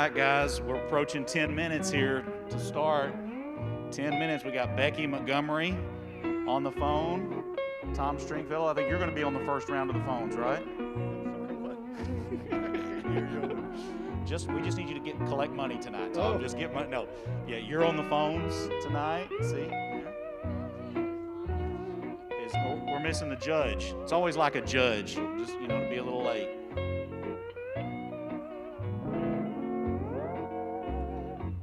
right, guys, we're approaching 10 minutes here to start. 10 minutes. We got Becky Montgomery on the phone. Tom Stringfellow, I think you're going to be on the first round of the phones, right? We just need you to collect money tonight, Tom. Just get money. No, yeah, you're on the phones tonight. See, we're missing the judge. It's always like a judge, just to be a little late.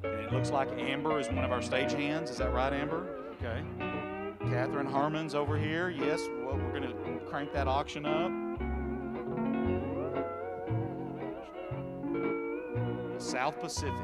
And it looks like Amber is one of our stagehands. Is that right, Amber? Okay. Catherine Harmon's over here. Yes, well, we're going to crank that auction up. South Pacific.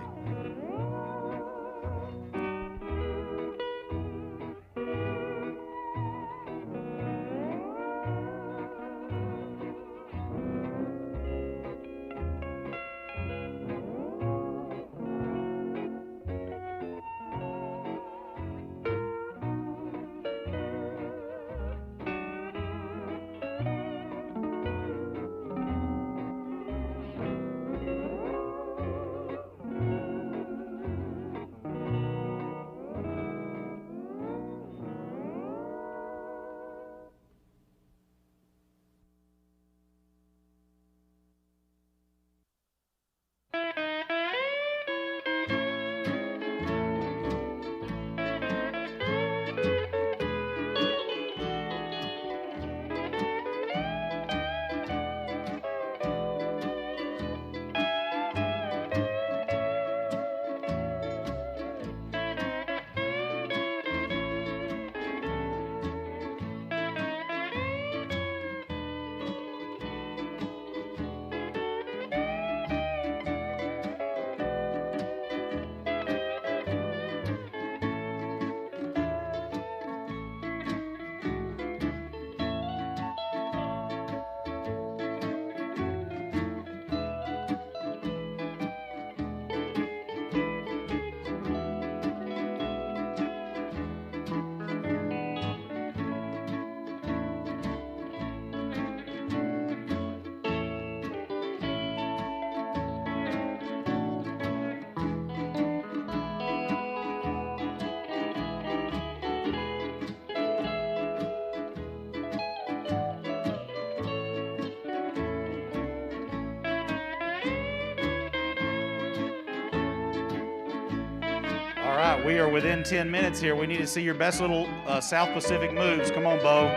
We are within 10 minutes here. We need to see your best little South Pacific moves. Come on, Bo.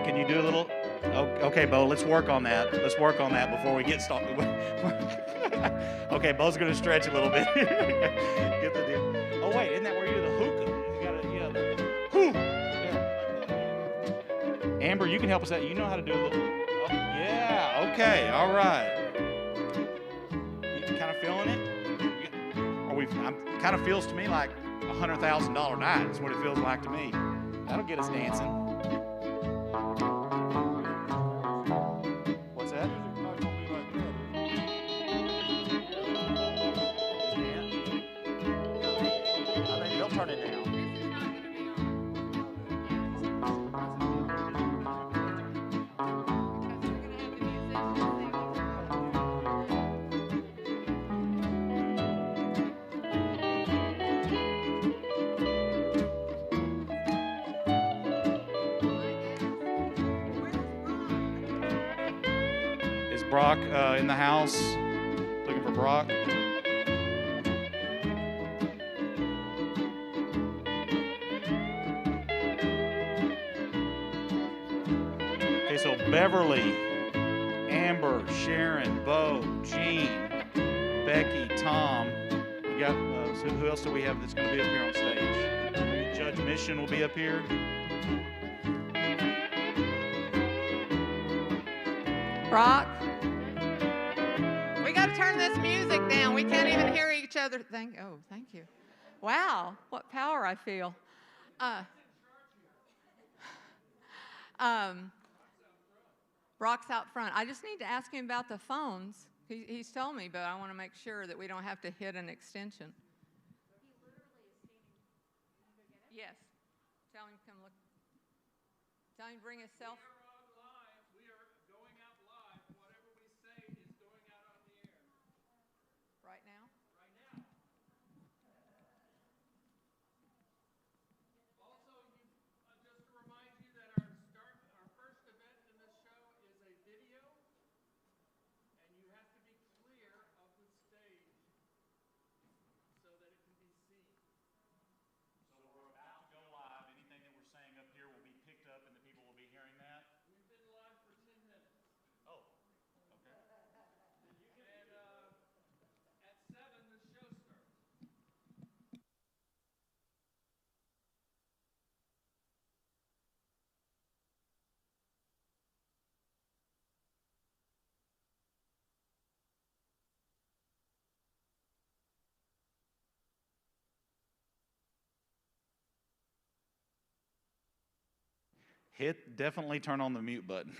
Can you do a little? Okay, Bo, let's work on that. Let's work on that before we get started. Okay, Bo's going to stretch a little bit. Get the deal. Oh, wait, isn't that where you do the hookah? You got to, yeah. Amber, you can help us out. You know how to do a little. Oh, yeah, okay, all right. You kind of feeling it? Kind of feels to me like a $100,000 night is what it feels like to me. That'll get us dancing. What's that? I think they'll turn it down. Brock in the house. Looking for Brock. Okay, so Beverly, Amber, Sharon, Bo, Jean, Becky, Tom. We got, so who else do we have that's going to be up here on stage? Judge Mission will be up here. Brock? We got to turn this music down. We can't even hear each other. Thank you. Wow, what power I feel. Brock's out front. I just need to ask him about the phones. He's told me, but I want to make sure that we don't have to hit an extension. Yes. Tell him come look. Tell him bring his cell phone. We are going out live. Whatever we say is going out on the air. Right now? Definitely turn on the mute button.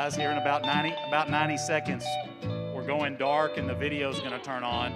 Guys, here in about 90 seconds, we're going dark and the video's going to turn on.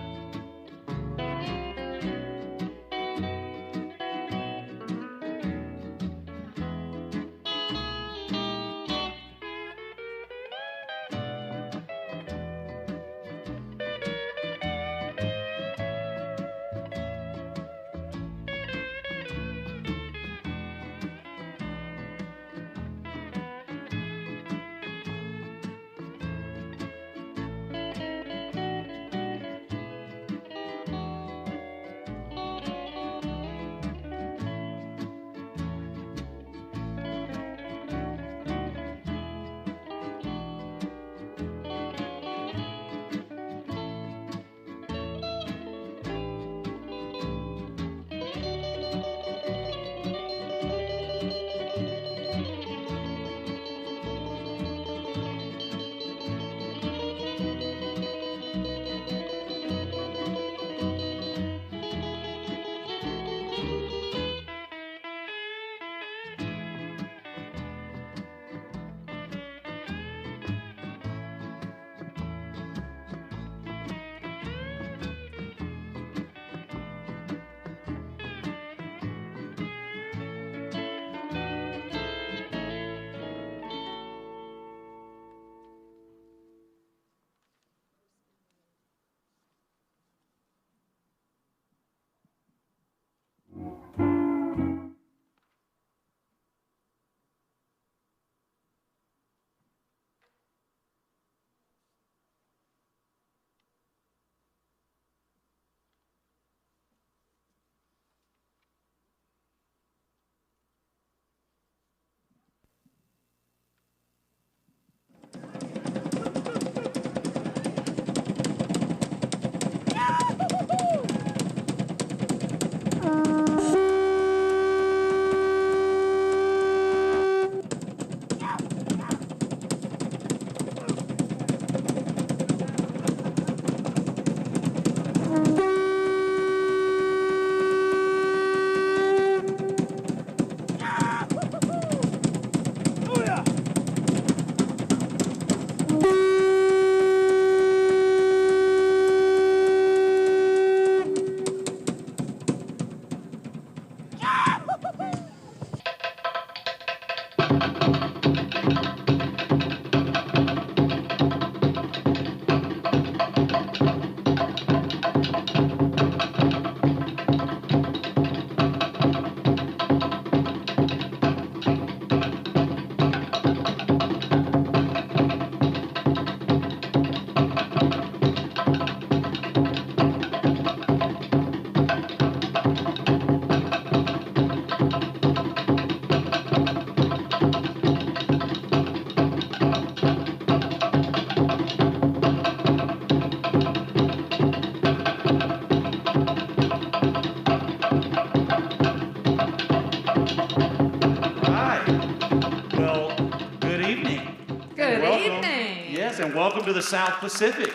Yes, and welcome to the South Pacific.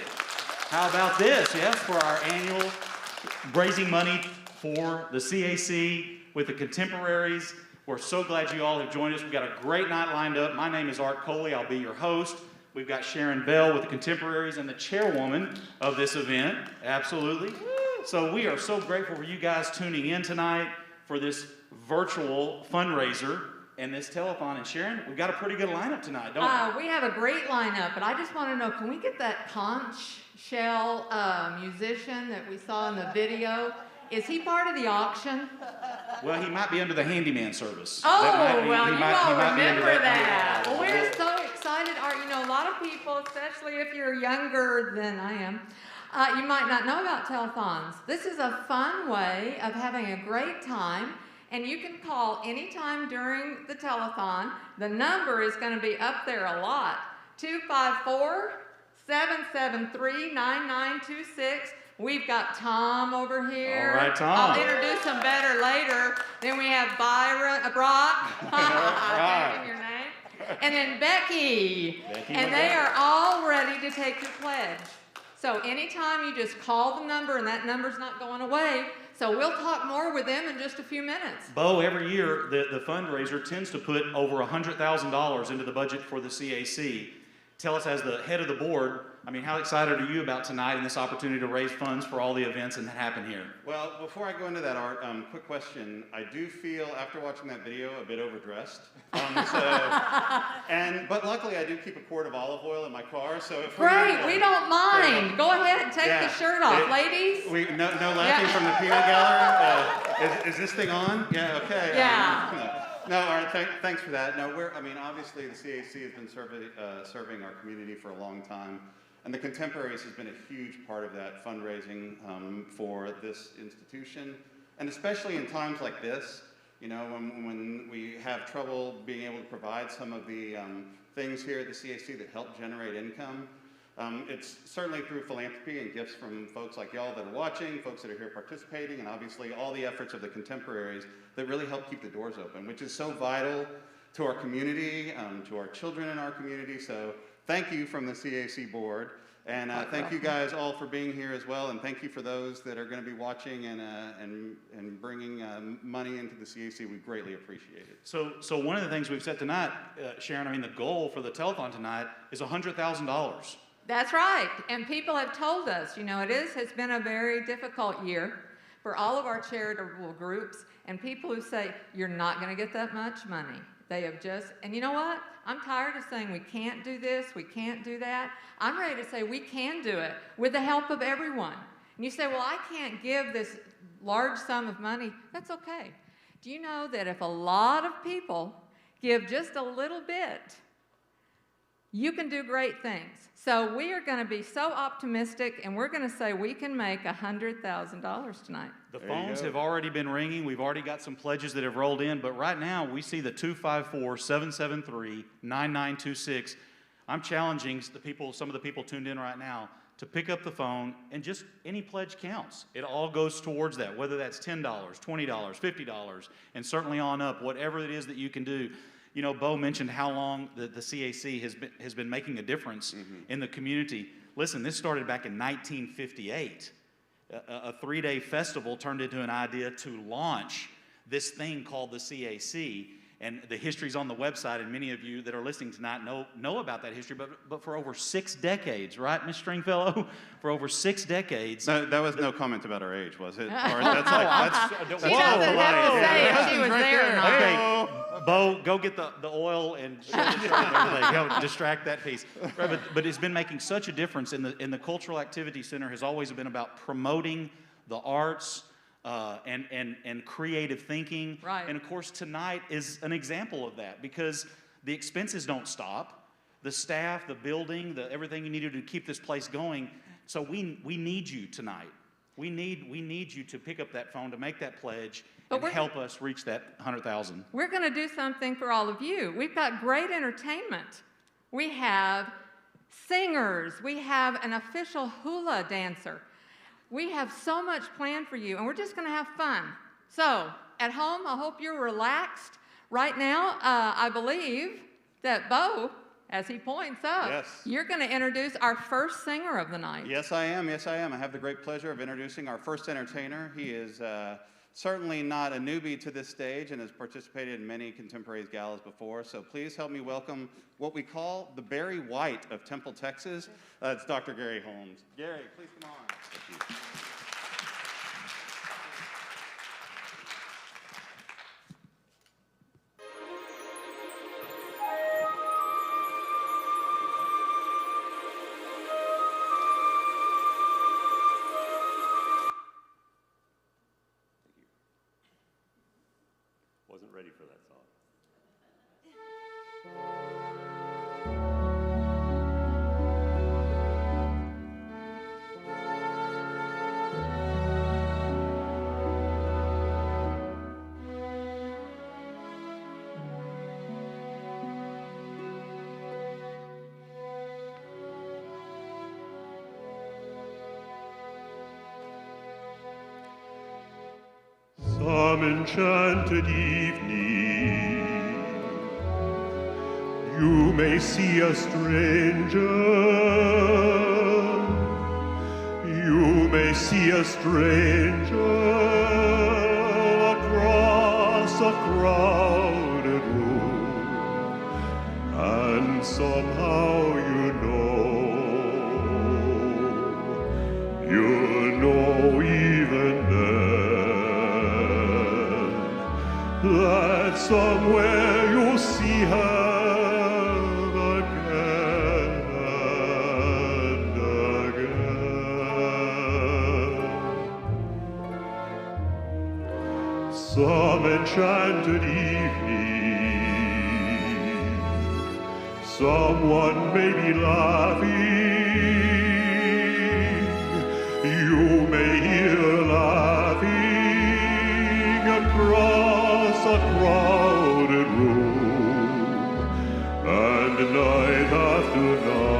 How about this? Yes, for our annual raising money for the CAC with the Contemporaries. We're so glad you all have joined us. We've got a great night lined up. My name is Art Coley. I'll be your host. We've got Sharon Bell with the Contemporaries and the chairwoman of this event. Absolutely. So we are so grateful for you guys tuning in tonight for this virtual fundraiser and this telethon. And Sharon, we've got a pretty good lineup tonight, don't we? We have a great lineup, but I just want to know, can we get that conch shell musician that we saw in the video? Is he part of the auction? Well, he might be under the handyman service. Oh, well, you all remember that. Yeah. Well, we're so excited. You know, a lot of people, especially if you're younger than I am, you might not know about telethons. This is a fun way of having a great time, and you can call anytime during the telethon. The number is going to be up there a lot, 254-773-9926. We've got Tom over here. All right, Tom. I'll introduce him better later. Then we have Brock. I can't give your name. And then Becky. And they are all ready to take your pledge. So anytime you just call the number, and that number's not going away. So we'll talk more with them in just a few minutes. Bo, every year the fundraiser tends to put over $100,000 into the budget for the CAC. Tell us, as the head of the board, I mean, how excited are you about tonight and this opportunity to raise funds for all the events that happen here? Well, before I go into that, Art, quick question. I do feel, after watching that video, a bit overdressed. But luckily, I do keep a quart of olive oil in my car, so if Great, we don't mind. Go ahead and take the shirt off, ladies. No laughing from the peanut gallery. Is this thing on? Yeah. Okay. Yeah. No, all right, thanks for that. No, obviously the CAC has been serving our community for a long time, and the Contemporaries has been a huge part of that fundraising for this institution, and especially in times like this, you know, when we have trouble being able to provide some of the things here at the CAC that help generate income. It's certainly through philanthropy and gifts from folks like y'all that are watching, folks that are here participating, and obviously all the efforts of the Contemporaries that really help keep the doors open, which is so vital to our community, to our children in our community. So thank you from the CAC board, and thank you guys all for being here as well, and thank you for those that are going to be watching and bringing money into the CAC. We greatly appreciate it. So one of the things we've said tonight, Sharon, I mean, the goal for the telethon tonight is $100,000. That's right, and people have told us, you know, has been a very difficult year for all of our charitable groups, and people who say, you're not going to get that much money. They have and you know what? I'm tired of saying we can't do this, we can't do that. I'm ready to say we can do it with the help of everyone. And you say, well, I can't give this large sum of money. That's okay. Do you know that if a lot of people give just a little bit, you can do great things. So we are going to be so optimistic, and we're going to say we can make $100,000 tonight. The phones have already been ringing. We've already got some pledges that have rolled in, but right now we see the 254-773-9926. I'm challenging some of the people tuned in right now to pick up the phone, and just any pledge counts. It all goes towards that, whether that's $10, $20, $50, and certainly on up, whatever it is that you can do. You know, Bo mentioned how long the CAC has been making a difference in the community. Listen, this started back in 1958. A 3-day festival turned into an idea to launch this thing called the CAC. And the history's on the website, and many of you that are listening tonight know about that history, but for over 6 decades, right, Miss Stringfellow? For over 6 decades. No, that was no comment about our age, was it? Or that's she doesn't have to say if she was there or not. Okay, Bo, go get the oil and show the shirt and everything. Go distract that piece. Right, but it's been making such a difference, in the Cultural Activity Center has always been about promoting the arts, and creative thinking. Right. And of course, tonight is an example of that, because the expenses don't stop. The staff, the building, everything you need to do to keep this place going. So we need you tonight. We need you to pick up that phone, to make that pledge, and help us reach that 100,000. We're going to do something for all of you. We've got great entertainment. We have singers. We have an official hula dancer. We have so much planned for you, and we're just going to have fun. So, at home, I hope you're relaxed. Right now, I believe that Bo as he points up, Yes. you're going to introduce our first singer of the night. Yes, I am. Yes, I am. I have the great pleasure of introducing our first entertainer. He is certainly not a newbie to this stage and has participated in many Contemporaries galas before. So please help me welcome what we call the Barry White of Temple, Texas. It's Dr. Gary Holmes. Gary, please come on. Thank you. Wasn't ready for that song. Some enchanted evening, you may see a stranger. You may see a stranger across a crowded room, and somehow you know even then, that somewhere you'll see her again and again. Some enchanted evening, someone may be laughing. You may hear laughing across a crowded room, and night after night,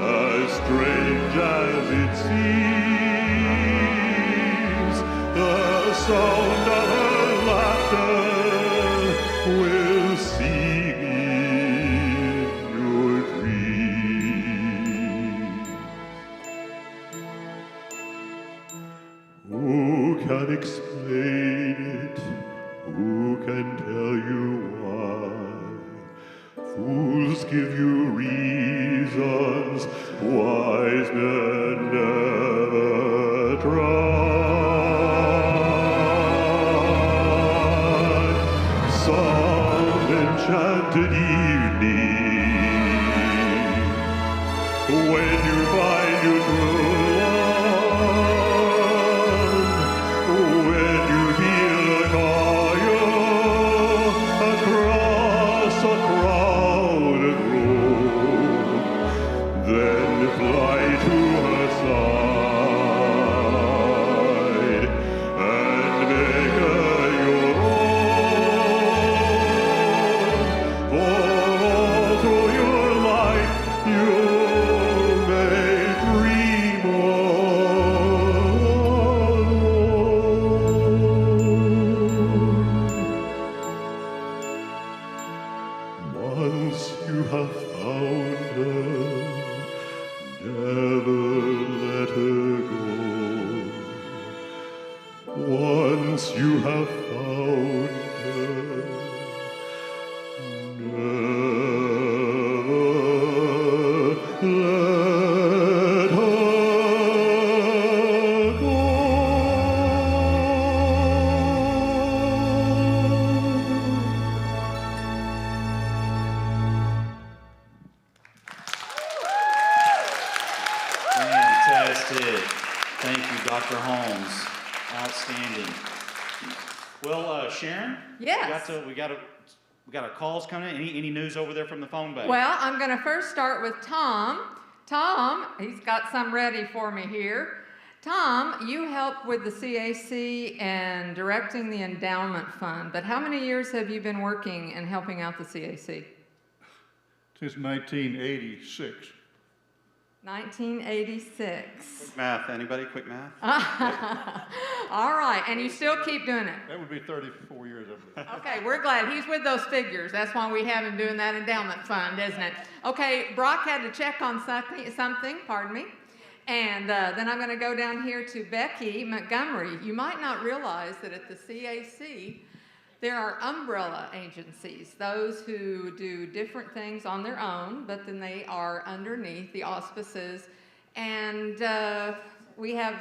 as strange as it seems, the sound of her laughter will sing in your dreams. Who can explain it? Who can tell you why? Fools give you reasons, wise men never try. Some enchanted evening, when you find your true love, when you feel a call across a crowded room, then fly to her side and make her your own. For all through your life you may dream alone. Once you have found her, never let her go. Once you have found her, never let her go. Fantastic. Thank you, Dr. Holmes. Outstanding. Well, Sharon? Yes. We got our calls coming in. Any news over there from the phone bank? Well, I'm going to first start with Tom. Tom, he's got some ready for me here. Tom, you help with the CAC and directing the endowment fund, but how many years have you been working and helping out the CAC? Since 1986. 1986. Quick math. Anybody? Quick math? All right, and you still keep doing it. That would be 34 years, I believe. Okay, we're glad. He's with those figures. That's why we have him doing that endowment fund, isn't it? Okay, Brock had to check on something, pardon me. And then I'm going to go down here to Becky Montgomery. You might not realize that at the CAC, there are umbrella agencies, those who do different things on their own, but then they are underneath the auspices. And we have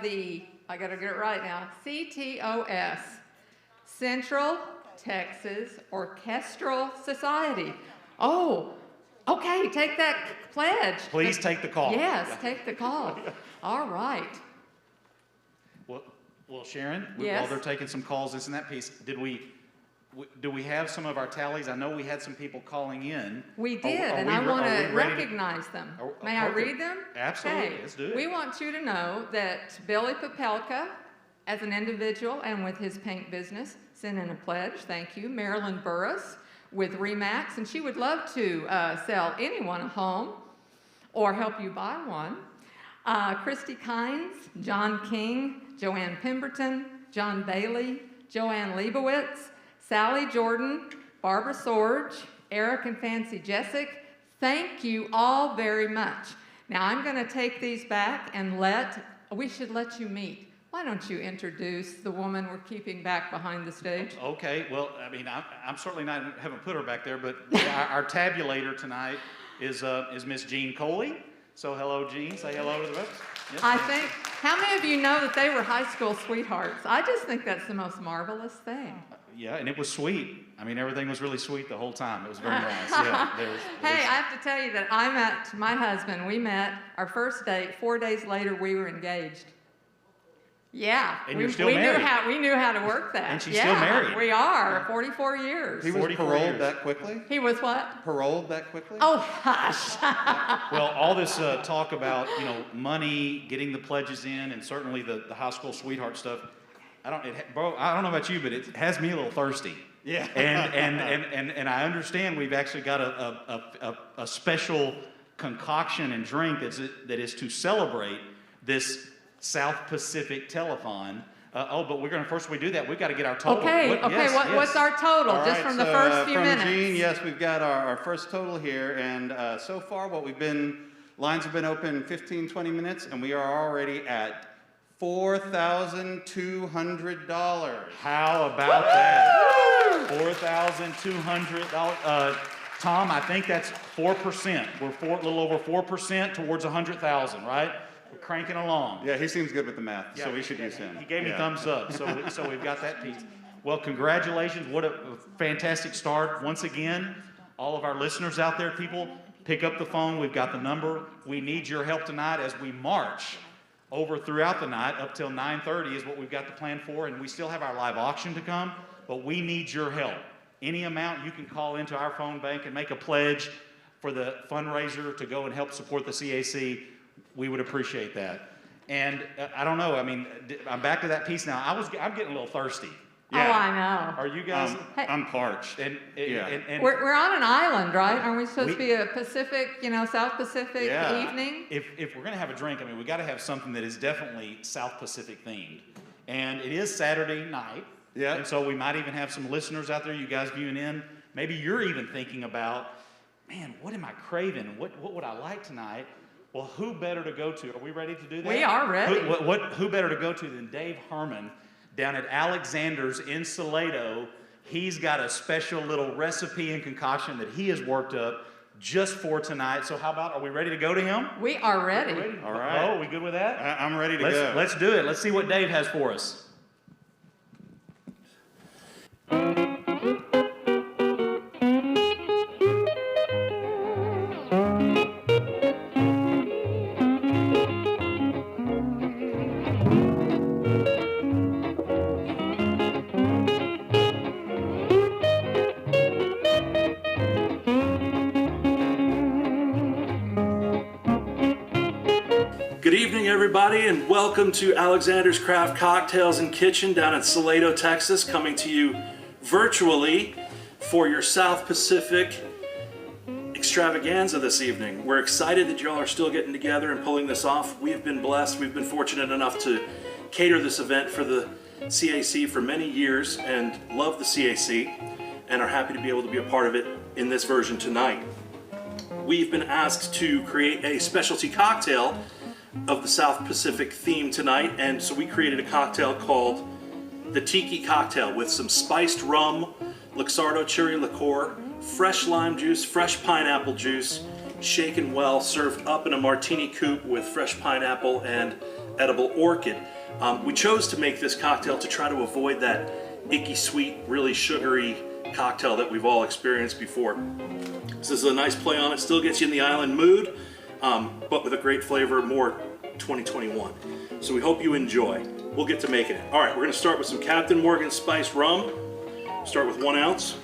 I got to get it right now, CTOS, Central Texas Orchestral Society. Oh, okay, take that pledge. Please take the call. Yes, take the call. All right. Well, Sharon, Yes. while they're taking some calls, this and that piece, do we have some of our tallies? I know we had some people calling in. We did, Are and we I re- want are to we ready recognize them. Are- May I okay. read them? Absolutely, Okay. let's do it. We want you to know that Billy Popelka, as an individual and with his paint business, sent in a pledge. Thank you. Marilyn Burris with Remax, and she would love to sell anyone a home or help you buy one. Christy Kynes, John King, Joanne Pemberton, John Bailey, Joanne Leibowitz, Sally Jordan, Barbara Sorge, Eric and Fancy Jessic. Thank you all very much. Now I'm going to take these back and we should let you meet. Why don't you introduce the woman we're keeping back behind the stage? Okay, well, I mean, I'm certainly not, haven't put her back there, but our tabulator tonight is Miss Jean Coley. So hello, Jean. Say hello to the rest. Yes, I think, how many of you know that they were high school sweethearts? I just think that's the most marvelous thing. Yeah, and it was sweet. I mean, everything was really sweet the whole time. It was very nice. Yeah, Hey, I have to tell you that I met my husband. We met our first date. 4 days later, we were engaged. Yeah. And we, you're still we married. we knew how to work that. And she's yeah, still married. We are. 44 years. He was 44 paroled years. that quickly? He was what? Paroled that quickly? Oh, hush. Well, all this talk about, money, getting the pledges in, and certainly the high school sweetheart stuff, bro, I don't know about you, but it has me a little thirsty. Yeah. And I understand we've actually got a special concoction and drink that is to celebrate this South Pacific Telethon. But first we do that, we've got to get our total. Okay, what's our total, All just right, from the so, first few from minutes? Jean, yes, we've got our first total here, and so far lines have been open 15, 20 minutes, and we are already at $4,200. How about that? $4,200. Tom, I think that's 4%. We're a little over 4% towards 100,000, right? We're cranking along. Yeah, he seems good with the math, Yeah, so we should use him. He gave me Yeah. thumbs up, so we've got that piece. Well, congratulations. What a fantastic start. Once again, all of our listeners out there, people, pick up the phone. We've got the number. We need your help tonight as we march over throughout the night up till 9:30 is what we've got the plan for, and we still have our live auction to come, but we need your help. Any amount you can call into our phone bank and make a pledge for the fundraiser to go and help support the CAC, we would appreciate that. And I don't know, I mean, I'm back to that piece now. I'm getting a little thirsty. Yeah. Oh, I know. Are you guys? I'm parched. And We're on an island, right? Aren't we supposed to be a Pacific, South Pacific evening? If we're going to have a drink, I mean, we got to have something that is definitely South Pacific themed. And it is Saturday night. Yeah. And so we might even have some listeners out there, you guys viewing in. Maybe you're even thinking about, man, what am I craving? What would I like tonight? Well, who better to go to? Are we ready to do that? We are ready. Who better to go to than Dave Herman down at Alexander's in Salado? He's got a special little recipe and concoction that he has worked up just for tonight. So how about, are we ready to go to him? We are ready. All right. Oh, we good with that? I'm ready to go. Let's do it. Let's see what Dave has for us. Good evening, everybody, and welcome to Alexander's Craft Cocktails and Kitchen down in Salado, Texas, coming to you virtually for your South Pacific extravaganza this evening. We're excited that y'all are still getting together and pulling this off. We have been blessed. We've been fortunate enough to cater this event for the CAC for many years and love the CAC and are happy to be able to be a part of it in this version tonight. We've been asked to create a specialty cocktail of the South Pacific theme tonight, and so we created a cocktail called the Tiki Cocktail with some spiced rum, Luxardo cherry liqueur, fresh lime juice, fresh pineapple juice, shaken well, served up in a martini coupe with fresh pineapple and edible orchid. We chose to make this cocktail to try to avoid that icky sweet, really sugary cocktail that we've all experienced before. This is a nice play on it, still gets you in the island mood, but with a great flavor, more 2021. So we hope you enjoy. We'll get to making it. All right, we're gonna start with some Captain Morgan spiced rum. Start with 1 ounce.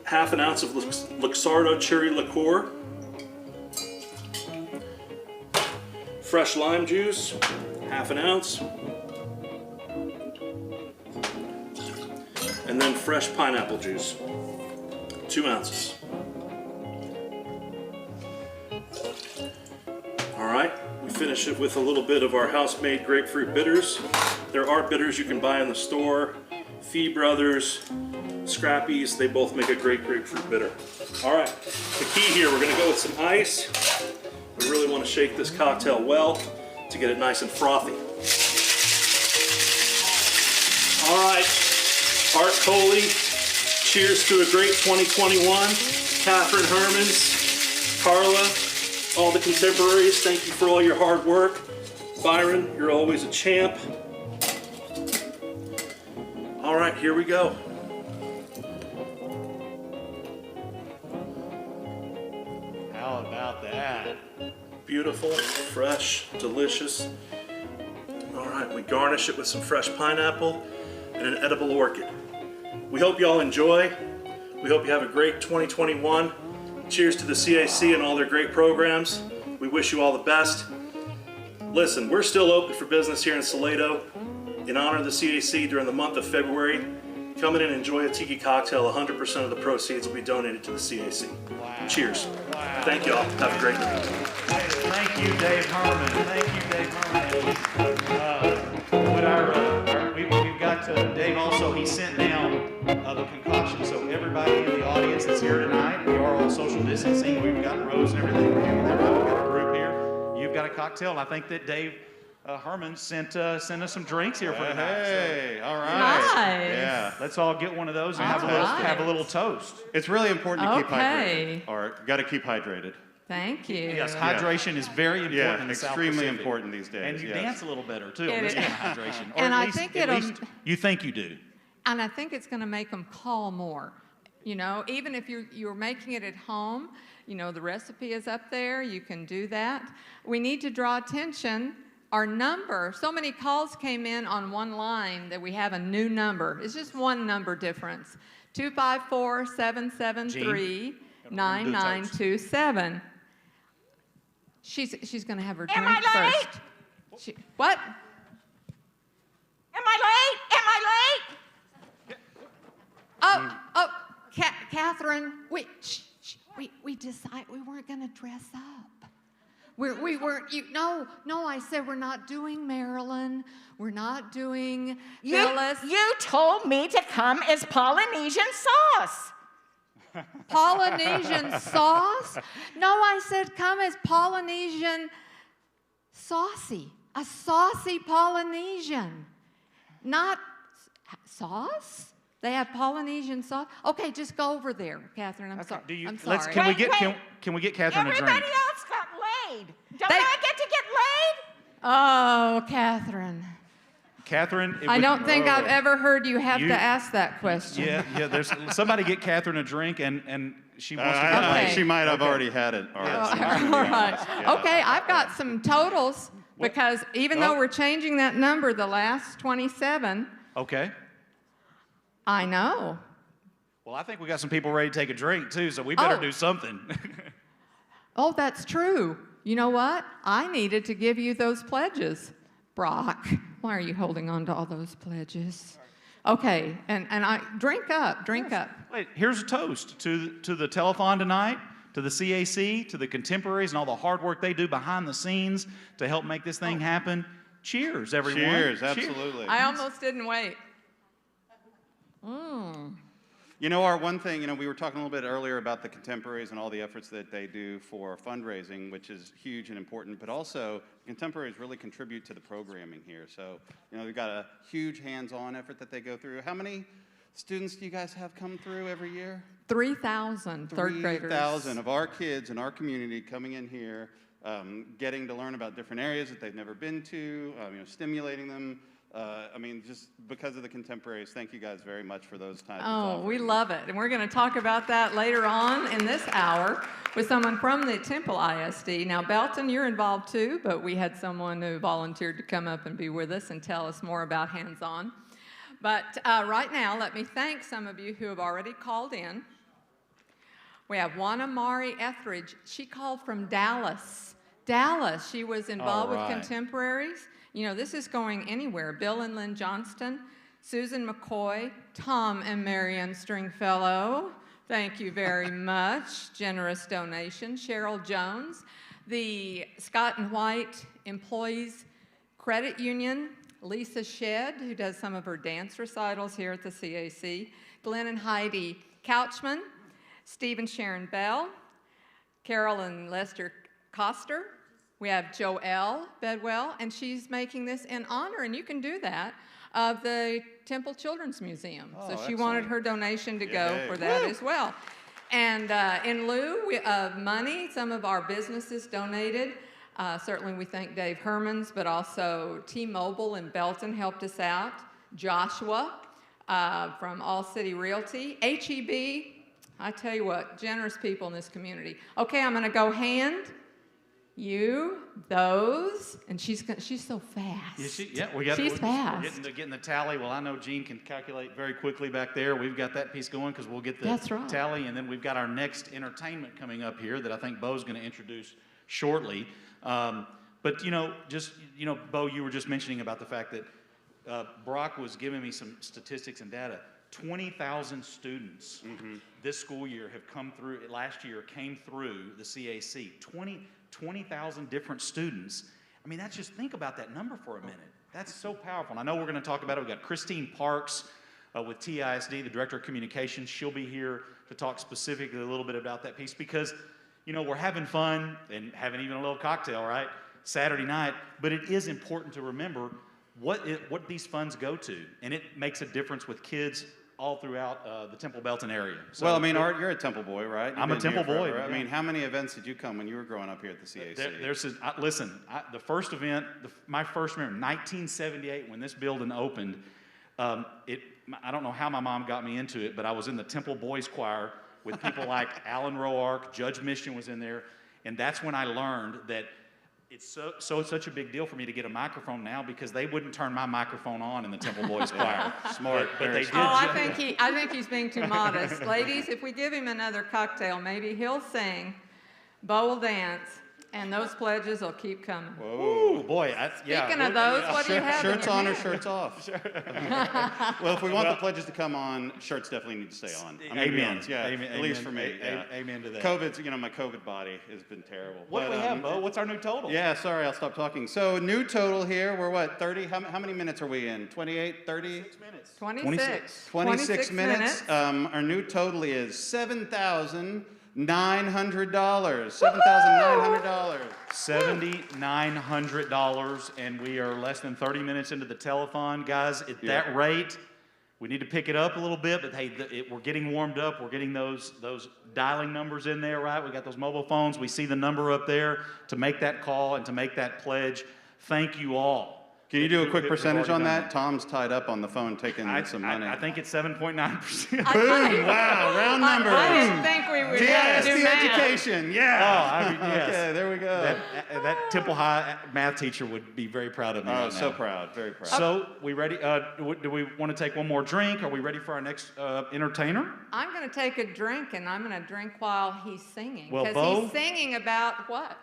Half an ounce of Luxardo cherry liqueur. Fresh lime juice, half an ounce. And then fresh pineapple juice, 2 ounces. All right, we finish it with a little bit of our house-made grapefruit bitters. There are bitters you can buy in the store. Fee Brothers, Scrappy's, they both make a great grapefruit bitter. All right, the key here, we're gonna go with some ice. We really wanna shake this cocktail well to get it nice and frothy. All right, Art Coley, cheers to a great 2021. Catherine Hermans, Carla, all the contemporaries, thank you for all your hard work. Byron, you're always a champ. All right, here we go. How about that? Beautiful, fresh, delicious. All right, we garnish it with some fresh pineapple and an edible orchid. We hope you all enjoy. We hope you have a great 2021. Cheers to the CAC and all their great programs. We wish you all the best. Listen, we're still open for business here in Salado. In honor of the CAC during the month of February, come in and enjoy a tiki cocktail. 100% of the proceeds will be donated to the CAC. Wow. Cheers. Wow. Thank you all. Have a great night. Thank you, Dave Herman. Thank you, Dave Herman. We've got Dave also, he sent down the concoction, so everybody in the audience that's here tonight, we are all social distancing. We've got rows and everything. We've got a group here. You've got a cocktail, and I think that Dave Herman sent us some drinks here for tonight. Hey, So all right. Nice. Yeah. let's all get one of those and All right. have a little toast. It's really important to keep Okay. hydrated. Art, got to keep hydrated. Thank you. Yes, hydration is very important Yeah, in the South extremely Pacific. important these days. And you yes. dance a little better too. It on this is. kind of hydration. Or And at I least, think at it'll- least you think you do. And I think it's going to make them call more. You know, even if you're making it at home, you know, the recipe is up there. You can do that. We need to draw attention. Our number, so many calls came in on one line that we have a new number. It's just one number difference. 254-773-9927. She's going to have her drink Am I late? first. What? Am I late? Am I late? Oh, Catherine, we decided we weren't going to dress up. We weren't, no, I said we're not doing Maryland. We're not doing Phyllis. You told me to come as Polynesian sauce. Polynesian sauce? No, I said come as Polynesian saucy. A saucy Polynesian. Not sauce? They have Polynesian sauce? Okay, just go over there, Catherine. I'm sorry. I'm sorry. Can we Wait, get wait. can we get Catherine a drink? Everybody else got laid. Don't I get to get laid? Oh, Catherine. Catherine, I don't think I've ever heard you have You- to ask that question. Yeah. There's somebody get Catherine a drink, and she wants to get Okay. laid. She might have Okay. already had it. All right. All right. Okay, I've got some totals because even though we're changing that number, the last 27, Okay. I know. Well, I think we got some people ready to take a drink too, so we better Oh. do something. Oh, that's true. You know what? I needed to give you those pledges. Brock, why are you holding on to all those pledges? Okay, and I drink up. Wait, here's a toast to the telethon tonight, to the CAC, to the Contemporaries, and all the hard work they do behind the scenes to help make this thing happen. cheers, everyone. Cheers, absolutely. I almost didn't wait. You know, our one thing, we were talking a little bit earlier about the Contemporaries and all the efforts that they do for fundraising, which is huge and important, but also Contemporaries really contribute to the programming here. So, we've got a huge hands-on effort that they go through. How many students do you guys have come through every year? 3,000 third graders. 3,000 of our kids in our community coming in here, getting to learn about different areas that they've never been to, stimulating them. Just because of the Contemporaries, thank you guys very much for those types of offerings. We love it. And we're going to talk about that later on in this hour with someone from the Temple ISD. Now, Belton, you're involved too, but we had someone who volunteered to come up and be with us and tell us more about hands-on. But right now, let me thank some of you who have already called in. We have Juana Mari Etheridge. She called from Dallas. She was involved with Contemporaries. This is going anywhere. Bill and Lynn Johnston, Susan McCoy, Tom and Marianne Stringfellow. Thank you very much. Generous donation. Cheryl Jones, the Scott and White Employees Credit Union. Lisa Shedd, who does some of her dance recitals here at the CAC. Glenn and Heidi Couchman. Steve and Sharon Bell. Carol and Lester Coster. We have Joelle Bedwell, and she's making this in honor, and you can do that, of the Temple Children's Museum. So she wanted her donation to go for that as well. And in lieu of money, some of our businesses donated. Certainly we thank Dave Hermans, but also T-Mobile in Belton helped us out. Joshua from All City Realty. HEB, I tell you what, generous people in this community. Okay, I'm going to go hand. You, those, and she's so fast. She's fast. We're getting the tally. Well, I know Jean can calculate very quickly back there. We've got that piece going because we'll get the tally, and then we've got our next entertainment coming up here that I think Bo's going to introduce shortly. But Bo, you were just mentioning about the fact that Brock was giving me some statistics and data. 20,000 students this school year have come through. Last year came through the CAC. 20,000 different students. Think about that number for a minute. That's so powerful. And I know we're going to talk about it. We've got Christine Parks with TISD, the Director of Communications. She'll be here to talk specifically a little bit about that piece because, we're having fun and having even a little cocktail, right? Saturday night. But it is important to remember what these funds go to. And it makes a difference with kids all throughout the Temple Belton area. So, Art, you're a Temple boy, right? I'm a Temple boy. Yeah. How many events did you come when you were growing up here at the CAC? The first event, my first memory, 1978, when this building opened, I don't know how my mom got me into it, but I was in the Temple Boys Choir with people like Alan Roark, Judge Mission was in there, and that's when I learned that it's such a big deal for me to get a microphone now because they wouldn't turn my microphone on in the Temple Boys Choir. Smart, but they did. I think he's being too modest. Ladies, if we give him another cocktail, maybe he'll sing, Bo will dance, and those pledges will keep coming. Whoa, boy! Speaking of those, what do you have? Shirts on or shirts off? Well, if we want the pledges to come on, shirts definitely need to stay on. Amen. At least for me. Amen to that. COVID's, my COVID body has been terrible. What do we have, Bo? What's our new total? Yeah, sorry, I'll stop talking. So new total here, we're what, 30? How many minutes are we in? 28, 30? 6 minutes. 26 minutes. Our new total is $7,900. $7,900. $7,900, and we are less than 30 minutes into the telethon, guys. At that rate, we need to pick it up a little bit, but hey, we're getting warmed up. We're getting those dialing numbers in there, right? We got those mobile phones. We see the number up there to make that call and to make that pledge. Thank you all. Can you do a quick percentage on that? Tom's tied up on the phone taking some money. I think it's 7.9%. Boom! Wow, round numbers. I didn't think we would have to do math. Education, yeah. Yes. Okay, there we go. That Temple High math teacher would be very proud of me. Oh, so proud, very proud. So, we ready? Do we want to take one more drink? Are we ready for our next entertainer? I'm going to take a drink, and I'm going to drink while he's singing. Well, because he's singing about what?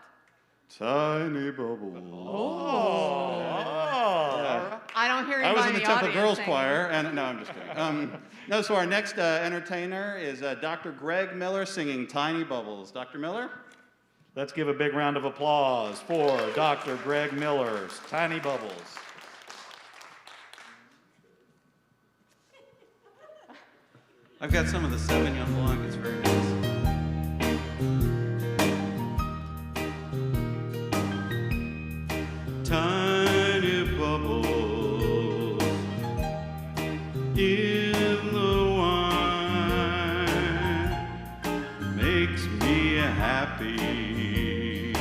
Tiny bubbles. Yeah. I don't hear anybody. I was in the Temple Girls singing. Choir, and no, I'm just kidding. So our next entertainer is Dr. Greg Miller singing Tiny Bubbles. Dr. Miller? Let's give a big round of applause for Dr. Greg Miller's Tiny Bubbles. I've got some of the Sauvignon Blanc. It's very nice. Tiny bubbles in the wine makes me happy,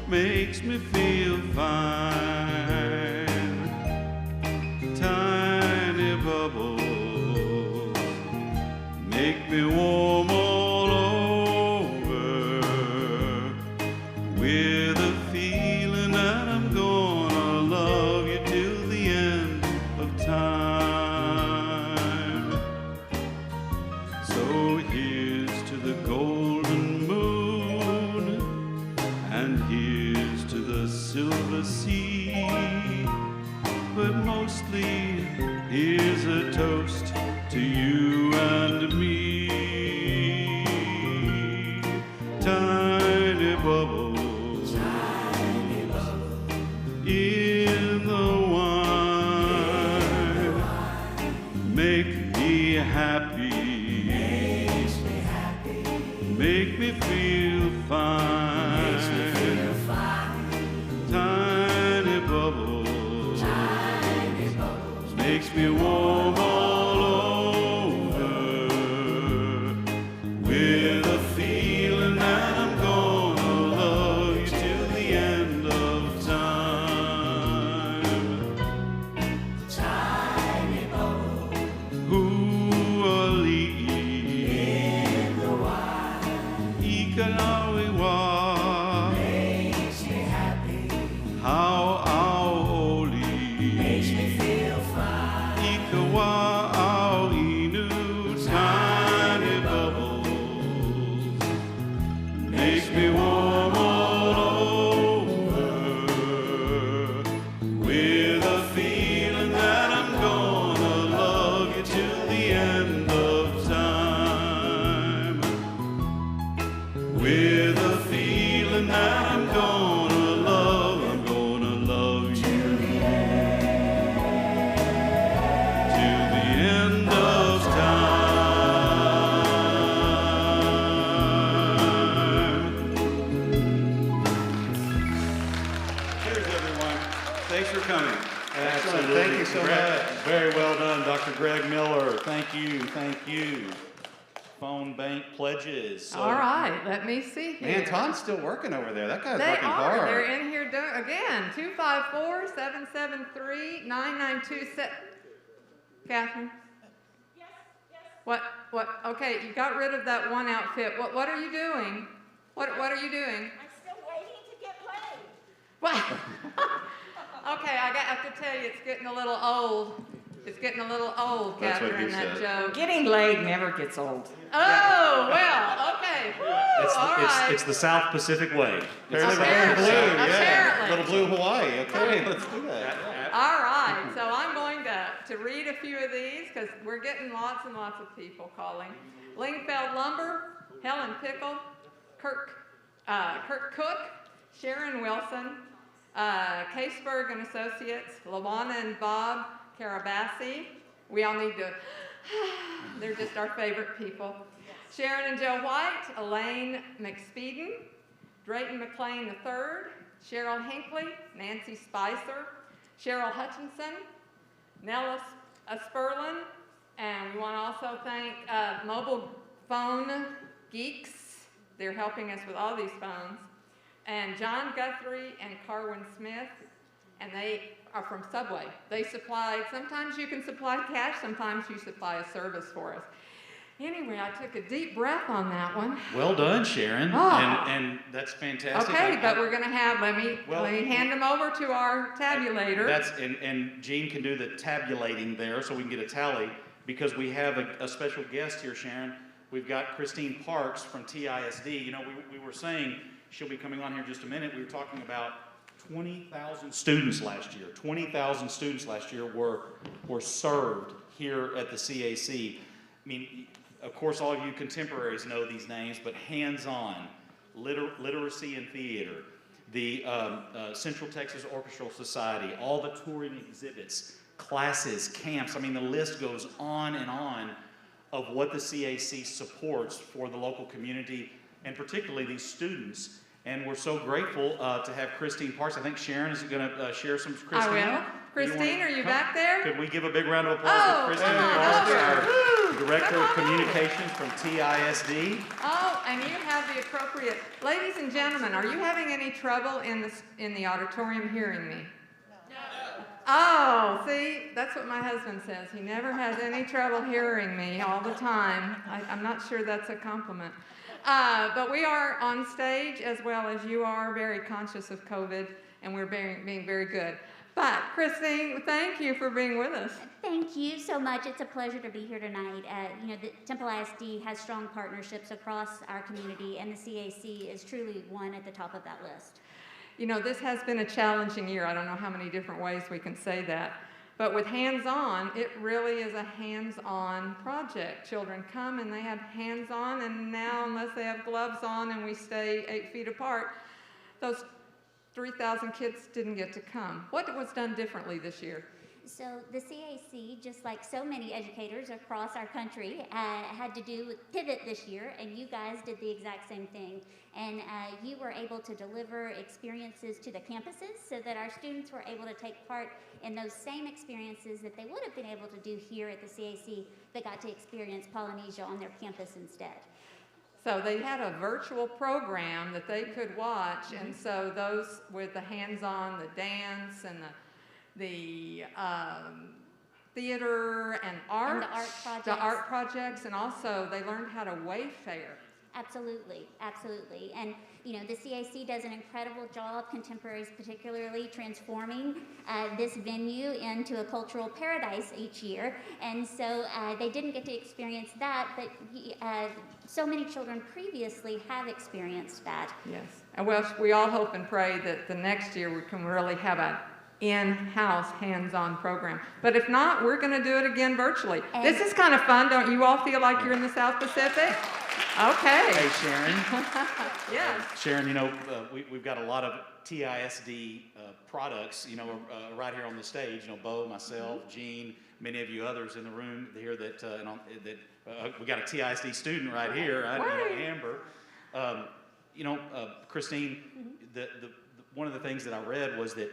makes me feel fine. Tiny bubbles make me warm all over with a feeling that I'm gonna love you till the end of time. So here's to the golden moon, and here's to the silver sea, but mostly here's a toast to you and me. Tiny bubbles, in the wine make me happy, make me feel fine. Tiny bubbles, makes me warm all over with a feeling that I'm gonna love you till the end of time. Tiny bubbles, Hula in the wild, Ikalawiwa makes me happy. How makes me feel fine. Ikawa au inu, tiny bubbles makes me warm all over with a feeling that I'm gonna love you till the end of time. With a feeling that I'm gonna love you till the end of time. Cheers, everyone. Thanks for coming. Absolutely. Thank you so much. Very well done, Dr. Greg Miller. Thank you, thank you. Phone bank pledges. So- All right, let me see here. Man, Tom's still working over there. That guy's They working are. hard. They're in here doing, again, 254-773-9927. Catherine? Yes. What, okay, you got rid of that one outfit. What are you doing? What are you doing? I'm still waiting to get laid. What? Okay, I have to tell you, it's getting a little old. It's getting a little old, That's what Catherine, he that said. joke. Getting laid never gets old. Oh, well, okay. Woo, all right. It's the South Pacific way. Apparently, Apparently, blue, yeah. apparently. Little blue Hawaii. Okay, let's do that. All right, so I'm going to read a few of these because we're getting lots and lots of people calling. Lingfeld Lumber, Helen Pickle, Kurt Cook, Sharon Wilson, Caseberg and Associates, Lawana and Bob Carabassi. We all need to, they're just our favorite people. Sharon and Joe White, Elaine McSpeeden, Drayton McLean III, Cheryl Hinckley, Nancy Spicer, Cheryl Hutchinson, Nella Spurlin, and we want to also thank Mobile Phone Geeks. They're helping us with all these phones. And John Guthrie and Carwin Smith, and they are from Subway. They supply, sometimes you can supply cash, sometimes you supply a service for us. Anyway, I took a deep breath on that one. Well done, Sharon. Ah. And that's fantastic. Okay, but we're going to have, let me hand them over to our tabulator. And Jean can do the tabulating there so we can get a tally because we have a special guest here, Sharon. We've got Christine Parks from TISD. You know, we were saying she'll be coming on here in just a minute. We were talking about 20,000 students last year. 20,000 students last year were served here at the CAC. I mean, of course, all of you contemporaries know these names, but hands-on, literacy and theater, the Central Texas Orchestral Society, all the touring exhibits, classes, camps. I mean, the list goes on and on of what the CAC supports for the local community, and particularly these students. And we're so grateful to have Christine Parks. I think Sharon is going to share some. Christine, I will. Christine, are you back there? Could we give a big round of applause for Christine come on Parks, over. our Director Come of on over. Communications from TISD? Oh, and you have the appropriate. Ladies and gentlemen, are you having any trouble in the auditorium hearing me? No. Oh, see, that's what my husband says. He never has any trouble hearing me all the time. I'm not sure that's a compliment. But we are on stage, as well as you are, very conscious of COVID, and we're being very good. But Christine, thank you for being with us. Thank you so much. It's a pleasure to be here tonight. The Temple ISD has strong partnerships across our community, and the CAC is truly one at the top of that list. You know, this has been a challenging year. I don't know how many different ways we can say that. But with hands-on, it really is a hands-on project. Children come and they have hands-on, and now unless they have gloves on and we stay 8 feet apart, those 3,000 kids didn't get to come. What was done differently this year? So the CAC, just like so many educators across our country, had to do with pivot this year, and you guys did the exact same thing. And you were able to deliver experiences to the campuses so that our students were able to take part in those same experiences that they would have been able to do here at the CAC, but got to experience Polynesia on their campus instead. So they had a virtual program that they could watch, and so those with the hands-on, the dance and the theater and art, the art projects, and also they learned how to wayfare. Absolutely, absolutely. And, you know, the CAC does an incredible job, Contemporaries particularly, transforming this venue into a cultural paradise each year. And so they didn't get to experience that, but so many children previously have experienced that. Yes. And well, we all hope and pray that the next year we can really have an in-house hands-on program. But if not, we're going to do it again virtually. And this is kind of fun. Don't you all feel like you're in the South Pacific? Okay. Hey, Sharon. Yes. Sharon, you know, we've got a lot of TISD products, you know, right here on the stage. You know, Bo, myself, Gene, many of you others in the room here that we got a TISD student right here, right? You know, Amber. Christine, one of the things that I read was that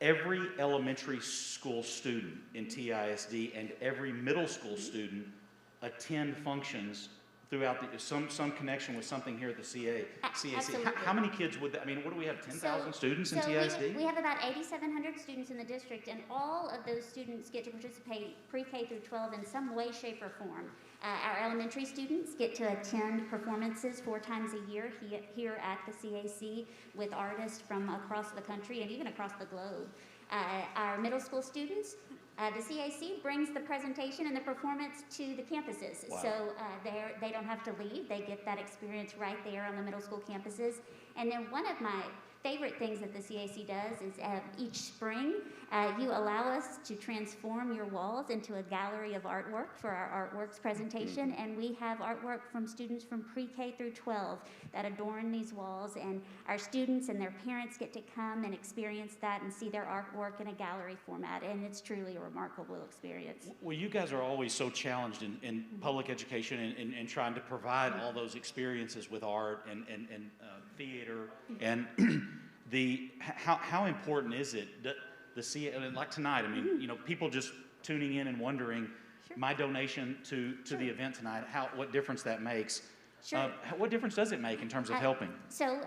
every elementary school student in TISD and every middle school student attend functions throughout some connection with something here at the CAC. Absolutely. How many kids would that? I mean, what do we have? 10,000 students in TISD? We have about 8,700 students in the district, and all of those students get to participate pre-K through 12 in some way, shape, or form. Our elementary students get to attend performances 4 times a year here at the CAC with artists from across the country and even across the globe. Our middle school students, the CAC brings the presentation and the performance to the campuses. Wow. So they don't have to leave. They get that experience right there on the middle school campuses. And then one of my favorite things that the CAC does is each spring, you allow us to transform your walls into a gallery of artwork for our artworks presentation, and we have artwork from students from pre-K through 12 that adorn these walls, and our students and their parents get to come and experience that and see their artwork in a gallery format, and it's truly a remarkable experience. Well, you guys are always so challenged in public education and trying to provide all those experiences with art and theater, and how important is it that like tonight? I mean, you know, people just tuning in and wondering, my donation to the event tonight, what difference that makes. Sure. What difference does it make in terms of helping? So,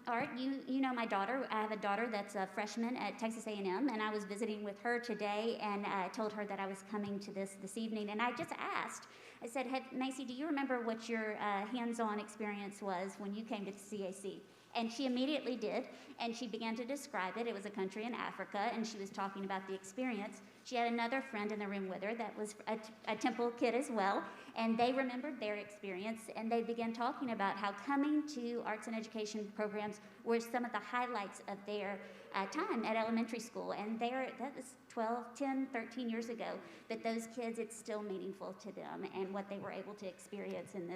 Art, you know my daughter. I have a daughter that's a freshman at Texas A&M, and I was visiting with her today, and I told her that I was coming to this evening, and I just asked. I said, "Hey, Macy, do you remember what your hands-on experience was when you came to the CAC?" And she immediately did, and she began to describe it. It was a country in Africa, and she was talking about the experience. She had another friend in the room with her that was a Temple kid as well, and they remembered their experience, and they began talking about how coming to arts and education programs were some of the highlights of their time at elementary school. And that was 12, 10, 13 years ago, but those kids, it's still meaningful to them and what they were able to experience in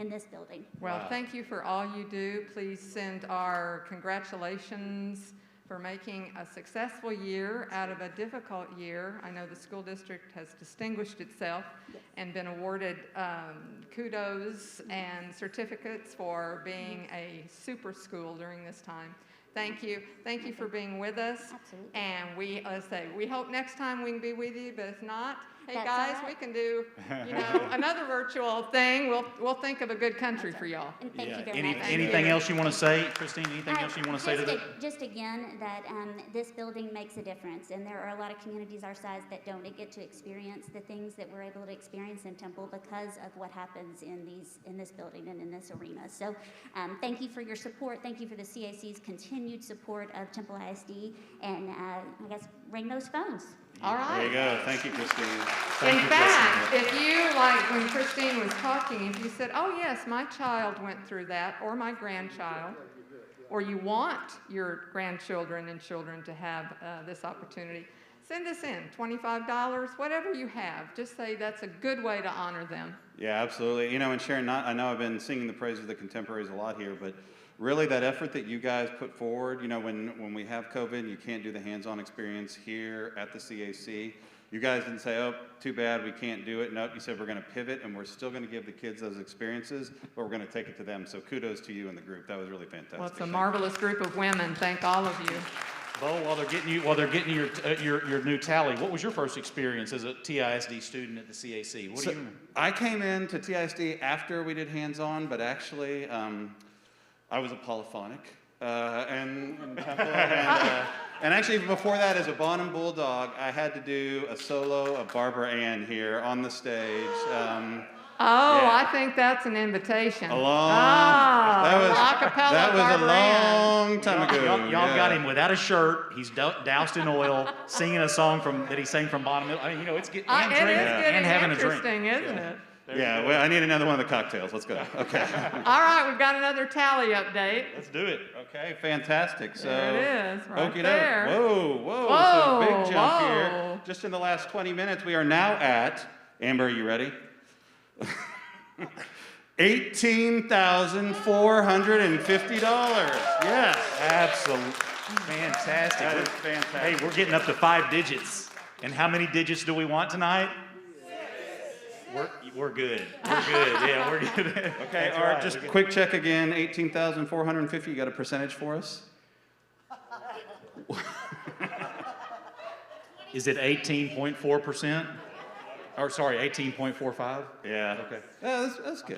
this building. Well, thank you for all you do. Please send our congratulations for making a successful year out of a difficult year. I know the school district has distinguished itself and been awarded kudos and certificates for being a super school during this time. Thank you. Thank you for being with us. Absolutely. And we hope next time we can be with you, but if not, hey That's guys, all right. we can do, another virtual thing. We'll think of a good country for y'all. And thank you very much. Anything else you want to say, Christine? Anything else you want to say to the? Just again, that this building makes a difference, and there are a lot of communities our size that don't get to experience the things that we're able to experience in Temple because of what happens in this building and in this arena. So thank you for your support. Thank you for the CAC's continued support of Temple ISD, and I guess ring those phones. All right. There you go. Thank you, Christine. In fact, if you, like when Christine was talking, if you said, oh yes, my child went through that, or my grandchild, or you want your grandchildren and children to have this opportunity, send us in, $25, whatever you have. Just say that's a good way to honor them. Yeah, absolutely. And Sharon, I know I've been singing the praises of the Contemporaries a lot here, but really that effort that you guys put forward, when we have COVID, you can't do the hands-on experience here at the CAC. You guys didn't say, oh, too bad, we can't do it. Nope, you said we're going to pivot and we're still going to give the kids those experiences, but we're going to take it to them. So kudos to you and the group. That was really fantastic. Well, it's a marvelous group of women. Thank all of you. Bo, while they're getting your new tally, what was your first experience as a TISD student at the CAC? What do you remember? I came into TISD after we did hands-on, but actually I was a polyphonic in Temple, and actually even before that, as a Bonham Bulldog, I had to do a solo of Barbara Ann here on the stage. I think that's an invitation. That was a long time ago. Y'all got him without a shirt. He's doused in oil, singing a song that he sang from Bottom Middle. I mean, it's getting and having a drink. Interesting, isn't it? Yeah, well, I need another one of the cocktails. Let's go. Okay. All right, we've got another tally update. Let's do it. Okay, fantastic. So there it is, right okey-doke. there. Whoa, so big jump here. Just in the last 20 minutes, we are now at, Amber, are you ready? $18,450. Yes, absolutely. Fantastic. That is fantastic. Hey, we're getting up to 5 digits. And how many digits do we want tonight? We're good. We're good. Yeah, we're good. Okay, Art, just quick check again. 18,450. You got a percentage for us? Is it 18.4%? Or sorry, 18.45? Yeah. Okay. Yeah, that's good.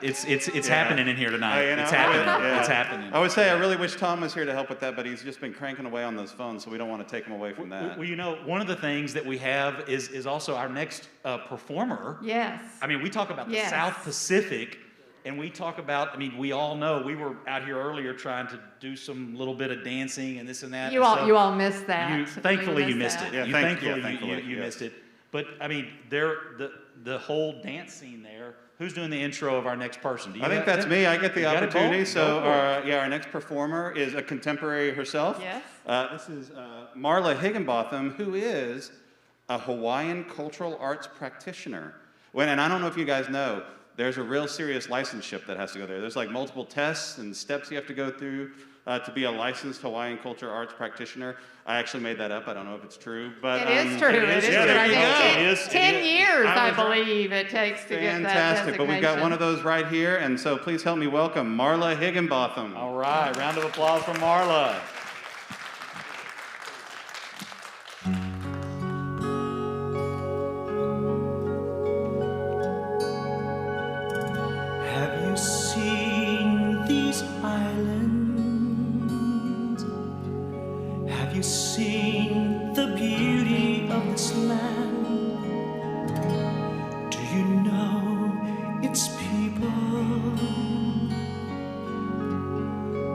It's happening in here tonight. It's happening. Yeah. It's happening. I would say I really wish Tom was here to help with that, but he's just been cranking away on those phones, so we don't want to take him away from that. Well, one of the things that we have is also our next performer. Yes. I mean, we talk about the South Pacific, and we talk about, we all know, we were out here earlier trying to do some little bit of dancing and this and that. You all missed that. Thankfully, you missed it. Yeah, Thankfully, you missed it. But, the whole dance scene there, who's doing the intro of our next person? I think that's me. I get the opportunity. So, our next performer is a contemporary herself. Yes. This is Marla Higginbotham, who is a Hawaiian cultural arts practitioner. And I don't know if you guys know, there's a real serious licenseship that has to go there. There's like multiple tests and steps you have to go through to be a licensed Hawaiian culture arts practitioner. I actually made that up. I don't know if it's true, but it is true. It is true. It is. 10 years, I believe, it takes to get that Fantastic. But we've got designation. one of those right here, and so please help me welcome Marla Higginbotham. All right, round of applause for Marla. Have you seen these islands? Have you seen the beauty of this land? Do you know its people?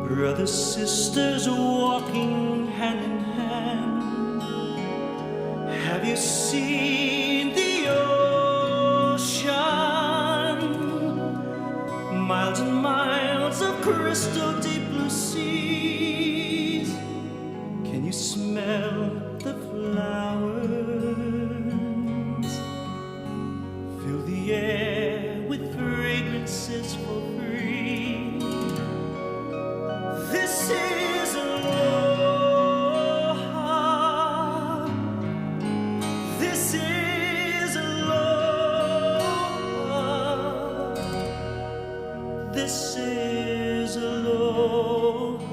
Brothers, sisters walking hand in hand, Have you seen the ocean? Miles and miles of crystal deep blue seas. Can you smell the flowers? Fill the air with fragrances for free. This is aloha. This is aloha. This is aloha.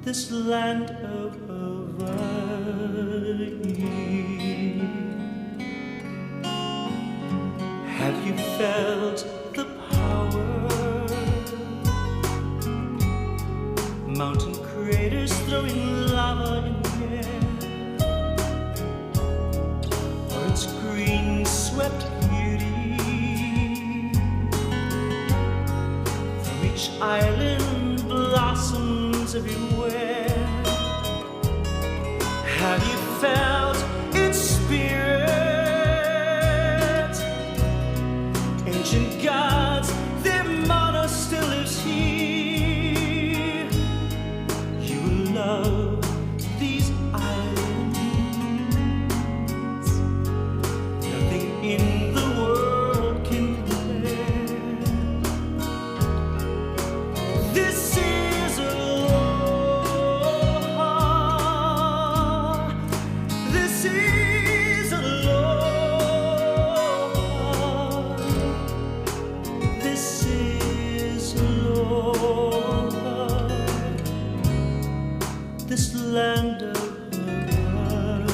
This land of Hawaii. Have you felt the power? Mountain craters throwing lava in the air, or its green swept beauty. From each island blossoms everywhere. Have you felt its spirit? Ancient gods, their motto still lives here. You will love these islands. Nothing in the world can compare. This is aloha. This is aloha. This is aloha. This land of Hawaii.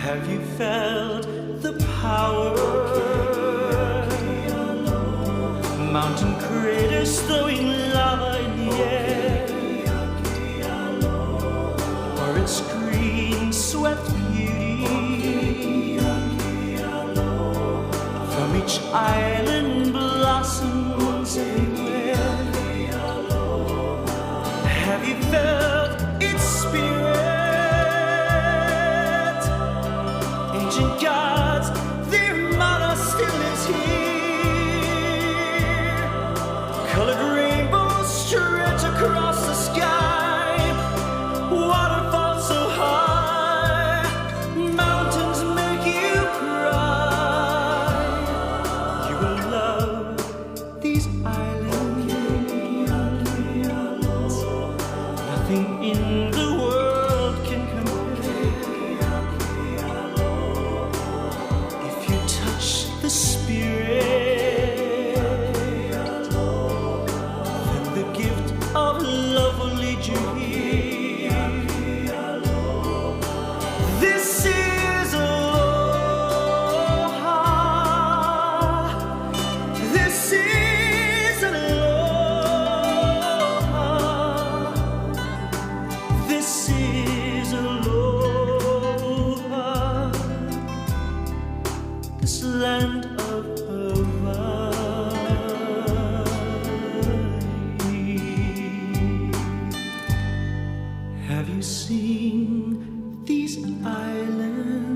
Have you felt the power? Mountain craters throwing lava in the air, or its green swept beauty. From each island blossoms everywhere. Have you felt its spirit? Ancient gods, their motto still is here. Colored rainbows stretch across the sky. Waterfalls so high, mountains make you cry. You will love these islands. Nothing in the world can compare. If you touch the spirit, then the gift of love will lead you here. This is aloha. This is aloha. This is aloha. This land of Hawaii. Have you seen these islands?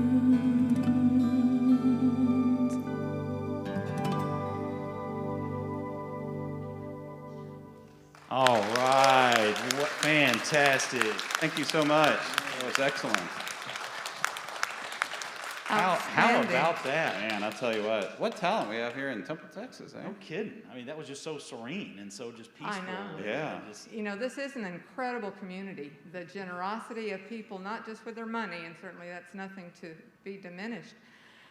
All right. Fantastic. Thank you so much. That was excellent. How Outstanding. about that? Man, I'll tell you what talent we have here in Temple, Texas, eh? No kidding. I mean, that was just so serene and so just peaceful. I know. Yeah. Just- You know, this is an incredible community. The generosity of people, not just with their money, and certainly that's nothing to be diminished.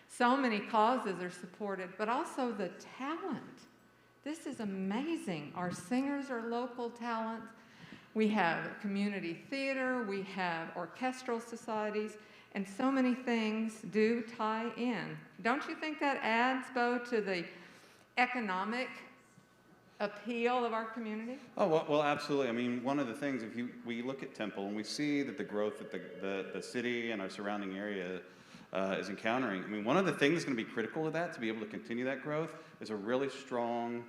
So many causes are supported, but also the talent. This is amazing. Our singers are local talent. We have community theater, we have orchestral societies, and so many things do tie in. Don't you think that adds, Bo, to the economic appeal of our community? Oh, well, absolutely. I mean, one of the things, we look at Temple and we see that the growth that the city and our surrounding area is encountering, I mean, one of the things that's going to be critical to that, to be able to continue that growth, is a really strong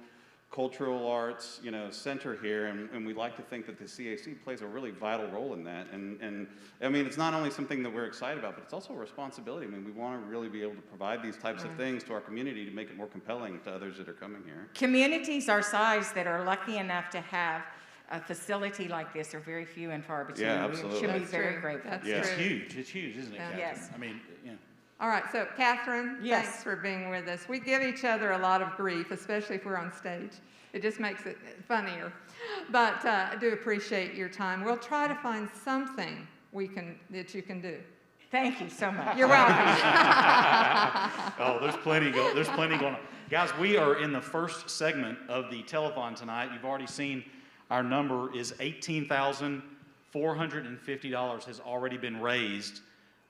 cultural arts, center here, and we like to think that the CAC plays a really vital role in that. And I mean, it's not only something that we're excited about, but it's also a responsibility. I mean, we want to really be able to provide these types of things to our community to make it more compelling to others that are coming here. Communities our size that are lucky enough to have a facility like this are very few and far between. Yeah, absolutely. We should be That's very true. grateful. That's It's true. huge. It's huge, isn't it, Yeah. Catherine? Yes. I mean, All right, so Catherine, Yes. thanks for being with us. We give each other a lot of grief, especially if we're on stage. It just makes it funnier. But I do appreciate your time. We'll try to find something that you can do. Thank you so much. You're welcome. oh, there's plenty going on. Guys, we are in the first segment of the telethon tonight. You've already seen our number is $18,450 has already been raised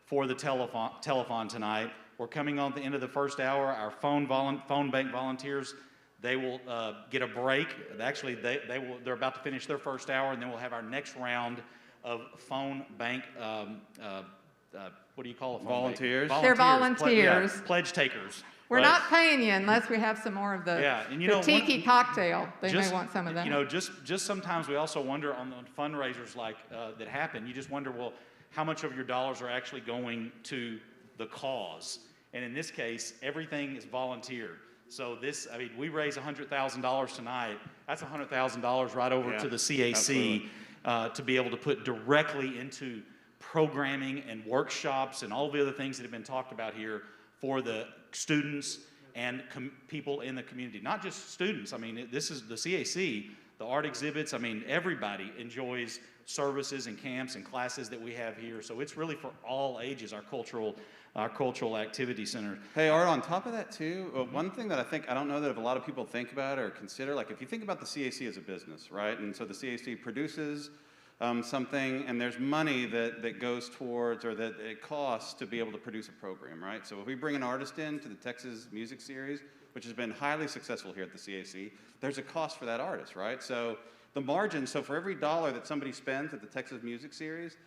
for the telethon tonight. We're coming on the end of the first hour. Our phone bank volunteers, they will get a break. Actually, they're about to finish their first hour, and then we'll have our next round of phone bank. What do you call it? Volunteers? They're volunteers. Pledge takers. We're right? not paying you unless we have some more of the, and the tiki cocktail. They may want some of that. Just sometimes we also wonder on the fundraisers like that happen, you just wonder, well, how much of your dollars are actually going to the cause? And in this case, everything is volunteer. So we raise $100,000 tonight. That's $100,000 right over to the CAC to be able to put directly into programming and workshops and all the other things that have been talked about here for the students and people in the community. Not just students. I mean, this is the CAC, the art exhibits. I mean, everybody enjoys services and camps and classes that we have here. So it's really for all ages, our cultural activity center. Hey, Art, on top of that too, one thing that I don't know that if a lot of people think about or consider, like if you think about the CAC as a business, right? And so the CAC produces something, and there's money that goes towards, or that it costs to be able to produce a program, right? So if we bring an artist in to the Texas Music Series, which has been highly successful here at the CAC, there's a cost for that artist, right? So the margin, so for every dollar that somebody spends at the Texas Music Series,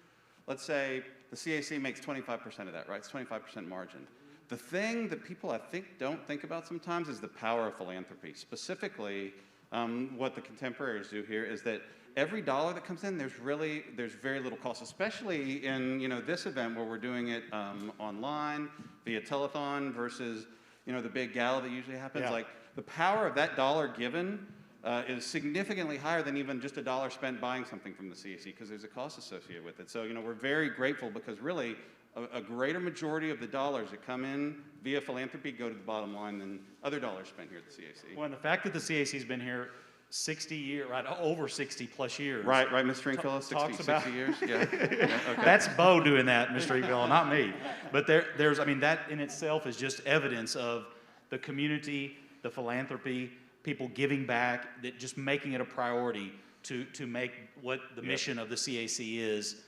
let's say the CAC makes 25% of that, right? It's 25% margin. The thing that people, I think, don't think about sometimes is the power of philanthropy. Specifically, what the Contemporaries do here is that every dollar that comes in, there's very little cost, especially in this event where we're doing it online via Telethon versus the big gala that usually happens. Yeah. Like the power of that dollar given is significantly higher than even just a dollar spent buying something from the CAC, because there's a cost associated with it. So we're very grateful, because really a greater majority of the dollars that come in via philanthropy go to the bottom line than other dollars spent here at the CAC. Well, and the fact that the CAC's been here 60 years, right, over 60 plus years. Right, Mr. Stringfellow, 60 years? Yeah. Okay. That's Bo doing that, Mr. Stringfellow, not me. But there's, that in itself is just evidence of the community, the philanthropy, people giving back, that just making it a priority to make what the mission of the CAC is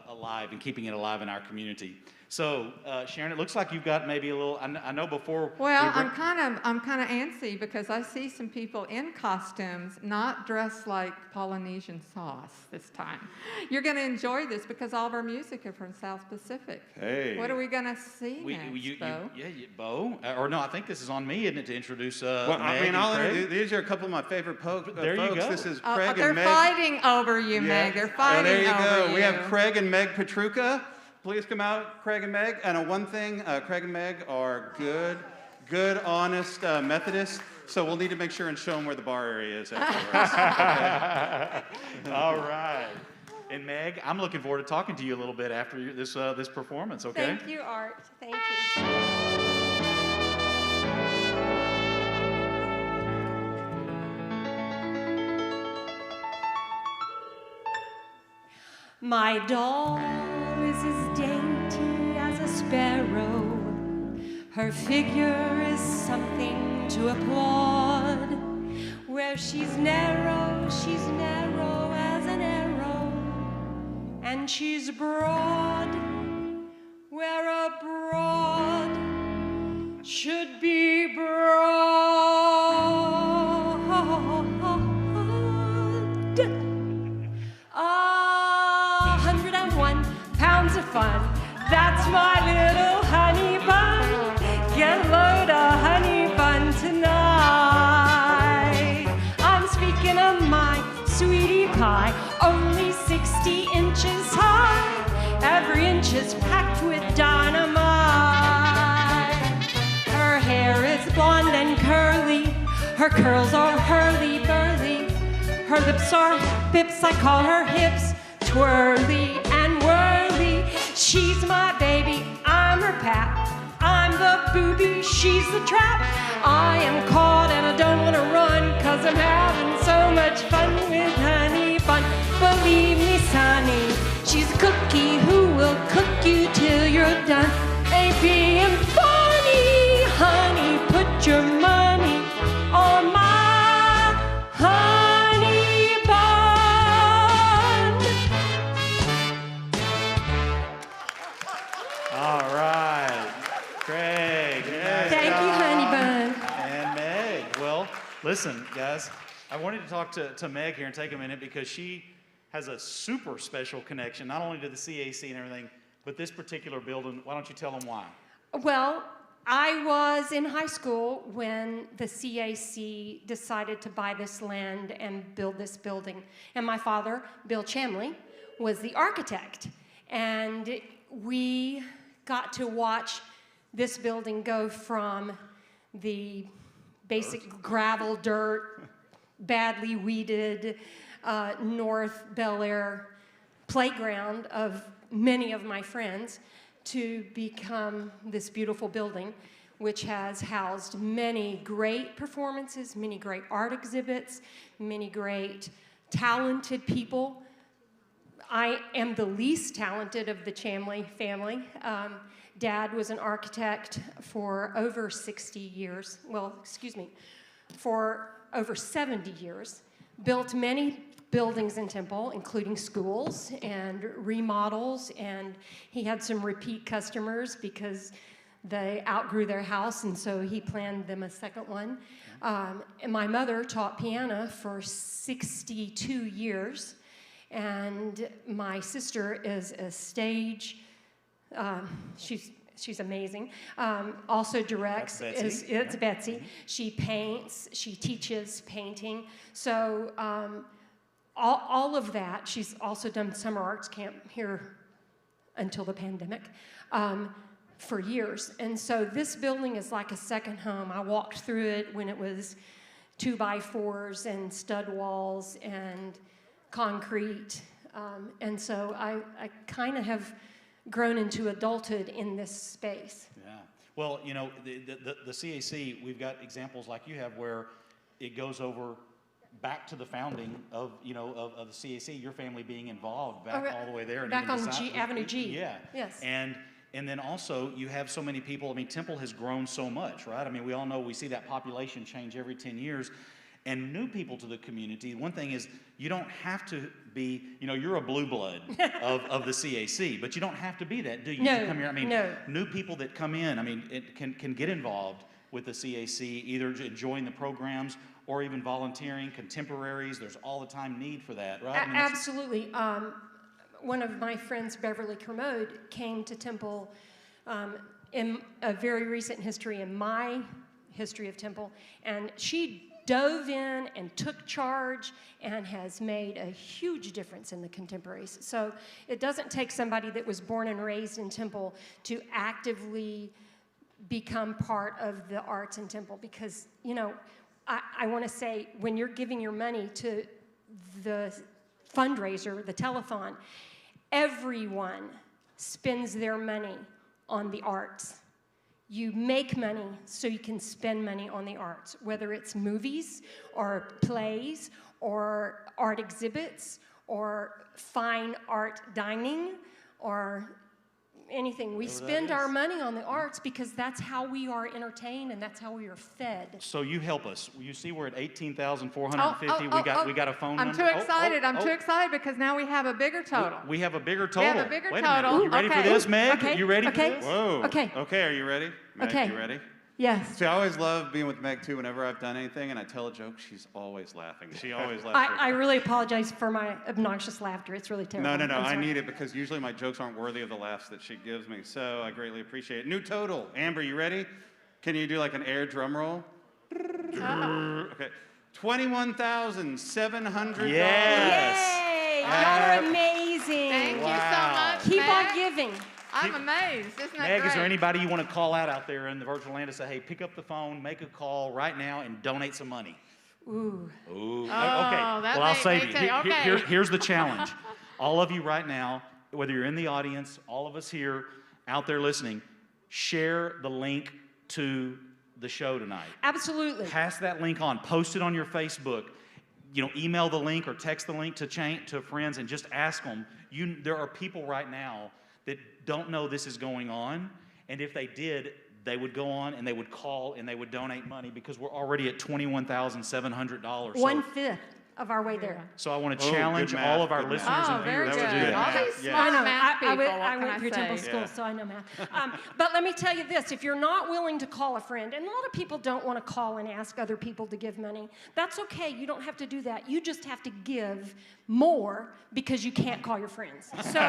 alive, and keeping it alive in our community. So, Sharon, it looks like you've got maybe a little. I know before. Well, I'm kind of antsy because I see some people in costumes, not dressed like Polynesian sauce this time. You're going to enjoy this because all of our music are from South Pacific. Hey. What are we going to see next, Bo? Bo. Or no, I think this is on me, isn't it, to introduce well, Meg and Craig? These are a couple of my favorite folks. There you go. This is Craig They're and Meg. fighting over you, Meg. They're fighting over you. There you go. We have Craig and Meg Petruka. Please come out, Craig and Meg. And one thing, Craig and Meg are good, honest Methodists. So we'll need to make sure and show them where the bar area is afterwards. Okay? All right. And Meg, I'm looking forward to talking to you a little bit after this performance, okay? Thank you, Art. Thank you. My doll is as dainty as a sparrow. Her figure is something to applaud. Where she's narrow as an arrow. And she's broad, where a broad should be broad. fun. That's my little honey bun. Get a load of honey bun tonight. I'm speaking of my sweetie pie, only 60 inches high. Every inch is packed with dynamite. Her hair is blonde and curly. Her curls are hurly-burly. Her lips are pips, I call her hips, twirly and whirly. She's my baby, I'm her pap. I'm the booby, she's the trap. I am caught and I don't want to run, 'cause I'm having so much fun with honey bun. Believe me, sonny, she's a cookie who will cook you till you're done. Ain't being funny, honey, put your money on my honey bun. All right. Craig. Nice Thank job. you, honey bun. And Meg. Well, listen, guys, I wanted to talk to Meg here and take a minute because she has a super special connection, not only to the CAC and everything, but this particular building. Why don't you tell them why? Well, I was in high school when the CAC decided to buy this land and build this building. And my father, Bill Chamley, was the architect. And we got to watch this building go from the basic gravel, dirt, badly weeded North Bel Air playground of many of my friends to become this beautiful building, which has housed many great performances, many great art exhibits, many great talented people. I am the least talented of the Chamley family. Dad was an architect for over 60 years. Well, excuse me, for over 70 years. Built many buildings in Temple, including schools and remodels, and he had some repeat customers because they outgrew their house, and so he planned them a second one. And my mother taught piano for 62 years, and my sister is a stage, she's amazing, also directs. Betsy. It's Betsy. She paints, she teaches painting, so all of that. She's also done summer arts camp here until the pandemic for years. And so this building is like a second home. I walked through it when it was 2x4s and stud walls and concrete. And so I kind of have grown into adulthood in this space. Yeah. Well, you know, the CAC, we've got examples like you have where it goes over back to the founding of, you know, of the CAC, your family being involved back all the way there. And back even on Avenue G. Yeah. Yes. And then also you have so many people. I mean, Temple has grown so much, right? I mean, we all know we see that population change every 10 years. And new people to the community, one thing is you don't have to be, you know, you're a blue blood of the CAC, but you don't have to be that, do you? No, to come here. I mean, no. New people that come in, I mean, it can get involved with the CAC, either enjoying the programs or even volunteering, contemporaries. There's all the time need for that, right? I mean, Absolutely. One of my friends, Beverly Kermode, came to Temple in a very recent history, in my history of Temple, and she dove in and took charge and has made a huge difference in the Contemporaries. So it doesn't take somebody that was born and raised in Temple to actively become part of the arts in Temple, because, you know, I want to say, when you're giving your money to the fundraiser, the telethon, everyone spends their money on the arts. You make money so you can spend money on the arts, whether it's movies or plays or art exhibits or fine art dining or anything. We spend our money on the arts because that's how we are entertained and that's how we are fed. So you help us. You see, we're at 18,450. We got a phone I'm number. too excited. I'm too excited because now we have a bigger total. We have a bigger total. We have a bigger Wait total. A minute. You ready for this, Meg? Okay. You ready Okay. for this? Whoa. Okay. Okay, are you ready? Meg, Okay. you ready? Yes. See, I always love being with Meg too. Whenever I've done anything and I tell a joke, she's always laughing. She always laughs. I really apologize for my obnoxious laughter. It's really terrible. No. I'm I sorry. need it because usually my jokes aren't worthy of the laughs that she gives me. So I greatly appreciate it. New total. Amber, you ready? Can you do like an air drum roll? Okay. $21,700. Yes. Yay! Y'all are amazing. Thank you so much. Keep Meg. on giving. I'm amazed. Isn't that Meg, great? is there anybody you want to call out there in the virtual land to say, hey, pick up the phone, make a call right now, and donate some money? Ooh. Ooh. Oh, Okay. that Well, I'll may save you. take- okay. Here's the challenge. All of you right now, whether you're in the audience, all of us here out there listening, share the link to the show tonight. Absolutely. Pass that link on. Post it on your Facebook. Email the link or text the link to friends and just ask them. There are people right now that don't know this is going on, and if they did, they would go on and they would call and they would donate money because we're already at $21,700. 1/5 of our way there. So I want to Oh, good challenge math, all of our good math. listeners Oh, and very viewers good. to do that. All these Yeah. smart I know. math people. I what went can through say? Temple School, Yeah. so I know math. But let me tell you this. If you're not willing to call a friend, and a lot of people don't want to call and ask other people to give money, that's okay. You don't have to do that. You just have to give more because you can't call your friends. So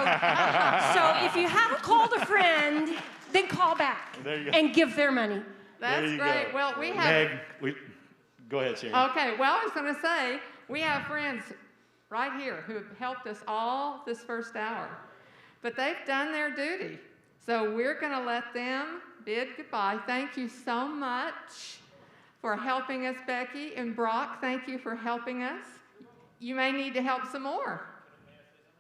if you haven't called a friend, then call back There you go. and give their money. That's There you great. go. Well, we have. Meg, go ahead, Sharon. Okay, well, I was going to say, we have friends right here who have helped us all this first hour. But they've done their duty. So we're going to let them bid goodbye. Thank you so much for helping us, Becky. And Brock, thank you for helping us. You may need to help some more.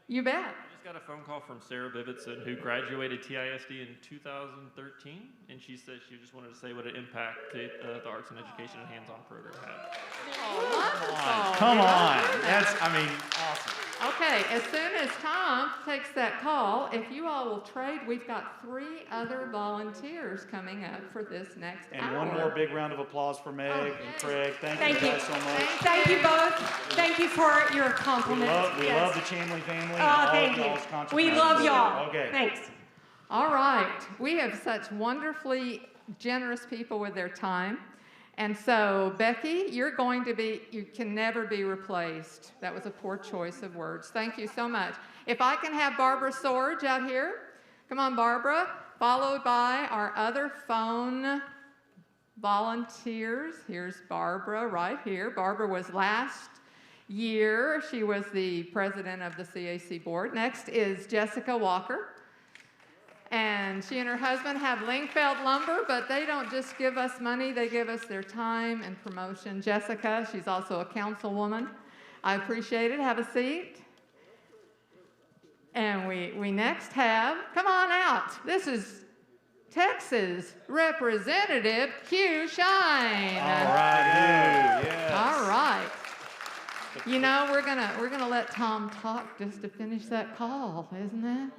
You bet. I just got a phone call from Sarah Vividson, who graduated TISD in 2013, and she said she just wanted to say what an impact the Arts and Education and Hands-On program had. Wonderful. Come on. That's, awesome. Okay, as soon as Tom takes that call, if you all will trade, we've got 3 other volunteers coming up for this next And hour. one more big round of applause for Meg and Craig. Thank you guys so much. Thank you both. Thank you for your compliments. We love the Chamley family. And Oh, all thank of you. y'all's We contributions. love y'all. Okay. Thanks. All right, we have such wonderfully generous people with their time. And so, Becky, you can never be replaced. That was a poor choice of words. Thank you so much. If I can have Barbara Sorge out here. Come on, Barbara. Followed by our other phone volunteers. Here's Barbara right here. Barbara was last year. She was the president of the CAC board. Next is Jessica Walker. And she and her husband have Lingfeld Lumber, but they don't just give us money, they give us their time and promotion. Jessica, she's also a councilwoman. I appreciate it. Have a seat. And we next have, come on out. This is Texas Representative Hugh Shine. All right. Yes. All right. You know, we're gonna let Tom talk just to finish that call, isn't it?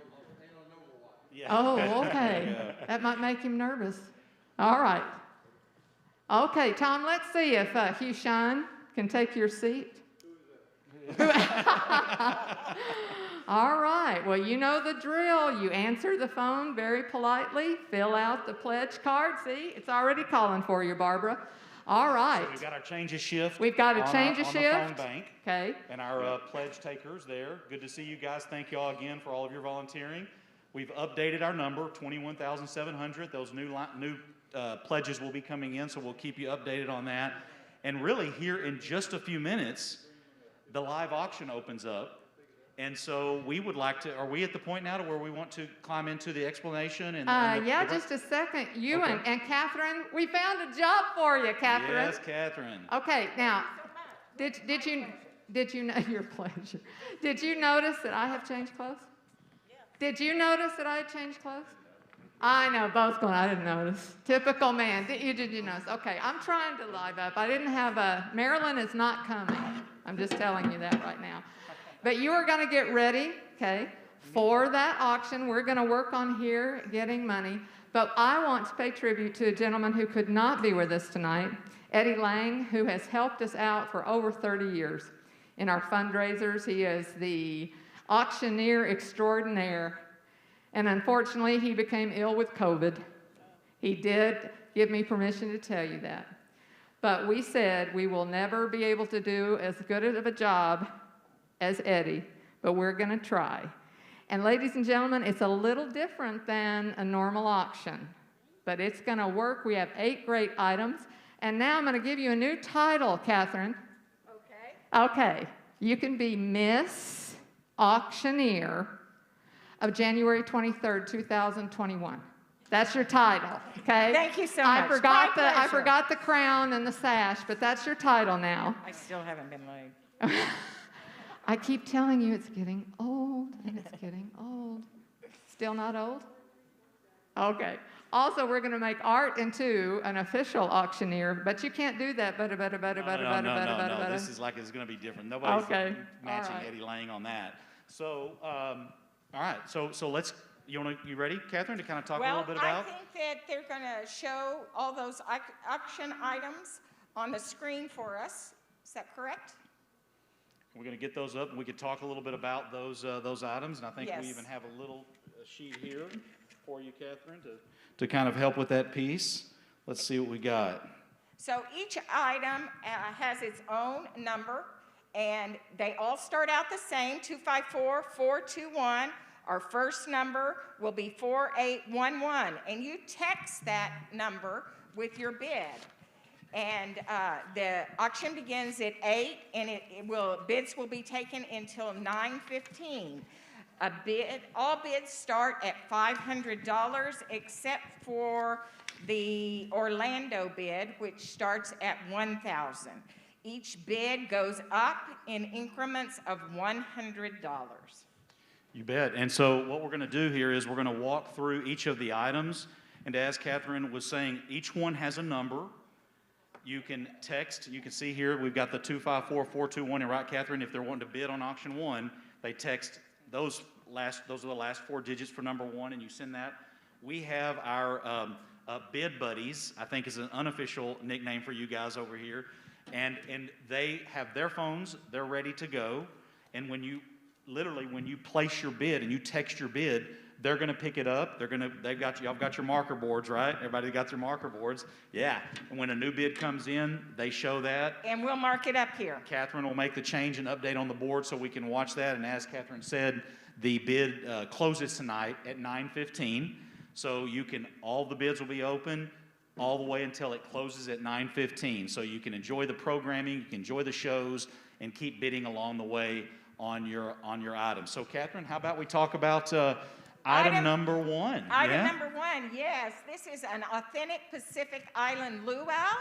Yeah. Oh, okay. That might make him nervous. All right. Okay, Tom, let's see if Hugh Shine can take your seat. All right. Well, you know the drill. You answer the phone very politely, fill out the pledge card. See, it's already calling for you, Barbara. All right. So we've got our change of shift. We've got a on change our, of on shift. the phone bank. Okay. And our pledge takers there. Good to see you guys. Thank you all again for all of your volunteering. We've updated our number, 21,700. Those new pledges will be coming in, so we'll keep you updated on that. And really, here in just a few minutes, the live auction opens up. And so we would like to, are we at the point now to where we want to climb into the explanation? Yeah, just a second. You Okay. and Catherine, we found a job for you, Catherine. Yes, Catherine. Okay, now, did you know, your pleasure. Did you notice that I have changed clothes? Yeah. Did you notice that I had changed clothes? I know, both going, I didn't notice. Typical man. Did you notice? Okay, I'm trying to live up. I didn't have Marilyn is not coming. I'm just telling you that right now. But you are going to get ready, okay, for that auction. We're going to work on here getting money. But I want to pay tribute to a gentleman who could not be with us tonight, Eddie Lang, who has helped us out for over 30 years in our fundraisers. He is the auctioneer extraordinaire. And unfortunately, he became ill with COVID. He did give me permission to tell you that. But we said we will never be able to do as good of a job as Eddie, but we're going to try. And ladies and gentlemen, it's a little different than a normal auction, but it's going to work. We have 8 great items. And now I'm going to give you a new title, Catherine. Okay. Okay. You can be Miss Auctioneer of January 23rd, 2021. That's your title, okay? Thank you so I much. I forgot the crown and the sash, but that's your title now. I still haven't been laid. I keep telling you it's getting old, and it's getting old. Still not old? Okay. Also, we're going to make Art into an official auctioneer, but you can't do that. No, this is like it's going to be different. Nobody's matching Eddie Lang on that. So, all right. So let's. You ready, Catherine, to kind of talk a little bit about? I think that they're going to show all those auction items on the screen for us. Is that correct? We're going to get those up, and we could talk a little bit about those items. And I think we even have a little sheet here for you, Catherine, to kind of help with that piece. Let's see what we got. So each item has its own number, and they all start out the same, 254-421. Our first number will be 4811, and you text that number with your bid. And the auction begins at 8, and bids will be taken until 9:15. All bids start at $500, except for the Orlando bid, which starts at $1,000. Each bid goes up in increments of $100. You bet. And so what we're going to do here is we're going to walk through each of the items. And as Catherine was saying, each one has a number. You can text. You can see here we've got the 254-421. And right, Catherine, if they're wanting to bid on auction 1, they text those are the last 4 digits for number 1, and you send that. We have our bid buddies, I think is an unofficial nickname for you guys over here. And they have their phones. They're ready to go. And when you place your bid and you text your bid, they're going to pick it up. Y'all got your marker boards, right? Everybody got their marker boards. Yeah. And when a new bid comes in, they show that. And we'll mark it up here. Catherine will make the change and update on the board so we can watch that. And as Catherine said, the bid closes tonight at 9:15. So all the bids will be open all the way until it closes at 9:15. So you can enjoy the programming, you can enjoy the shows, and keep bidding along the way on your items. So Catherine, how about we talk about item number 1? Item number 1, yes. This is an authentic Pacific Island luau,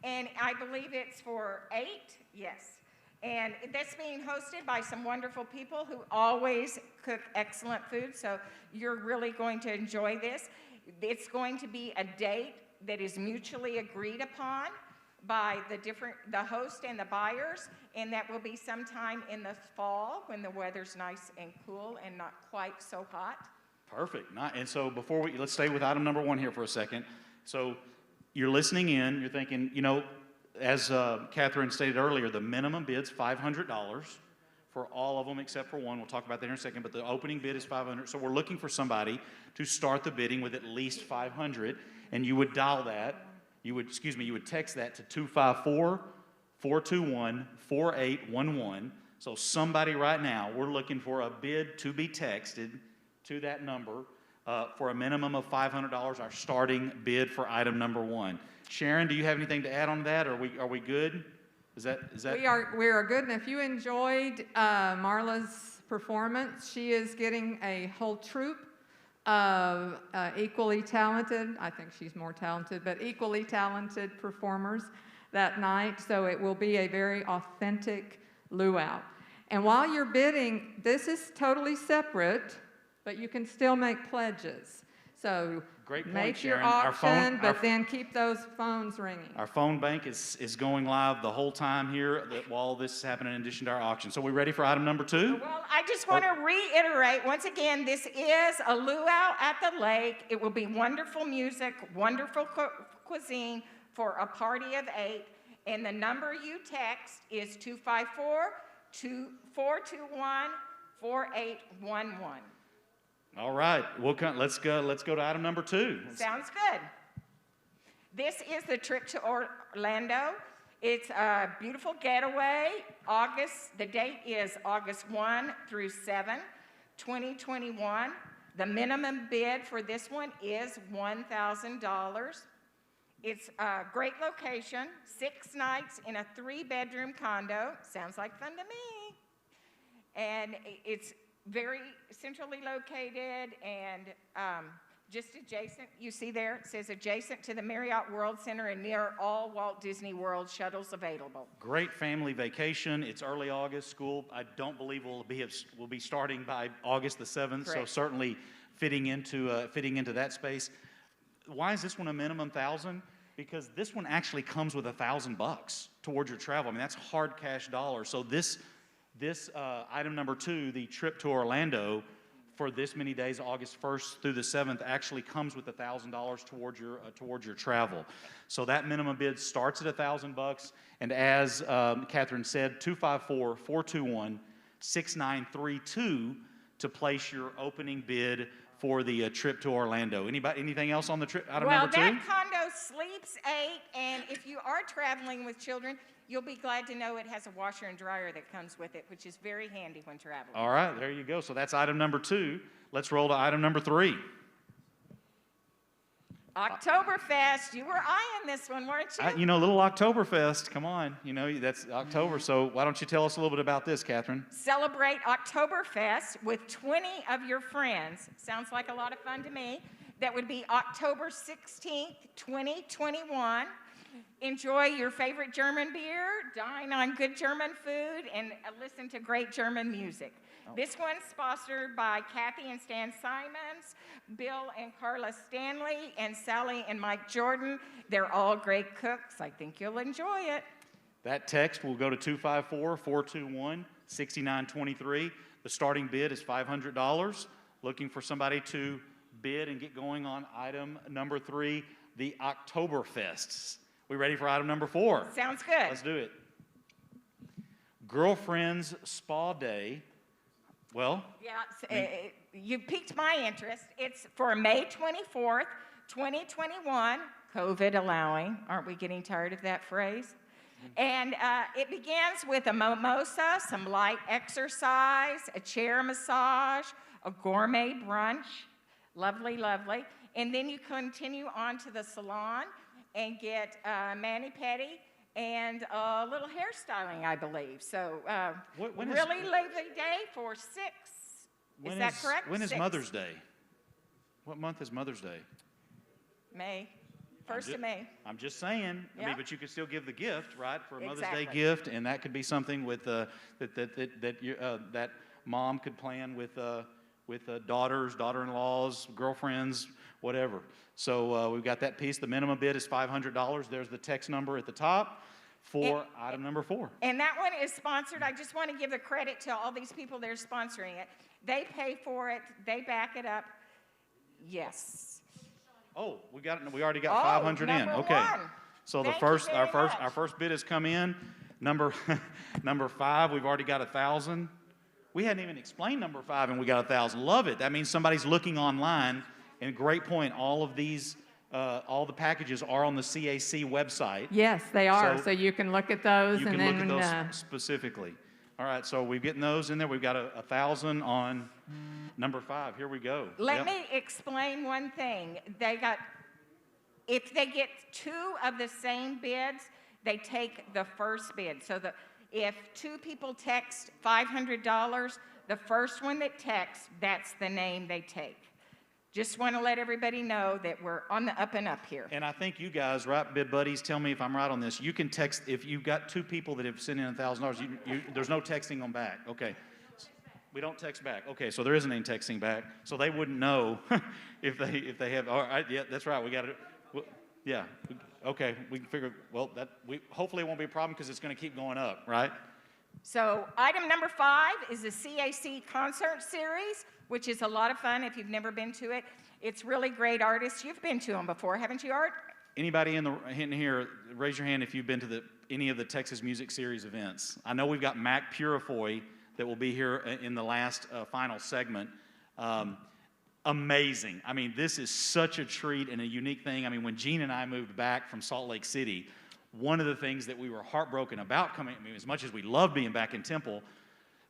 and I believe it's for 8, yes. And that's being hosted by some wonderful people who always cook excellent food, so you're really going to enjoy this. It's going to be a date that is mutually agreed upon by the host and the buyers, and that will be sometime in the fall when the weather's nice and cool and not quite so hot. Perfect. And so let's stay with item number 1 here for a second. So you're listening in, you're thinking, as Catherine stated earlier, the minimum bid's $500 for all of them except for one. We'll talk about that in a second, but the opening bid is $500. So we're looking for somebody to start the bidding with at least $500, and you would dial that. You would text that to 254-421-4811. So somebody right now, we're looking for a bid to be texted to that number for a minimum of $500, our starting bid for item number 1. Sharon, do you have anything to add on that? Are we good? Is that? We are good, and if you enjoyed Marla's performance, she is getting a whole troupe of equally talented, I think she's more talented, but equally talented performers that night. So it will be a very authentic luau. And while you're bidding, this is totally separate, but you can still make pledges. So great point, make Sharon. your auction, but then keep those phones ringing. Our phone bank is going live the whole time here while this is happening in addition to our auction. So we ready for item number 2? Well, I just want to reiterate, once again, this is a luau at the lake. It will be wonderful music, wonderful cuisine for a party of 8. And the number you text is 254-421-4811. All right, let's go to item number 2. Sounds good. This is the trip to Orlando. It's a beautiful getaway. The date is August 1 through 7, 2021. The minimum bid for this one is $1,000. It's a great location, 6 nights in a 3-bedroom condo. Sounds like fun to me. And it's very centrally located and just adjacent. You see there, it says adjacent to the Marriott World Center and near all Walt Disney World shuttles available. Great family vacation. It's early August. School, I don't believe will be starting by August the 7th. Correct. So certainly fitting into that space. Why is this one a minimum 1,000? Because this one actually comes with $1,000 towards your travel. I mean, that's hard cash dollars. So this item number 2, the trip to Orlando for this many days, August 1st through the 7th, actually comes with $1,000 towards your travel. So that minimum bid starts at $1,000, and as Catherine said, 254-421-6932 to place your opening bid for the trip to Orlando. Anything else on the trip? Item number 2? Well, that condo sleeps 8, and if you are traveling with children, you'll be glad to know it has a washer and dryer that comes with it, which is very handy when traveling. All right, there you go. So that's item number 2. Let's roll to item number 3. Oktoberfest. You were eyeing this one, weren't you? Little Oktoberfest. Come on. That's October. So why don't you tell us a little bit about this, Catherine? Celebrate Oktoberfest with 20 of your friends. Sounds like a lot of fun to me. That would be October 16th, 2021. Enjoy your favorite German beer, dine on good German food, and listen to great German music. Oh. This one's sponsored by Kathy and Stan Simons, Bill and Carla Stanley, and Sally and Mike Jordan. They're all great cooks. I think you'll enjoy it. That text will go to 254-421-6923. The starting bid is $500. Looking for somebody to bid and get going on item number 3, the Oktoberfests. We ready for item number 4? Sounds good. Let's do it. Girlfriend's Spa Day. Well, yeah, you piqued my interest. It's for May 24th, 2021, COVID allowing. Aren't we getting tired of that phrase? And it begins with a mimosa, some light exercise, a chair massage, a gourmet brunch. Lovely, lovely. And then you continue on to the salon and get mani-pedi and a little hairstyling, I believe. So really lovely day for 6. Is that correct? When is 6. Mother's Day? What month is Mother's Day? May. 1st of May. I'm just saying. Yep. I mean, but you could still give the gift, right, for a Mother's Exactly. Day gift, and that could be something with that mom could plan with daughters, daughter-in-laws, girlfriends, whatever. So we've got that piece. The minimum bid is $500. There's the text number at the top for item number 4. And that one is sponsored. I just want to give the credit to all these people that are sponsoring it. They pay for it. They back it up. Yes. Oh, we already got 500 in. Okay. 1. So Thank our you first bid has come in. Number 5, we've already got 1,000. We hadn't even explained number 5, and we got 1,000. Love it. That means somebody's looking online. And great point. All of these, all the packages are on the CAC website. Yes, they are. So you can look at those. You can look at those specifically. All right. So we're getting those in there. We've got 1,000 on number 5. Here we go. Let me explain one thing. If they get 2 of the same bids, they take the first bid. So if 2 people text $500, the first one that texts, that's the name they take. Just want to let everybody know that we're on the up and up here. And I think you guys, right, bid buddies, tell me if I'm right on this. You can text, if you've got 2 people that have sent in $1,000, there's no texting them back. Okay. We don't text back. Okay, so there isn't any texting back. So they wouldn't know if they have, all right, yeah, that's right. We got it. Yeah. Okay, we can figure, well, hopefully it won't be a problem because it's going to keep going up, right? So item number 5 is the CAC concert series, which is a lot of fun if you've never been to it. It's really great artists. You've been to them before, haven't you, Art? Anybody in here, raise your hand if you've been to any of the Texas Music Series events. I know we've got Mac Purifoy that will be here in the last final segment. amazing. I mean, this is such a treat and a unique thing. I mean, when Gene and I moved back from Salt Lake City, one of the things that we were heartbroken about coming, I mean, as much as we loved being back in Temple,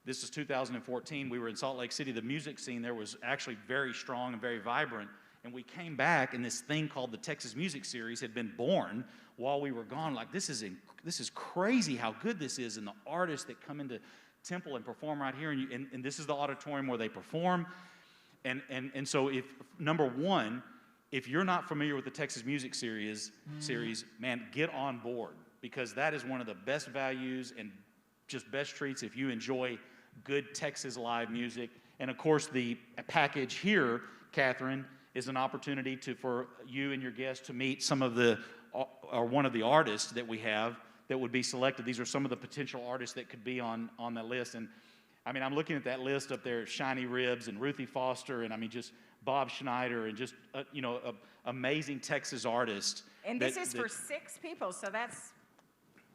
this is 2014, we were in Salt Lake City. The music scene there was actually very strong and very vibrant. And we came back, and this thing called the Texas Music Series had been born while we were gone. Like, this is crazy how good this is, and the artists that come into Temple and perform right here, and this is the auditorium where they perform. And so, if number one, if you're not familiar with the Texas Music Series, man, get on board, because that is one of the best values and just best treats if you enjoy good Texas live music. And of course, the package here, Catherine, is an opportunity for you and your guests to meet some of the, or one of the artists that we have that would be selected. These are some of the potential artists that could be on that list. And I mean, I'm looking at that list up there, Shiny Ribs and Ruthie Foster, and I mean, just Bob Schneider, and just, amazing Texas artists. And this is for 6 people, so that's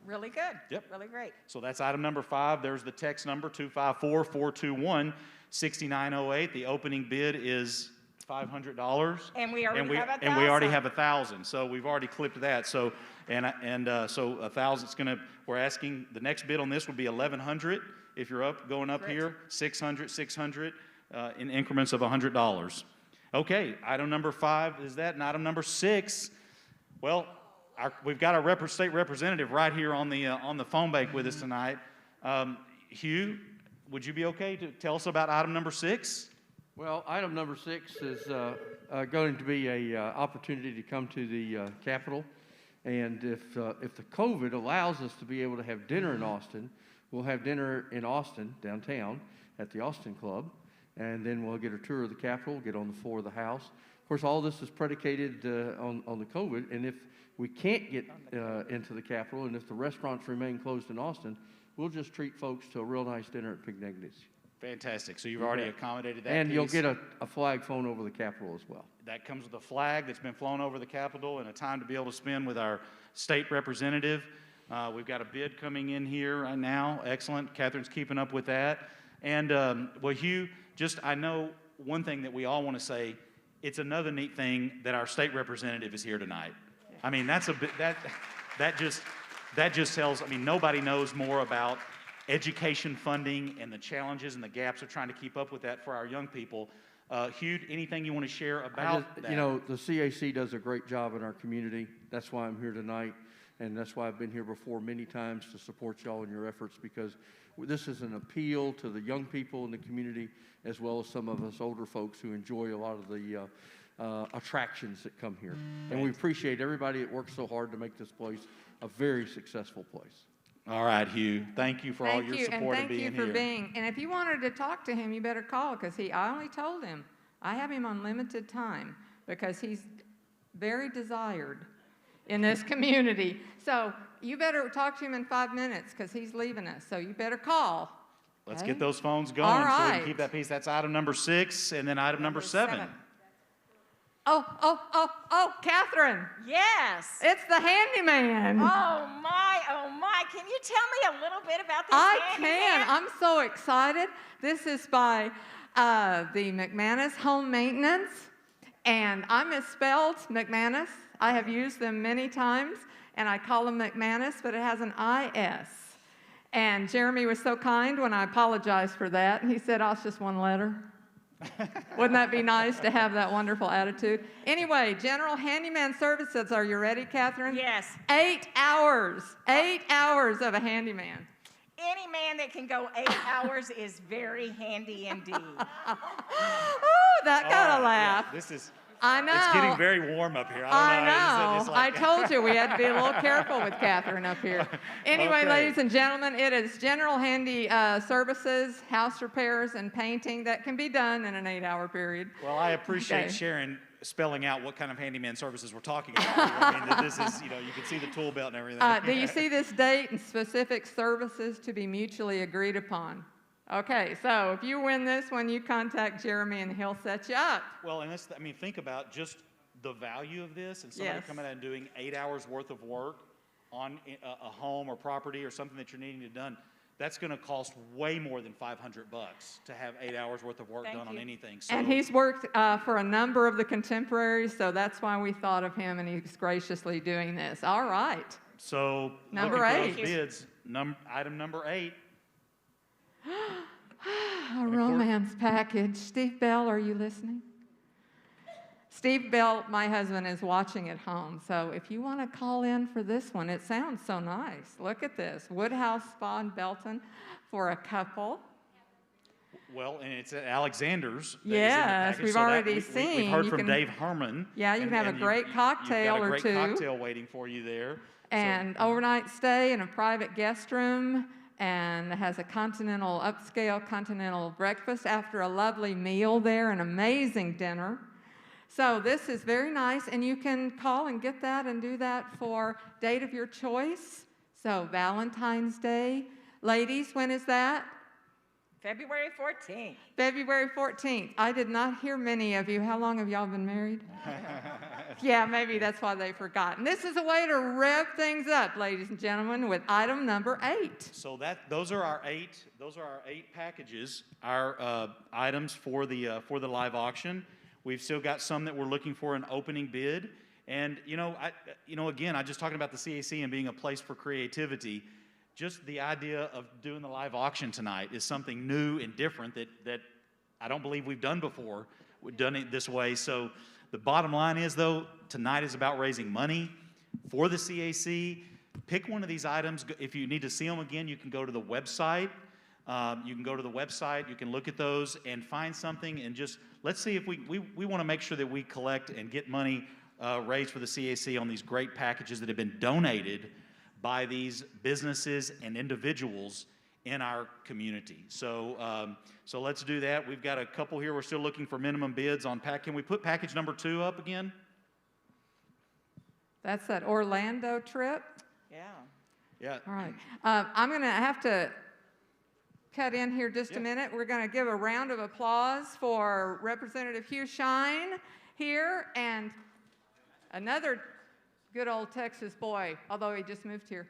really good. Yep. Really great. So that's item number 5. There's the text number, 254-421-6908. The opening bid is $500. And we already have 1,000. And we already have 1,000. So we've already clipped that. So, so 1,000 we're asking, the next bid on this would be 1,100 if you're going up here, 600, in increments of $100. Okay, item number 5 is that, and item number 6, well, we've got our state representative right here on the phone bank with us tonight. Hugh, would you be okay to tell us about item number 6? Well, item number 6 is going to be a opportunity to come to the Capitol, and if the COVID allows us to be able to have dinner in Austin, we'll have dinner in Austin, downtown, at the Austin Club, and then we'll get a tour of the Capitol, get on the floor of the House. Of course, all this is predicated on the COVID, and if we can't get into the Capitol, and if the restaurants remain closed in Austin, we'll just treat folks to a real nice dinner at Pignegnys. Fantastic. So you've already accommodated that And piece. you'll get a flag flown over the Capitol as well. That comes with a flag that's been flown over the Capitol, and a time to be able to spend with our state representative. We've got a bid coming in here right now. Excellent. Catherine's keeping up with that. And, well, Hugh, I know one thing that we all want to say, it's another neat thing that our state representative is here tonight. I mean, that's a bit, that just tells, I mean, nobody knows more about education funding and the challenges and the gaps of trying to keep up with that for our young people. Hugh, anything you want to share about that? You know, the CAC does a great job in our community. That's why I'm here tonight, and that's why I've been here before many times to support y'all in your efforts, because this is an appeal to the young people in the community, as well as some of us older folks who enjoy a lot of the attractions that come here. And we appreciate everybody that works so hard to make this place a very successful place. All right, Hugh. Thank you for all your support and being here. Thank you for being. And if you wanted to talk to him, you better call, because I only told him I have him on limited time because he's very desired in this community. So you better talk to him in 5 minutes because he's leaving us. So you better call. Let's get those phones going so we can keep that piece. That's item number 6, and then item number 7. Oh, Catherine. Yes. It's the handyman. Oh my. Can you tell me a little bit about this handyman? I'm so excited. This is by the McManus Home Maintenance, and I misspelled McManus. I have used them many times, and I call them McManus, but it has an I-S. And Jeremy was so kind when I apologized for that. He said, oh, it's just one letter. Wouldn't that be nice to have that wonderful attitude? Anyway, General Handyman Services, are you ready, Catherine? Yes. 8 hours. 8 hours of a handyman. Any man that can go 8 hours is very handy indeed. Ooh, that got a laugh. Yeah, this is... I know. It's getting very warm up here. I know. I told you we had to be a little careful with Catherine up here. Anyway, ladies and gentlemen, it is general handy services, house repairs, and painting that can be done in an 8-hour period. Well, I appreciate Sharon spelling out what kind of handyman services we're talking about here. I mean, this is, you can see the tool belt and everything. Do you see this date and specific services to be mutually agreed upon? Okay, so if you win this one, you contact Jeremy and he'll set you up. Well, and think about just the value of this, and somebody coming out and doing 8 hours worth of work on a home or property or something that you're needing to done. that's going to cost way more than $500 to have 8 hours worth of work Thank done on you. anything. So, And he's worked for a number of the Contemporaries, so that's why we thought of him, and he's graciously doing this. All right. so Number looking for 8. those bids. Item number 8. A romance package. Steve Bell, are you listening? Steve Bell, my husband, is watching at home. So if you want to call in for this one, it sounds so nice. Look at this. Woodhouse Spa in Belton for a couple. Well, and it's at Alexander's. that is in the Yes, package, we've so that already we've seen. heard You from can- Dave Herman. Yeah, you can have a great cocktail you've got or a great two. cocktail waiting for you there. And overnight stay in a private guest room, and has a upscale continental breakfast after a lovely meal there, an amazing dinner. So this is very nice, and you can call and get that and do that for date of your choice. So Valentine's Day. Ladies, when is that? February 14th. February 14th. I did not hear many of you. How long have y'all been married? Yeah, maybe that's why they forgot. And this is a way to rev things up, ladies and gentlemen, with item number 8. So those are our 8 packages, our items for the live auction. We've still got some that we're looking for an opening bid. And again, I just talking about the CAC and being a place for creativity. Just the idea of doing the live auction tonight is something new and different that I don't believe we've done before. We've done it this way. So the bottom line is, though, tonight is about raising money for the CAC. Pick one of these items. If you need to see them again, you can go to the website. You can look at those and find something, and just let's see if we want to make sure that we collect and get money raised for the CAC on these great packages that have been donated by these businesses and individuals in our community. So let's do that. We've got a couple here. We're still looking for minimum bids on pack. Can we put package number 2 up again? That's that Orlando trip. Yeah. Yeah. All right. I'm going to have to cut in here just a minute. We're going to give a round of applause for Representative Hugh Shine here, and another good old Texas boy, although he just moved here.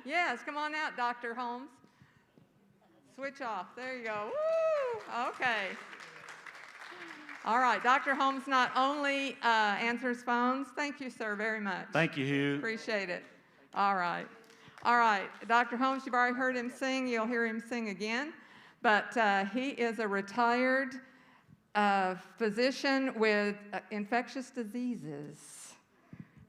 Yes, come on out, Dr. Holmes. Switch off. There you go. Woo! Okay. All right, Dr. Holmes not only answers phones. Thank you, sir, very much. Thank you, Hugh. Appreciate it. All right. All right, Dr. Holmes, you've already heard him sing. You'll hear him sing again. But he is a retired physician with infectious diseases.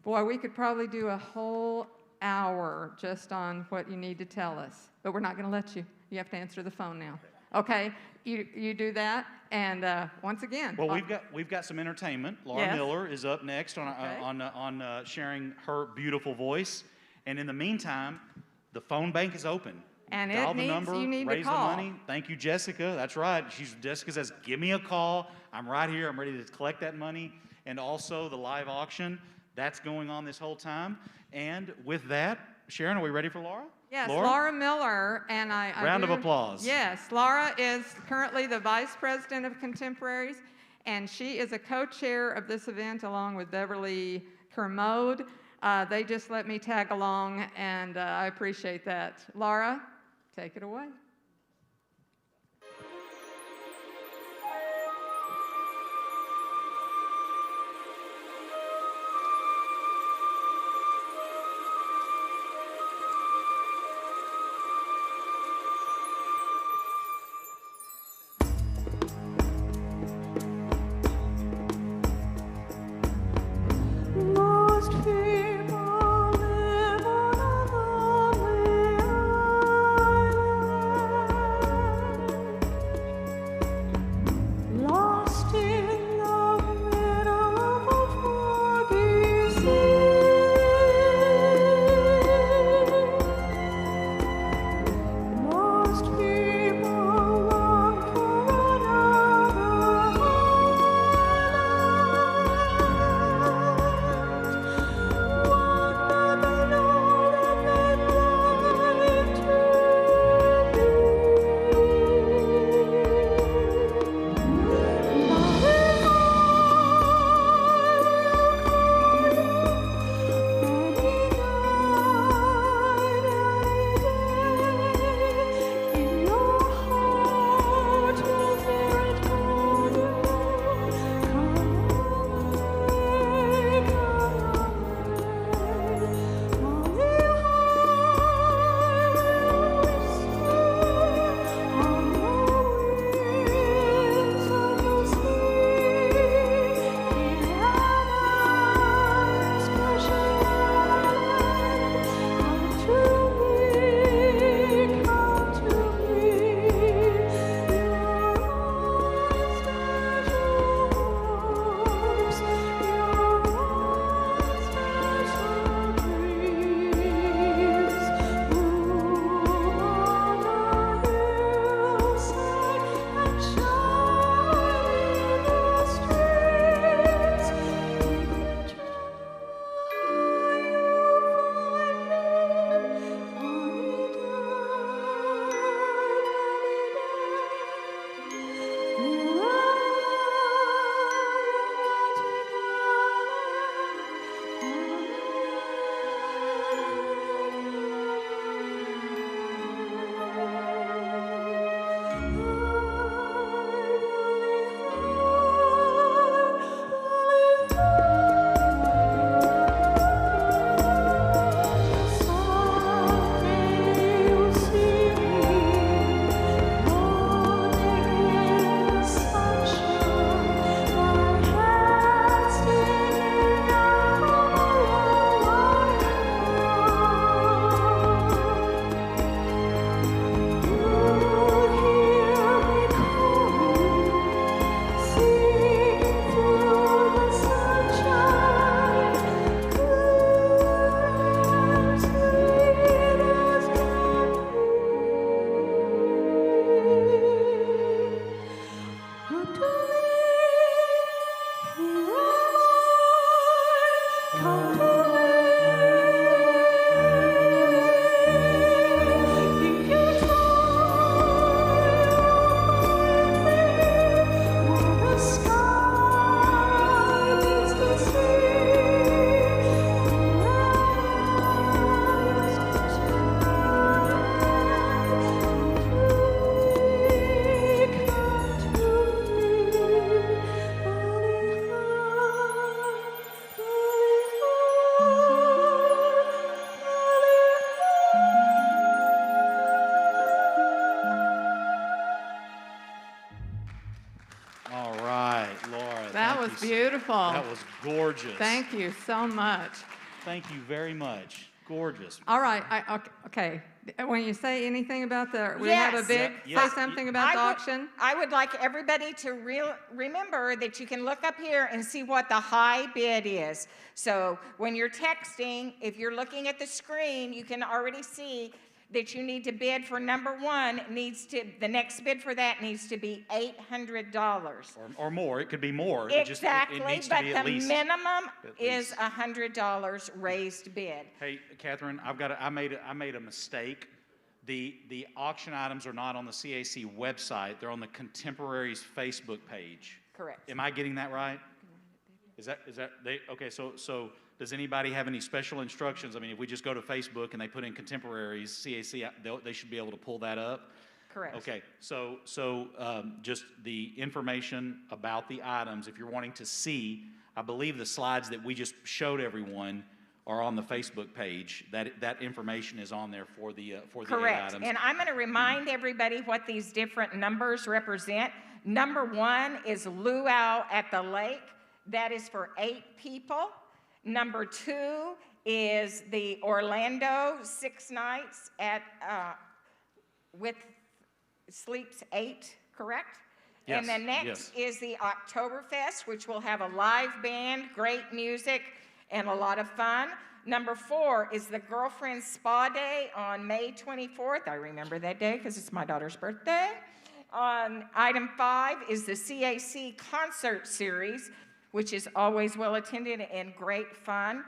Boy, we could probably do a whole hour just on what you need to tell us. But we're not going to let you. You have to answer the phone now. Okay? You do that. And once again. Well, we've got some entertainment. Laura Miller is up next on sharing her beautiful voice. And in the meantime, the phone bank is open. And Dial it the needs number, you need raise to call. the money. Thank you, Jessica. That's right. Jessica says, give me a call. I'm right here. I'm ready to collect that money. And also the live auction, that's going on this whole time. And with that, Sharon, are we ready for Laura? Yes, Laura Miller, and Round of applause. Yes, Laura is currently the Vice President of Contemporaries, and she is a co-chair of this event along with Beverly Kermode. They just let me tag along, and I appreciate that. Laura, take it away. Most people live on a lonely island. All right, Laura. That was beautiful. That was gorgeous. Thank you so much. Thank you very much. Gorgeous. All right, okay. When you say anything about we Yes. have a big, Yeah, say something about the auction? I would like everybody to remember that you can look up here and see what the high bid is. So when you're texting, if you're looking at the screen, you can already see that you need to bid for number one. The next bid for that needs to be $800. Or more. It could be more. Exactly, it needs to but be at the least, minimum at is least. $100 raised bid. Hey, Catherine, I made a mistake. The auction items are not on the CAC website. They're on the Contemporaries Facebook page. Correct. Am I getting that right? Is that okay? So does anybody have any special instructions? I mean, if we just go to Facebook and they put in Contemporaries CAC, they should be able to pull that up. Correct. Okay. So just the information about the items. If you're wanting to see, I believe the slides that we just showed everyone are on the Facebook page. That information is on there for the 8 Correct. items. And I'm going to remind everybody what these different numbers represent. Number one is Luau at the Lake. That is for 8 people. Number 2 is the Orlando 6 nights at with sleeps 8, correct? Yes, And then next yes. is the Oktoberfest, which will have a live band, great music, and a lot of fun. Number 4 is the Girlfriend Spa Day on May 24th. I remember that day because it's my daughter's birthday. Item 5 is the CAC Concert Series, which is always well attended and great fun.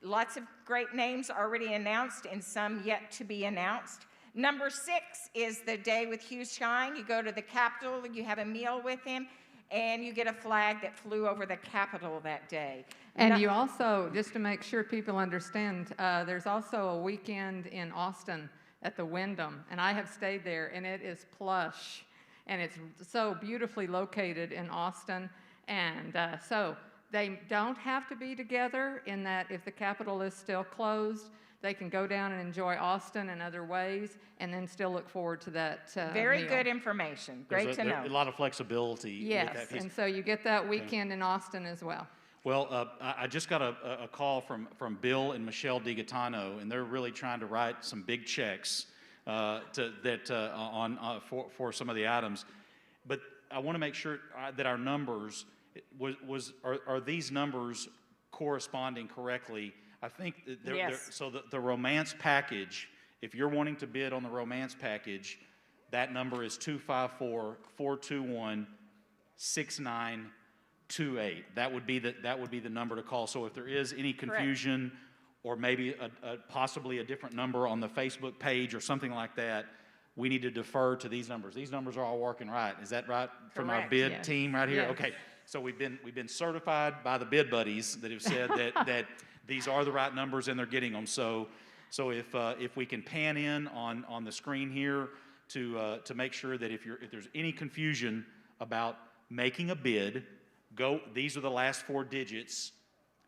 Lots of great names already announced and some yet to be announced. Number 6 is the day with Hugh Shine. You go to the Capitol, you have a meal with him, and you get a flag that flew over the Capitol that day. And you also, just to make sure people understand, there's also a weekend in Austin at the Wyndham, and I have stayed there, and it is plush, and it's so beautifully located in Austin. And so they don't have to be together in that if the Capitol is still closed, they can go down and enjoy Austin in other ways and then still look forward to that Very meal. good information. Great to know. A lot of flexibility with that Yes, piece. and so you get that weekend in Austin as well. Well, I just got a call from Bill and Michelle DiGaetano, and they're really trying to write some big checks for some of the items. But I want to make sure that our numbers are these numbers corresponding correctly? I think that Yes. so the romance package, if you're wanting to bid on the romance package, that number is 254-421-6928. That would be the number to call. So if there is any confusion or maybe possibly a different number on the Facebook page or something like that, we need to defer to these numbers. These numbers are all working right. Is that right from our Correct, bid yes. team right here? Yes. Okay. So we've been certified by the bid buddies that have said that these are the right numbers and they're getting them. So if we can pan in on the screen here to make sure that if there's any confusion about making a bid, these are the last 4 digits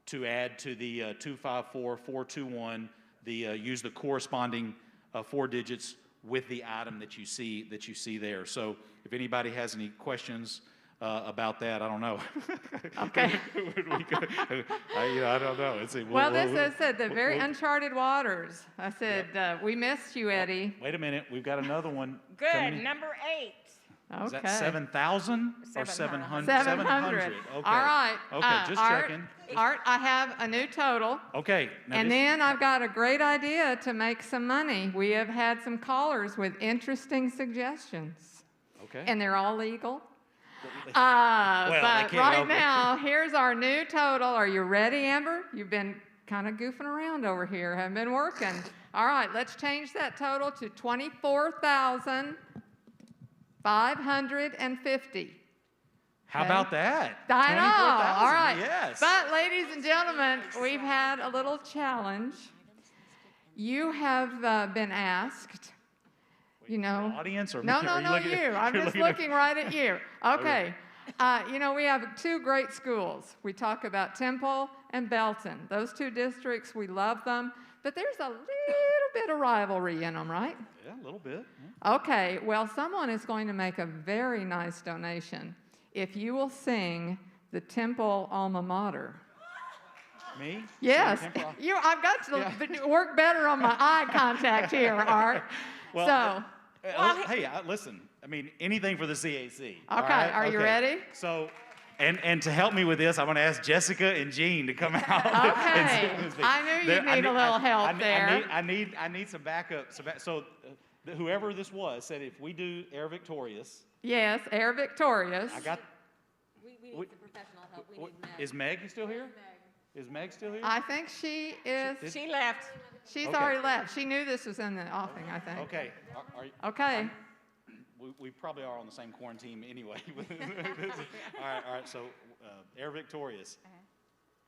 to add to the 254-421. Use the corresponding 4 digits with the item that you see there. So if anybody has any questions about that, I don't know. Okay. I don't know. Well, this is the very uncharted waters. I said, we missed you, Eddie. Wait a minute. We've got another one. Good. coming in. Number 8. Okay. Is that 7,000 or 700? 700. Okay. All right. Okay, just checking. Art, I have a new total. Okay. Now And then I've got a great idea to make some money. We have had some callers with interesting suggestions. Okay. And they're all legal. Well, they But can't right help it. now, here's our new total. Are you ready, Amber? You've been kind of goofing around over here, haven't been working. All right, let's change that total to 24,550. How about that? I know. 24,000, All right. Yes. But, ladies and gentlemen, we've had a little challenge. You have been asked, you know. Audience or No, me? no, Are no, looking- you. I'm you're just looking at- looking right at you. Okay. You know, we have two great schools. We talk about Temple and Belton. Those two districts, we love them. But there's a little bit of rivalry in them, right? Yeah, a little bit. Okay, well, someone is going to make a very nice donation if you will sing the Temple alma mater. Me? Yes, Sing Temple? I've got to work better on my eye contact here, Art. Well, So, hey, listen. I mean, anything for the CAC. okay, are you ready? So, and to help me with this, I'm going to ask Jessica and Jean to come out. Okay, and sing. I knew you'd need a little help there. I need some backup. So, whoever this was said if we do Air Victorious. Yes, Air Victorious. I got. We need some professional help. We need Meg. Is Meg still here? Is Meg still here? I think she is. She left. She's Okay. already left. She knew this was in the offing, I think. Okay. Okay. We probably are on the same quarantine anyway. all right. So, Air Victorious.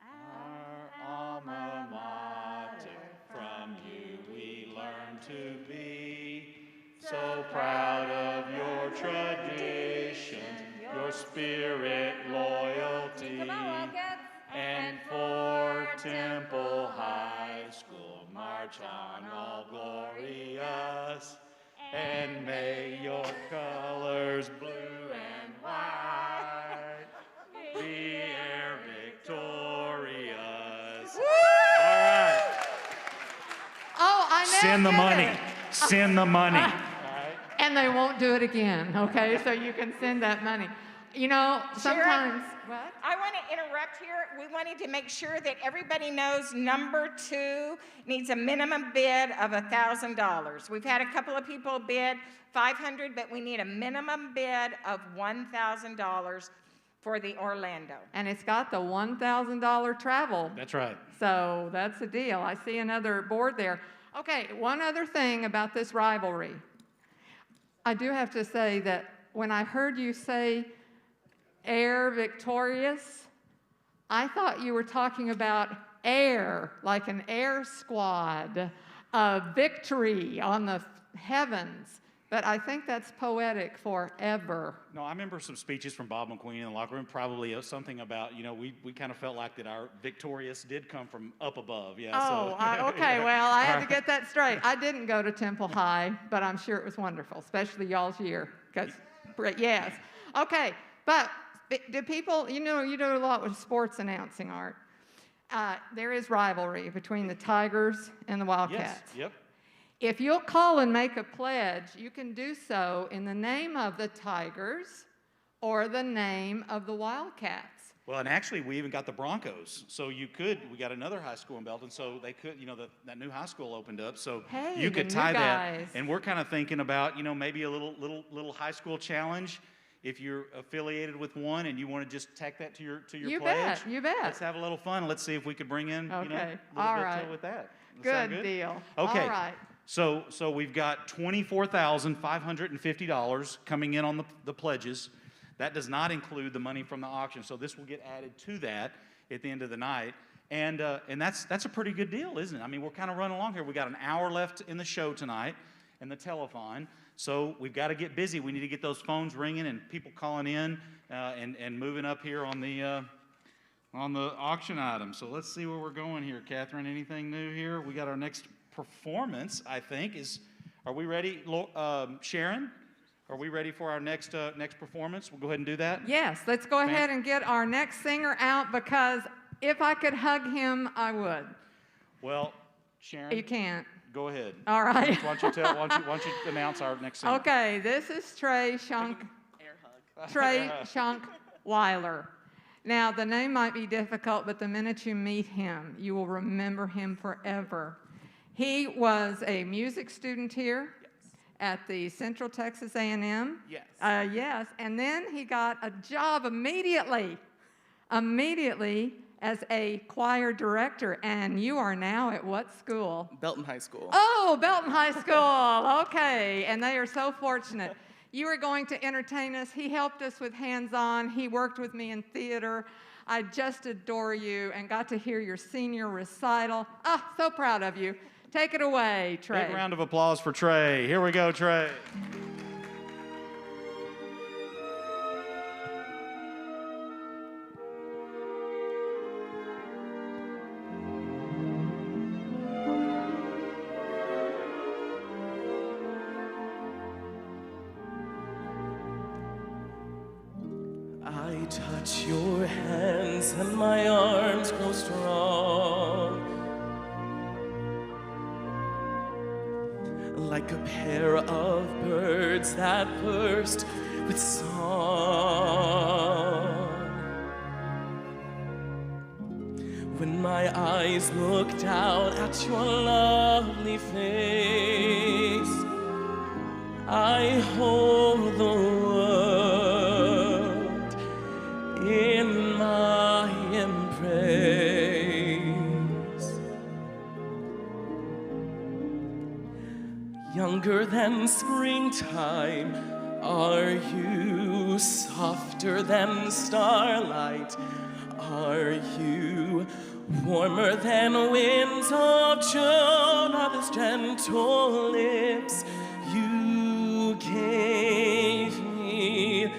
Our alma mater, from you we learn to be so proud of your traditions, your spirit, loyalty, and for Temple High School, march on all glorious. And may your colors blue and white be ever victorious. All right. Oh, I never Send the did money. it. Send the money. And they won't do it again, okay? So you can send that money. You know, sometimes. What? I want to interrupt here. We wanted to make sure that everybody knows number 2 needs a minimum bid of $1,000. We've had a couple of people bid $500, but we need a minimum bid of $1,000 for the Orlando. And it's got the $1,000 travel. That's right. So that's a deal. I see another board there. Okay, one other thing about this rivalry. I do have to say that when I heard you say Air Victorious, I thought you were talking about air, like an air squad, victory on the heavens. But I think that's poetic forever. No, I remember some speeches from Bob McQueen in the locker room, probably something about, you know, we kind of felt like that our victorious did come from up above. Yeah. Oh, okay, well, I had to get that straight. I didn't go to Temple High, but I'm sure it was wonderful, especially y'all's year. Yes. Okay, but do people, you know, you do a lot with sports announcing, Art. There is rivalry between the Tigers and the Wildcats. Yes, yep. If you'll call and make a pledge, you can do so in the name of the Tigers or the name of the Wildcats. Well, and actually, we even got the Broncos. So we got another high school in Belton, so they could, you know, that new high school opened up, so Hey, you the could new tie guys. that. And we're kind of thinking about, you know, maybe a little high school challenge. If you're affiliated with one and you want to just tack that to your You pledge, bet, you bet. Let's have a little fun. Let's see if we could bring in, you know, Okay, a little all bit right. with that. Does that sound Good deal. Okay. All right. So we've got $24,550 coming in on the pledges. That does not include the money from the auction. So this will get added to that at the end of the night. And that's a pretty good deal, isn't it? I mean, we're kind of running along here. We got an hour left in the show tonight in the telethon. So we've got to get busy. We need to get those phones ringing and people calling in and moving up here on the auction item. So let's see where we're going here, Catherine. Anything new here? We got our next performance, I think, are we ready, Sharon? Are we ready for our next performance? We'll go ahead and do that. Yes, let's go ahead and get our next singer out because if I could hug him, I would. Well, Sharon. You can't. Go ahead. All right. Why don't you announce our next singer? Okay, this is Trey Shunk Weiler. Now, the name might be difficult, but the minute you meet him, you will remember him forever. He was a music student here at the Central Texas A&M. Yes. Yes, and then he got a job immediately as a choir director, and you are now at what school? Belton High School. Oh, Belton High School, okay, and they are so fortunate. You are going to entertain us. He helped us with hands-on. He worked with me in theater. I just adore you and got to hear your senior recital. Ah, so proud of you. Take it away, Trey. Big round of applause for Trey. Here we go, Trey. I touch your hands and my arms grow strong, like a pair of birds that burst with song. When my eyes look down at your lovely face, I hold the world in my embrace. Younger than springtime are you, softer than starlight are you, warmer than winds of June are those gentle lips you gave me.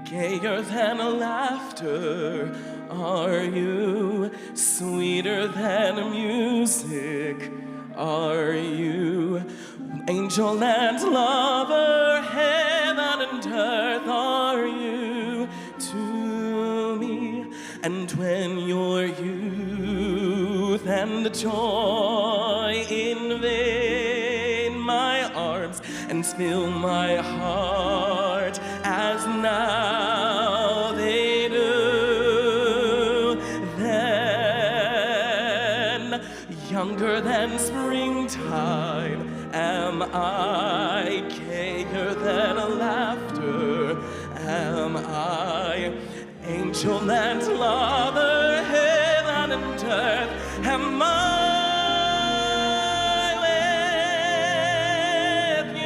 Gayer than laughter are you, sweeter than music are you, angel and lover, heaven and earth are you to me. And when your youth and joy invade my arms and fill my heart as now they do, then younger than springtime am I, gayer than laughter am I, angel and lover, heaven and earth am I with you.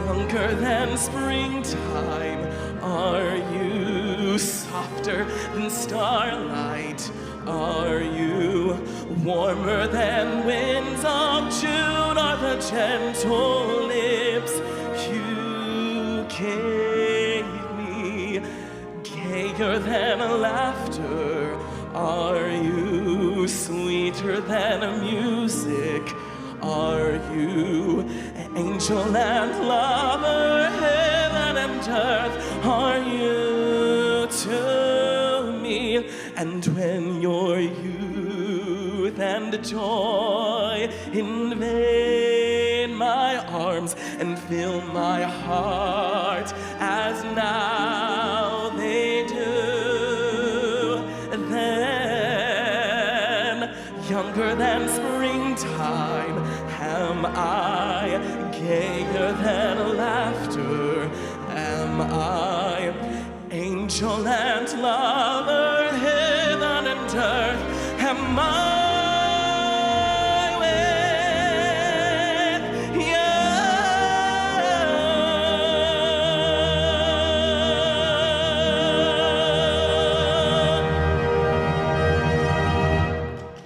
Younger than springtime are you, softer than starlight are you, warmer than winds of June are the gentle lips you gave me. Gayer than laughter are you, sweeter than music are you, angel and lover, heaven and earth are you to me. And when your youth and joy invade my arms and fill my heart as now they do, then younger than springtime am I, gayer than laughter am I, angel and lover, heaven and earth am I with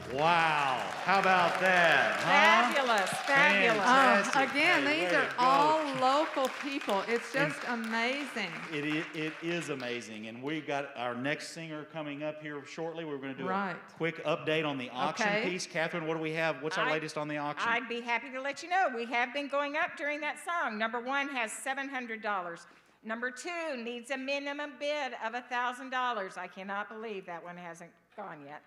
you. Wow. How about that? Huh? Fabulous, fabulous. Fantastic. Again, Hey, these way are to go. all local people. It's just amazing. It is amazing, and we got our next singer coming up here shortly. We're going to do Right. a quick update on the auction Okay. piece. Catherine, what do we have? What's our latest on the auction? I'd be happy to let you know. We have been going up during that song. Number 1 has $700. Number 2 needs a minimum bid of $1,000. I cannot believe that one hasn't gone yet.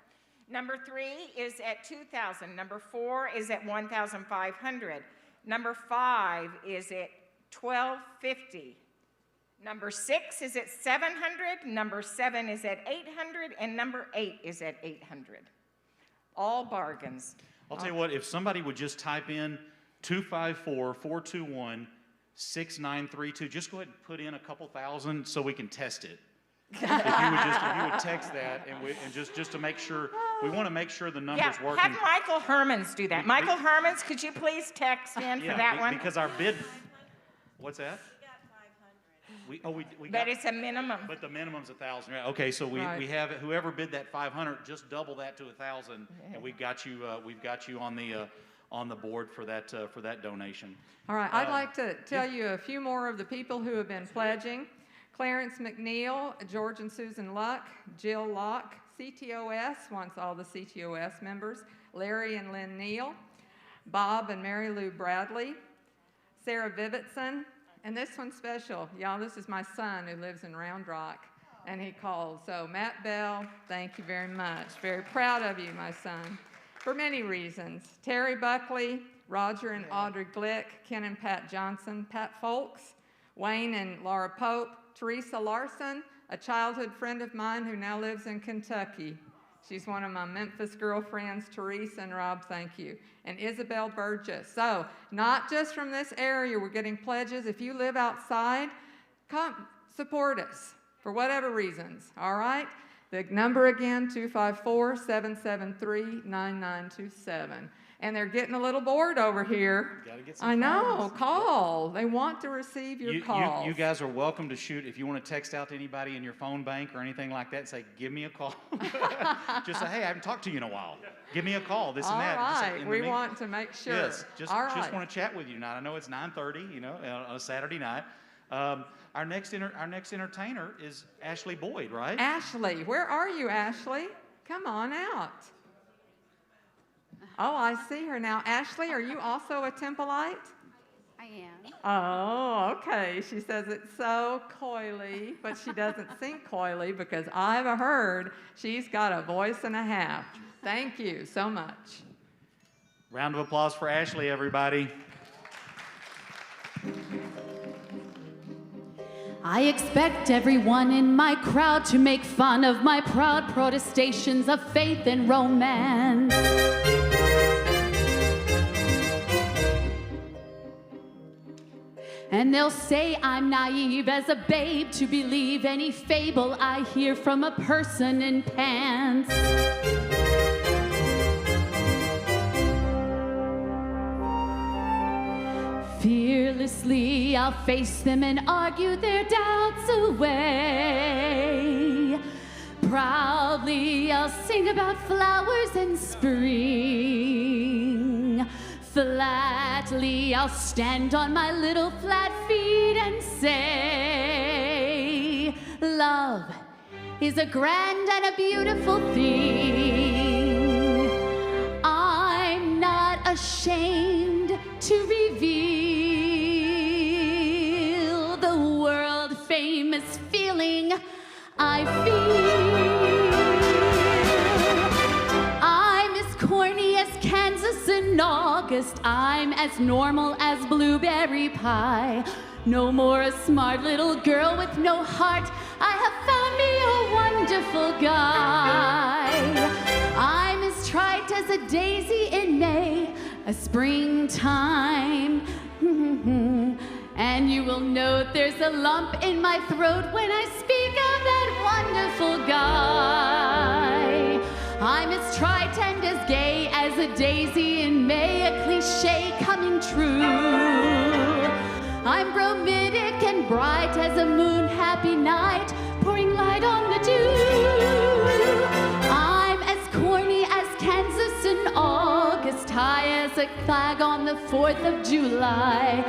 Number 3 is at $2,000. Number 4 is at $1,500. Number 5 is at $1,250. Number 6 is at $700. Number 7 is at $800, and number 8 is at $800. All bargains. I'll tell you what, if somebody would just type in 254-421-6932, just go ahead and put in a couple thousand so we can test it. if you would text that and just to make sure, we want to make sure the number's working. Have Michael Hermans do that. Michael Hermans, could you please text in for that one? Because our bid, what's that? We got But it's a minimum. But the minimum's 1,000. Right? Okay, so we have whoever bid that 500, just double that to 1,000, and we've got you on the board for that donation. All right, I'd like to tell you a few more of the people who have been pledging. Clarence McNeil, George and Susan Luck, Jill Locke, CTOS wants all the CTOS members, Larry and Lynn Neal, Bob and Mary Lou Bradley, Sarah Vivitson, and this one's special. Y'all, this is my son who lives in Round Rock, and he called. So Matt Bell, thank you very much. Very proud of you, my son, for many reasons. Terry Buckley, Roger and Audrey Glick, Ken and Pat Johnson, Pat Folks, Wayne and Laura Pope, Teresa Larson, a childhood friend of mine who now lives in Kentucky. She's one of my Memphis girlfriends, Teresa and Rob, thank you. And Isabel Burgess. So, not just from this area, we're getting pledges. If you live outside, come support us for whatever reasons, all right? The number again, 254-773-9927. And they're getting a little bored over here. Gotta get some I know, calls. call. They want to receive your calls. You guys are welcome to shoot. If you want to text out to anybody in your phone bank or anything like that, say, give me a call. Just say, hey, I haven't talked to you in a while. Give me a call, this and that. All right, we want to make sure. Yes, just want to chat with you tonight. I know it's 9:30, on a Saturday night. Our next entertainer is Ashley Boyd, right? Ashley, where are you, Ashley? Come on out. Oh, I see her now. Ashley, are you also a Templeite? I am. Oh, okay. She says it's so coyly, but she doesn't sing coyly because I've heard she's got a voice and a half. Thank you so much. Round of applause for Ashley, everybody. I expect everyone in my crowd to make fun of my proud protestations of faith and romance. And they'll say I'm naive as a babe to believe any fable I hear from a person in pants. Fearlessly, I'll face them and argue their doubts away. Proudly, I'll sing about flowers and spring. Flatly, I'll stand on my little flat feet and say, love is a grand and a beautiful thing. I'm not ashamed to reveal the world-famous feeling I feel. I'm as corny as Kansas in August. I'm as normal as blueberry pie. No more a smart little girl with no heart. I have found me a wonderful guy. I'm as trite as a daisy in May, a springtime. And you will note there's a lump in my throat when I speak of that wonderful guy. I'm as trite and as gay as a daisy in May, a cliche coming true. I'm bromidic and bright as a moon-happy night, pouring light on the dew. I'm as corny as Kansas in August, high as a flag on the 4th of July.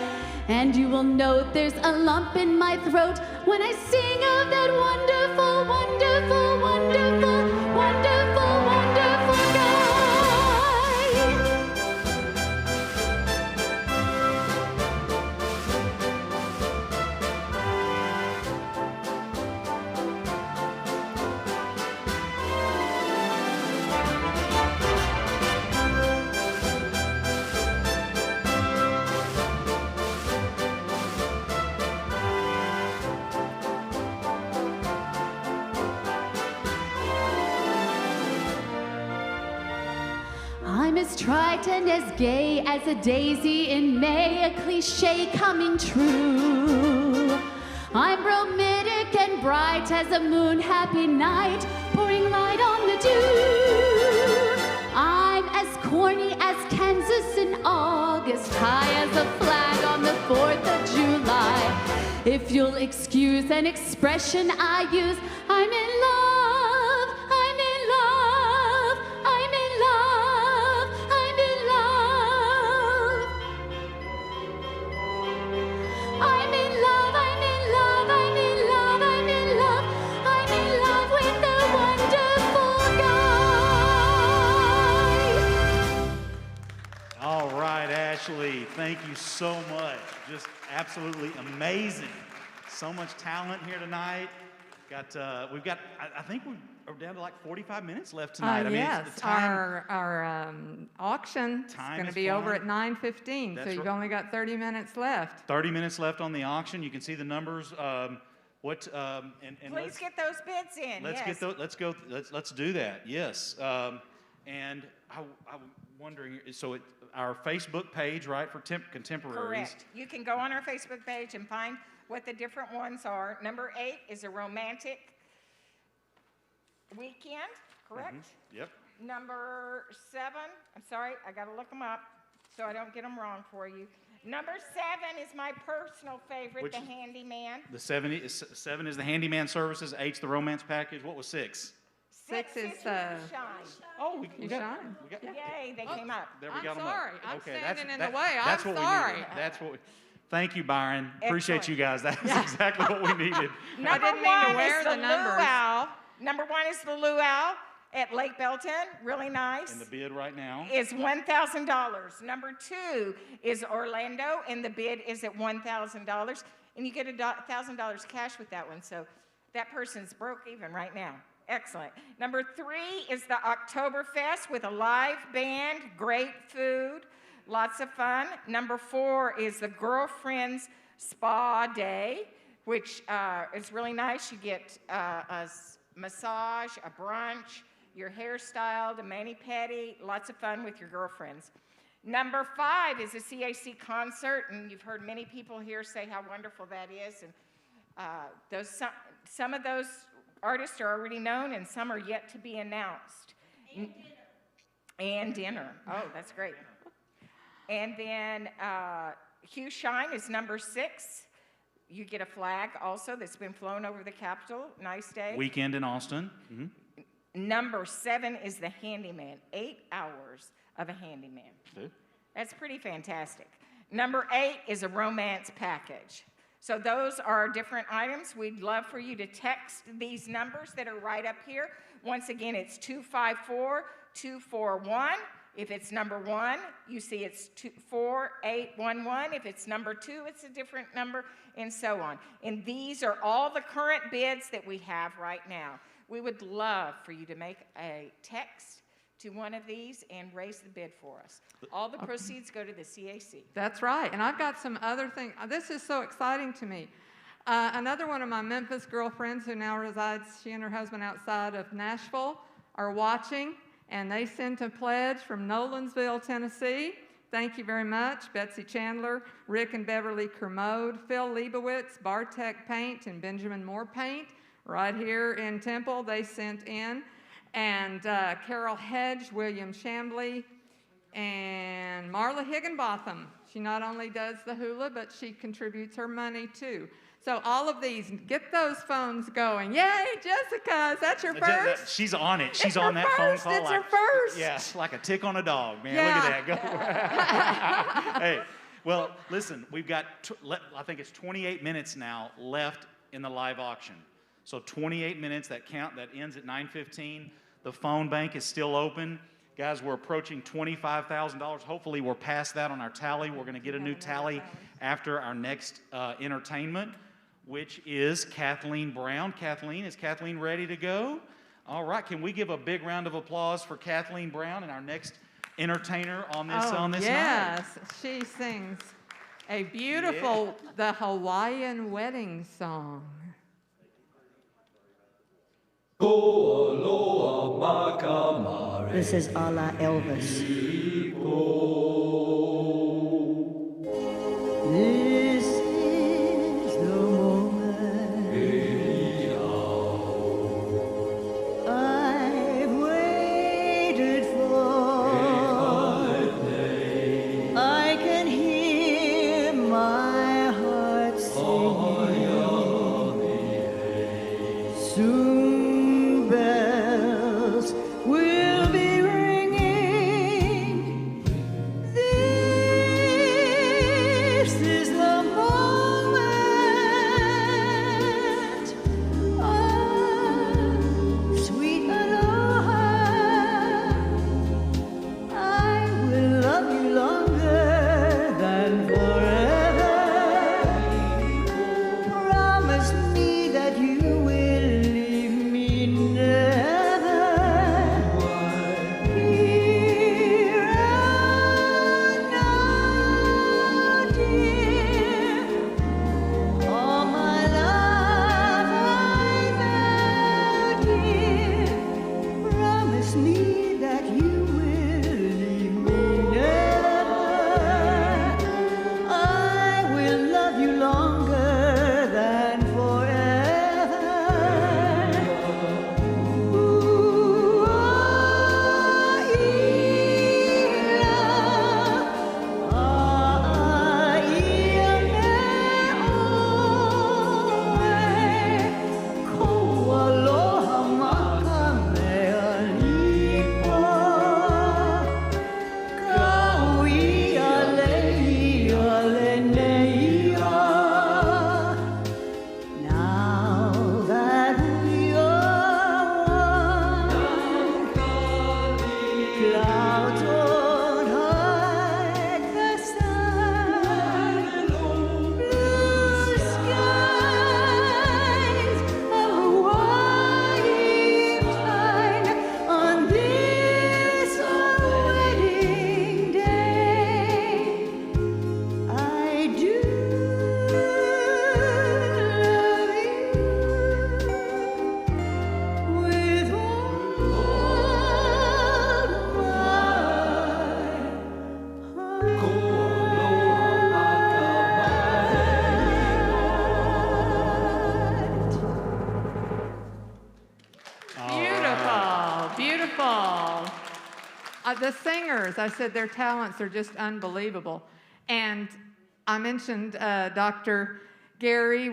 And you will note there's a lump in my throat when I sing of that wonderful, wonderful, wonderful, wonderful, wonderful guy. as trite and as gay as a daisy in May, a cliche coming true. I'm romantic and bright as a moon, happy night, pouring light on the dew. I'm as corny as Kansas in August, high as a flag on the 4th of July. If you'll excuse an expression I use, I'm in love, I'm in love, I'm in love, I'm in love. I'm in love, I'm in love, I'm in love, I'm in love, I'm in love with a wonderful guy. All right, Ashley, thank you so much. Just absolutely amazing. So much talent here tonight. We've got, I think we're down to like 45 minutes left tonight. Yes, it's the time. our auction is going to be over at 9:15, so you've only got 30 minutes left. 30 minutes left on the auction. You can see the numbers. Please get those bids in. Let's do that. Yes. And I'm wondering, so our Facebook page, right, for Contemporaries. Correct. You can go on our Facebook page and find what the different ones are. Number 8 is a romantic weekend, correct? Mm-hmm. Yep. Number 7, I'm sorry, I got to look them up so I don't get them wrong for you. Number 7 is my personal favorite, the handyman. The 7 is the handyman services. 8's the romance package. What was 6? 6 is Shine. Oh, you shine. Yay, they came up. There we got them up. I'm Okay, standing in the way. That's I'm what sorry. we needed. That's what. Thank you, Byron. Appreciate Excellent. you guys. That's exactly what we needed. I didn't mean to wear the numbers. Luau. Number 1 is the Luau at Lake Belton. Really nice. And the bid right now is $1,000. Number 2 is Orlando, and the bid is at $1,000. And you get $1,000 cash with that one. So that person's broke even right now. Excellent. Number 3 is the Oktoberfest with a live band, great food, lots of fun. Number 4 is the Girlfriends Spa Day, which is really nice. You get a massage, a brunch, your hair styled, a mani-pedi, lots of fun with your girlfriends. Number 5 is a CAC concert, and you've heard many people here say how wonderful that is. And some of those artists are already known, and some are yet to be announced. And dinner. Oh, that's great. And then Hugh Shine is number 6. You get a flag also that's been flown over the Capitol. Nice day. Weekend in Austin. Mm-hmm. Number 7 is the handyman. 8 hours of a handyman. Good. That's pretty fantastic. Number 8 is a romance package. So those are different items. We'd love for you to text these numbers that are right up here. Once again, it's 254-241. If it's number 1, you see it's 4811. If it's number 2, it's a different number, and so on. And these are all the current bids that we have right now. We would love for you to make a text to one of these and raise the bid for us. All the proceeds go to the CAC. That's right. And I've got some other things. This is so exciting to me. Another one of my Memphis girlfriends who now resides, she and her husband outside of Nashville, are watching, and they sent a pledge from Nolensville, Tennessee. Thank you very much. Betsy Chandler, Rick and Beverly Kermode, Phil Leibowitz, Bartek Paint, and Benjamin Moore Paint. Right here in Temple, they sent in. And Carol Hedge, William Chambly, and Marla Higginbotham. She not only does the Hula, but she contributes her money too. So all of these, get those phones going. Yay, Jessica, is that your first? She's on it. She's it's on that first. phone call. It's her first. Yeah, like a tick on a dog, man. Yeah. Look at that. Go. Hey, well, listen, we've got, I think it's 28 minutes now left in the live auction. So 28 minutes, that ends at 9:15. The phone bank is still open. Guys, we're approaching $25,000. Hopefully we're past that on our tally. We're going to get a new tally after our next entertainment, which is Kathleen Brown. Kathleen, is Kathleen ready to go? All right, can we give a big round of applause for Kathleen Brown and our next entertainer on this night? Yes, she sings a beautiful, the Hawaiian wedding song. This is a la Elvis. This is the moment I've waited for. I can hear my heart singing. Soon bells will be ringing. This is the moment of sweet aloha. I will love you longer than forever. Promise me that you will leave me never. Here and now, dear, all my love I vow, dear. Promise me that you will leave me never. I will love you longer than forever. Ooh, ah, ia, ko aloha maka mea lipa. Kau ia le neia. Now that we are one, clouds won't hide the sun. Blue skies, a Hawaiian tide on this our wedding day. I do love you with Beautiful, beautiful. The singers, I said their talents are just unbelievable. And I mentioned Dr. Gary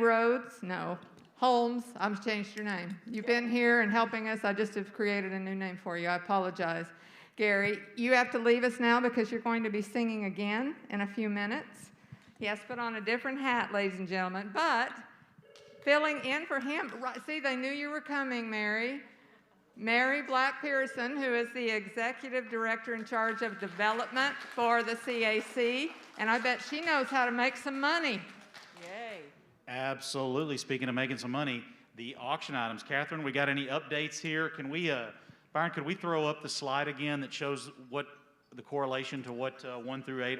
Holmes. I've changed your name. You've been here and helping us. I just have created a new name for you. I apologize. Gary, you have to leave us now because you're going to be singing again in a few minutes. He has to put on a different hat, ladies and gentlemen. But filling in for him, right, see, they knew you were coming, Mary. Mary Black Pearson, who is the Executive Director in charge of development for the CAC, and I bet she knows how to make some money. Yay. Absolutely. Speaking of making some money, the auction items. Catherine, we got any updates here? Can we, Byron, could we throw up the slide again that shows what the correlation to what 1 through 8?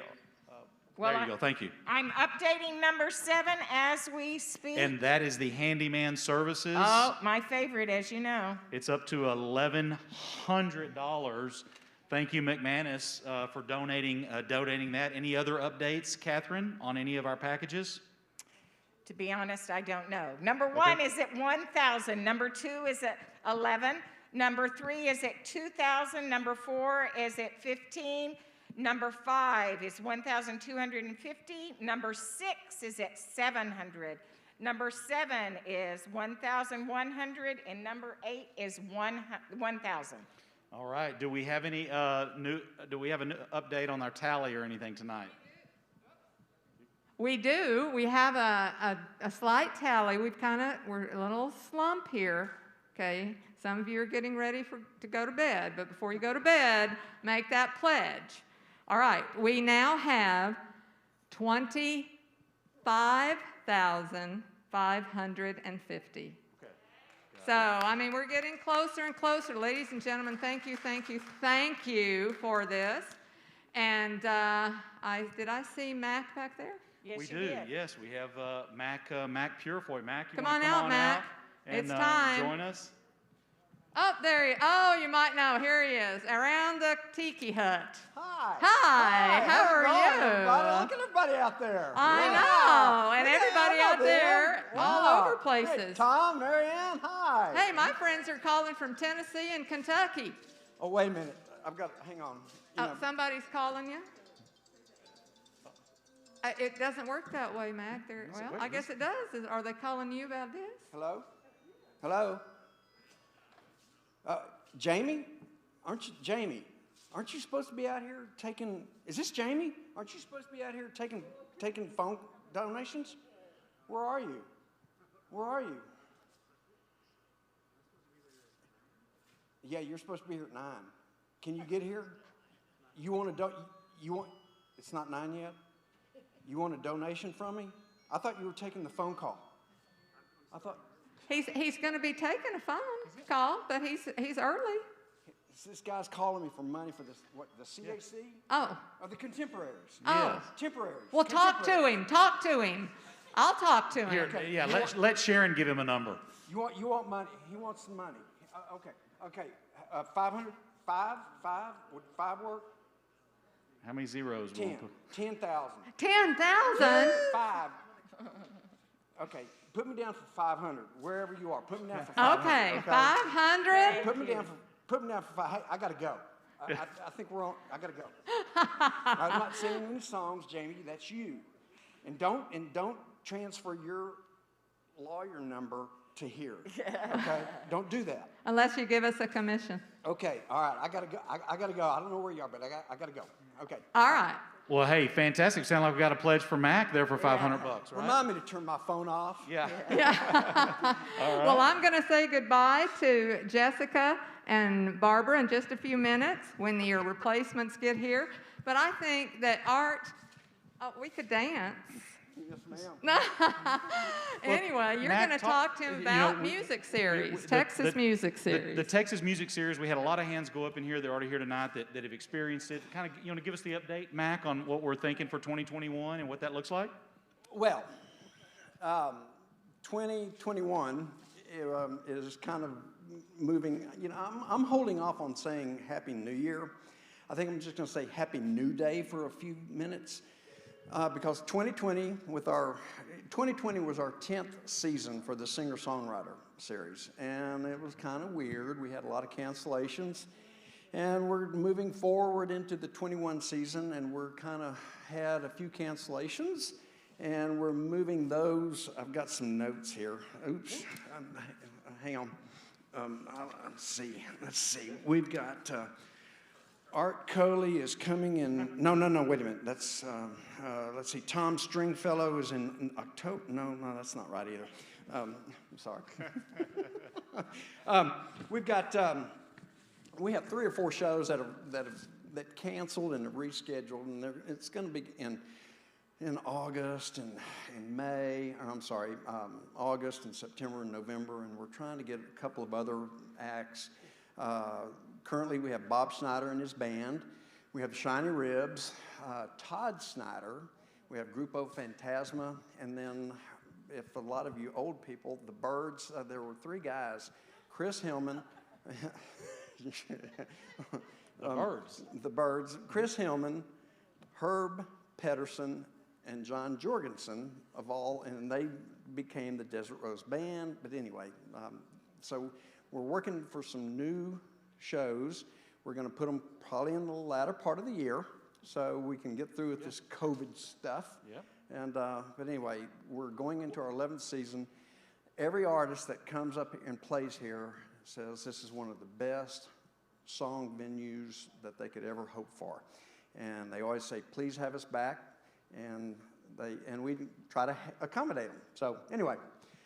Well, there you go. Thank you. I'm updating number 7 as we speak. And that is the handyman services. Oh, my favorite, as you know. It's up to $1,100. Thank you, McManus, for donating that. Any other updates, Catherine, on any of our packages? To be honest, I don't know. Number 1 is at 1,000. Number 2 is at 11. Number 3 is at 2,000. Number 4 is at 15. Number 5 is 1,250. Number 6 is at 700. Number 7 is 1,100, and number 8 is 1,000. All right. Do we have any Do we have an update on our tally or anything tonight? We do. We have a slight tally. We're a little slump here. Okay. Some of you are getting ready to go to bed, but before you go to bed, make that pledge. All right, we now have 25,550. Okay. So, I mean, we're getting closer and closer. Ladies and gentlemen, thank you for this. And did I see Mac back there? Yes, we you do. did. Yes, we have Mac Purifoy. Mac, you come wanna on out, Mac. and, it's time. Join us. Oh, there he. Oh, you might know. Here he is, around the tiki hut. Hi. Hi. How How's it are going, you? everybody? Look at everybody out there. I Yeah. know, and Look at everybody out there, all Wow. over places. Hey, Tom, Marianne, hi. Hey, my friends are calling from Tennessee and Kentucky. Oh, wait a minute. Hang on. You know, Somebody's calling you? It doesn't work that way, Mac. Well, I guess it does. Are they calling you about this? Hello? Hello? Jamie? Jamie, aren't you supposed to be out here taking, is this Jamie? Aren't you supposed to be out here taking phone donations? Where are you? Where are you? Yeah, you're supposed to be here at 9. Can you get here? You want it's not 9 yet? You want a donation from me? I thought you were taking the phone call. I thought. He's going to be taking a phone call, but he's early. This guy's calling me for money for this, the CAC? Oh. Or the Contemporaries? Oh. Temporaries. Well, talk to him. Talk to him. I'll talk to him. Here, let Sharon give him a number. You want money? He wants some money. Okay. 500? Five? Would 5 work? How many zeros? 10,000. 10,000? 5. Okay. Put me down for 500, wherever you are. Put me down for 500. Okay, 500? Put me down for 5. Hey, I got to go. I think we're on. I got to go. I'm not singing any songs, Jamie. That's you. And don't transfer your lawyer number to here. Okay? Don't do that. Unless you give us a commission. Okay. All right. I got to go. I got to go. I don't know where you are, but I got to go. Okay. All right. Well, hey, fantastic. Sound like we got a pledge for Mac there for $500, right? Remind me to turn my phone off. Yeah. All right. Well, I'm going to say goodbye to Jessica and Barbara in just a few minutes when your replacements get here. But I think that Art, we could dance. Yes, ma'am. Anyway, you're going to talk to him about music series, Texas Music Series. The Texas Music Series, we had a lot of hands go up in here. They're already here tonight that have experienced it. Kind of, give us the update, Mac, on what we're thinking for 2021 and what that looks like? Well, 2021 is kind of moving. I'm holding off on saying Happy New Year. I think I'm just going to say Happy New Day for a few minutes. Because 2020 was our 10th season for the singer-songwriter series, and it was kind of weird. We had a lot of cancellations, and we're moving forward into the 21 season, and we're kind of had a few cancellations, and we're moving those. I've got some notes here. Oops, hang on. Let's see. We've got. Art Coley is coming in. No, wait a minute. That's, let's see. Tom Stringfellow is in October. No, that's not right either. I'm sorry. We have 3 or 4 shows that canceled and rescheduled, and it's going to be in August and in May. August and September and November, and we're trying to get a couple of other acts. Currently, we have Bob Snyder and his band. We have Shiny Ribs, Todd Snyder. We have Grupo Fantasma. And then, if a lot of you old people, the Birds, there were 3 guys. Chris Hillman. The Birds. Chris Hillman, Herb Pedersen, and John Jorgensen and they became the Desert Rose Band. But anyway, so we're working for some new shows. We're going to put them probably in the latter part of the year so we can get through with this COVID stuff. Yep. And but anyway, we're going into our 11th season. Every artist that comes up and plays here says this is one of the best song venues that they could ever hope for. And they always say, please have us back. And we try to accommodate them. So anyway.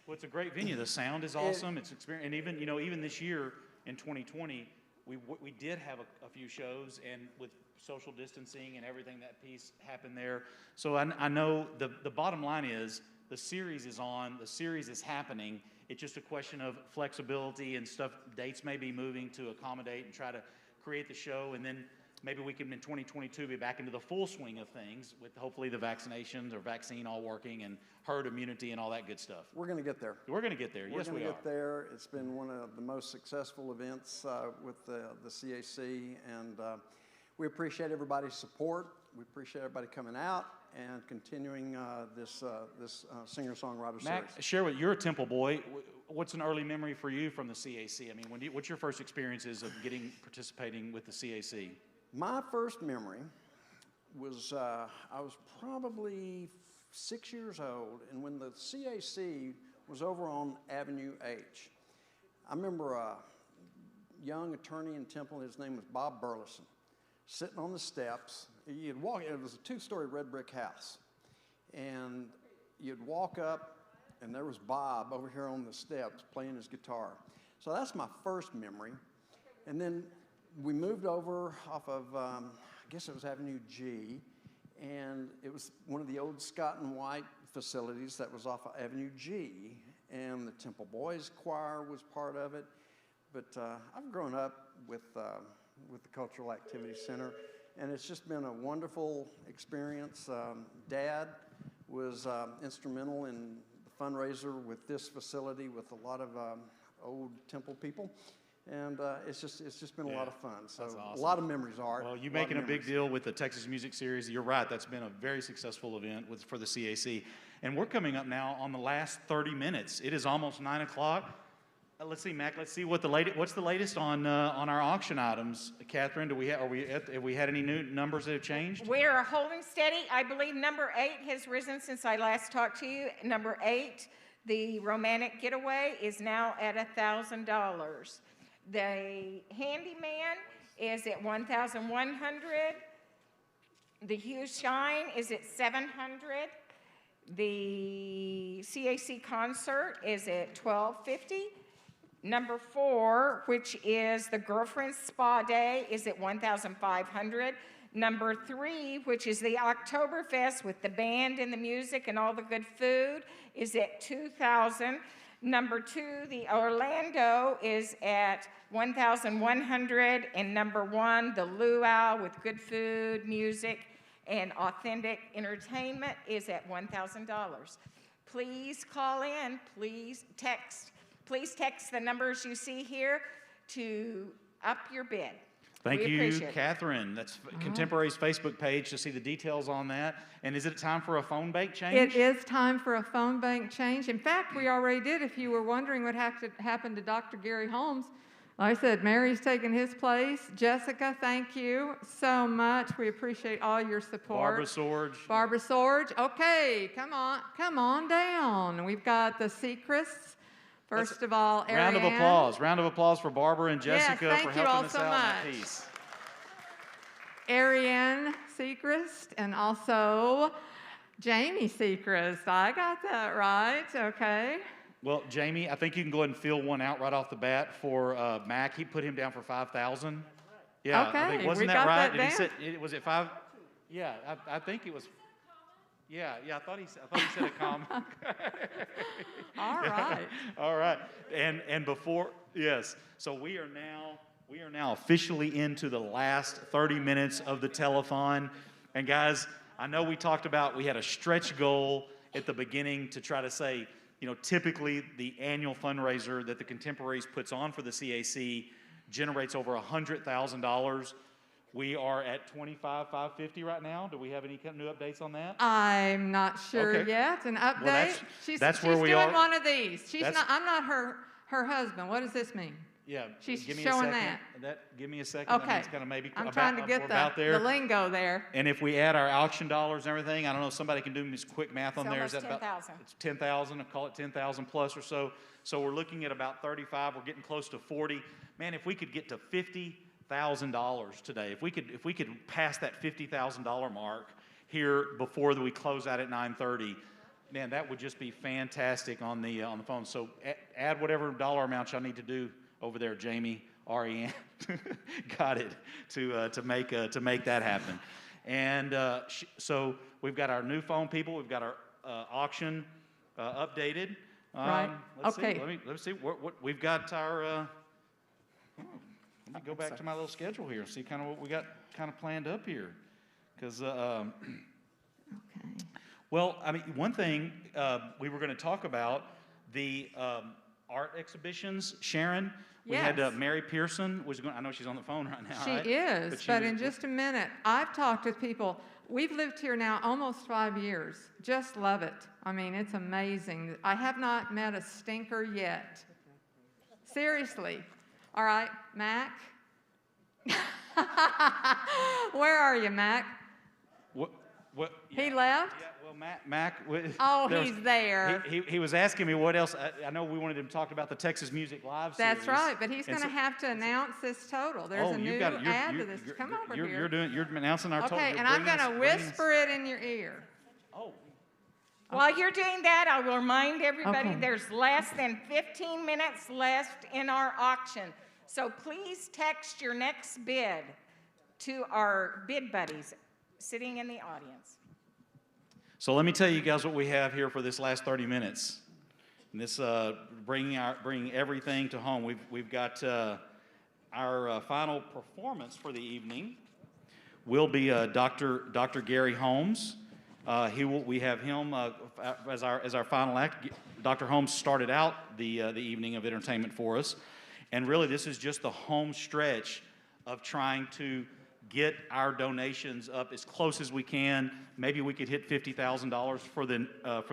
Well, it's a great venue. The sound is awesome. It's experience, and even this year in 2020, we did have a few shows, and with social distancing and everything, that piece happened there. So I know the bottom line is the series is on, the series is happening. It's just a question of flexibility and stuff. Dates may be moving to accommodate and try to create the show, and then maybe we can in 2022 be back into the full swing of things with hopefully the vaccinations or vaccine all working and herd immunity and all that good stuff. We're going to get there. We're going to get there. Yes, we are. We're going to get there. It's been one of the most successful events with the CAC, and we appreciate everybody's support. We appreciate everybody coming out and continuing this singer-songwriter series. Mac, share with you're a Temple boy. What's an early memory for you from the CAC? I mean, what's your first experiences of participating with the CAC? My first memory was I was probably 6 years old, and when the CAC was over on Avenue H, I remember a young attorney in Temple, his name was Bob Burleson, sitting on the steps. You'd walk, it was a two-story red brick house, and you'd walk up, and there was Bob over here on the steps playing his guitar. So that's my first memory. And then we moved over off of, I guess it was Avenue G, and it was one of the old Scott and White facilities that was off of Avenue G, and the Temple Boys Choir was part of it. But I've grown up with the Cultural Activity Center, and it's just been a wonderful experience. Dad was instrumental in the fundraiser with this facility with a lot of old Temple people. And it's just been a lot of fun. So awesome. A lot of memories, Art. Well, you're making a big deal with the Texas Music Series. You're right. That's been a very successful event for the CAC. And we're coming up now on the last 30 minutes. It is almost 9 o'clock. Let's see, Mac. Let's see what's the latest on our auction items. Catherine, have we had any new numbers that have changed? We're holding steady. I believe number 8 has risen since I last talked to you. Number 8, the Romantic Getaway, is now at $1,000. The Handyman is at $1,100. The Hue Shine is at $700. The CAC Concert is at $1,250. Number 4, which is the Girlfriend's Spa Day, is at $1,500. Number 3, which is the Oktoberfest with the band and the music and all the good food, is at $2,000. Number 2, the Orlando, is at $1,100. And number 1, the Luau with good food, music, and authentic entertainment is at $1,000. Please call in, please text. Please text the numbers you see here to up your bid. Thank you, Catherine. That's Contemporaries' Facebook page to see the details on that. And is it time for a phone bank change? It is time for a phone bank change. In fact, we already did. If you were wondering what happened to Dr. Gary Holmes, like I said, Mary's taken his place. Jessica, thank you so much. We appreciate all your support. Barbara Sorge. Barbara Sorge. Okay, come on down. We've got the Secrets. First of all, Ariane. Round of applause for Barbara and Jessica for helping us out on that piece. Ariane Sechrist and also Jamie Sechrist. I got that right, okay. Well, Jamie, I think you can go ahead and fill one out right off the bat for Mac. He put him down for $5,000. Yeah, okay, I think, wasn't we that got right? That down. Was it 5? Yeah, I think it was. Yeah, I thought he said a comma. All right. All right. And before, yes. So we are now officially into the last 30 minutes of the telethon. And guys, I know we talked about we had a stretch goal at the beginning to try to say, typically the annual fundraiser that the Contemporaries puts on for the CAC generates over $100,000. We are at $25,550 right now. Do we have any new updates on that? I'm not sure yet. An update? Well, she's where we are. doing one of these. I'm not her husband. What does this mean? Yeah, she's give me showing a second. Give me a second. Okay. It's kind of maybe I'm trying to get the lingo there. And if we add our auction dollars and everything, I don't know if somebody can do this quick math on there. Is that about 10,000? It's 10,000. I'll call it 10,000 plus or so. So we're looking at about 35. We're getting close to 40. Man, if we could get to $50,000 today, if we could pass that $50,000 mark here before we close out at 9:30, man, that would just be fantastic on the phone. So add whatever dollar amount y'all need to do over there, Jamie, Ariane, got it, to make that happen. And so we've got our new phone people. We've got our auction Right. Let's see. Let's see. What we've got our. Let Let me go back to my little schedule here and see kind of what we got kind of planned up here. Because, well, I mean, one thing we were going to talk about, the art exhibitions. Sharon, we had Mary Pearson was going. I know she's on the phone right now. She right? is, but in just a minute, I've talked with people. We've lived here now almost 5 years. Just love it. I mean, it's amazing. I have not met a stinker yet. Seriously. All right, Mac. Where are you, Mac? What? He left? Yeah, well, Mac. Oh, he's there. He was asking me what else. I know we wanted him to talk about the Texas Music Live series. That's right, but he's going to have to announce this total. There's a new ad to this. Come over here. You're announcing our total. Okay, and I'm going to whisper it in your ear. Oh. While you're doing that, I will remind everybody there's less than 15 minutes left in our auction. So please text your next bid to our bid buddies sitting in the audience. So let me tell you guys what we have here for this last 30 minutes. And this bringing everything to home. We've got our final performance for the evening will be Dr. Gary Holmes. We have him as our final act. Dr. Holmes started out the evening of entertainment for us, and really this is just the home stretch of trying to get our donations up as close as we can. Maybe we could hit $50,000 for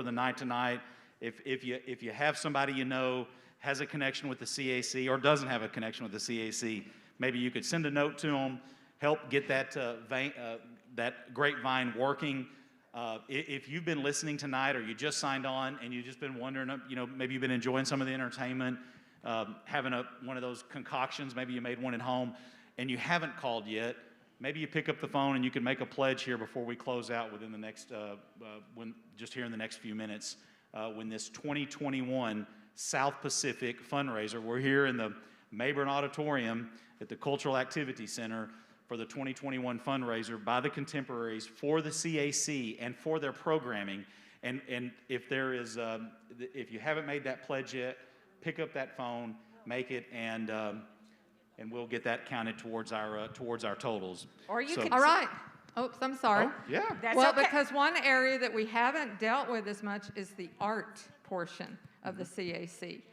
the night tonight. If you have somebody you know has a connection with the CAC or doesn't have a connection with the CAC, maybe you could send a note to them, help get that grapevine working. If you've been listening tonight or you just signed on and you've just been wondering, maybe you've been enjoying some of the entertainment, having one of those concoctions, maybe you made one at home and you haven't called yet, maybe you pick up the phone and you can make a pledge here before we close out within the next, just here in the next few minutes, when this 2021 South Pacific fundraiser, we're here in the Mayburn Auditorium at the Cultural Activity Center for the 2021 fundraiser by the Contemporaries for the CAC and for their programming. And if you haven't made that pledge yet, pick up that phone, make it, and we'll get that counted towards our totals. Or you can. All right. Oops, I'm sorry. Oh, yeah. That's well, okay. because one area that we haven't dealt with as much is the art portion of the CAC.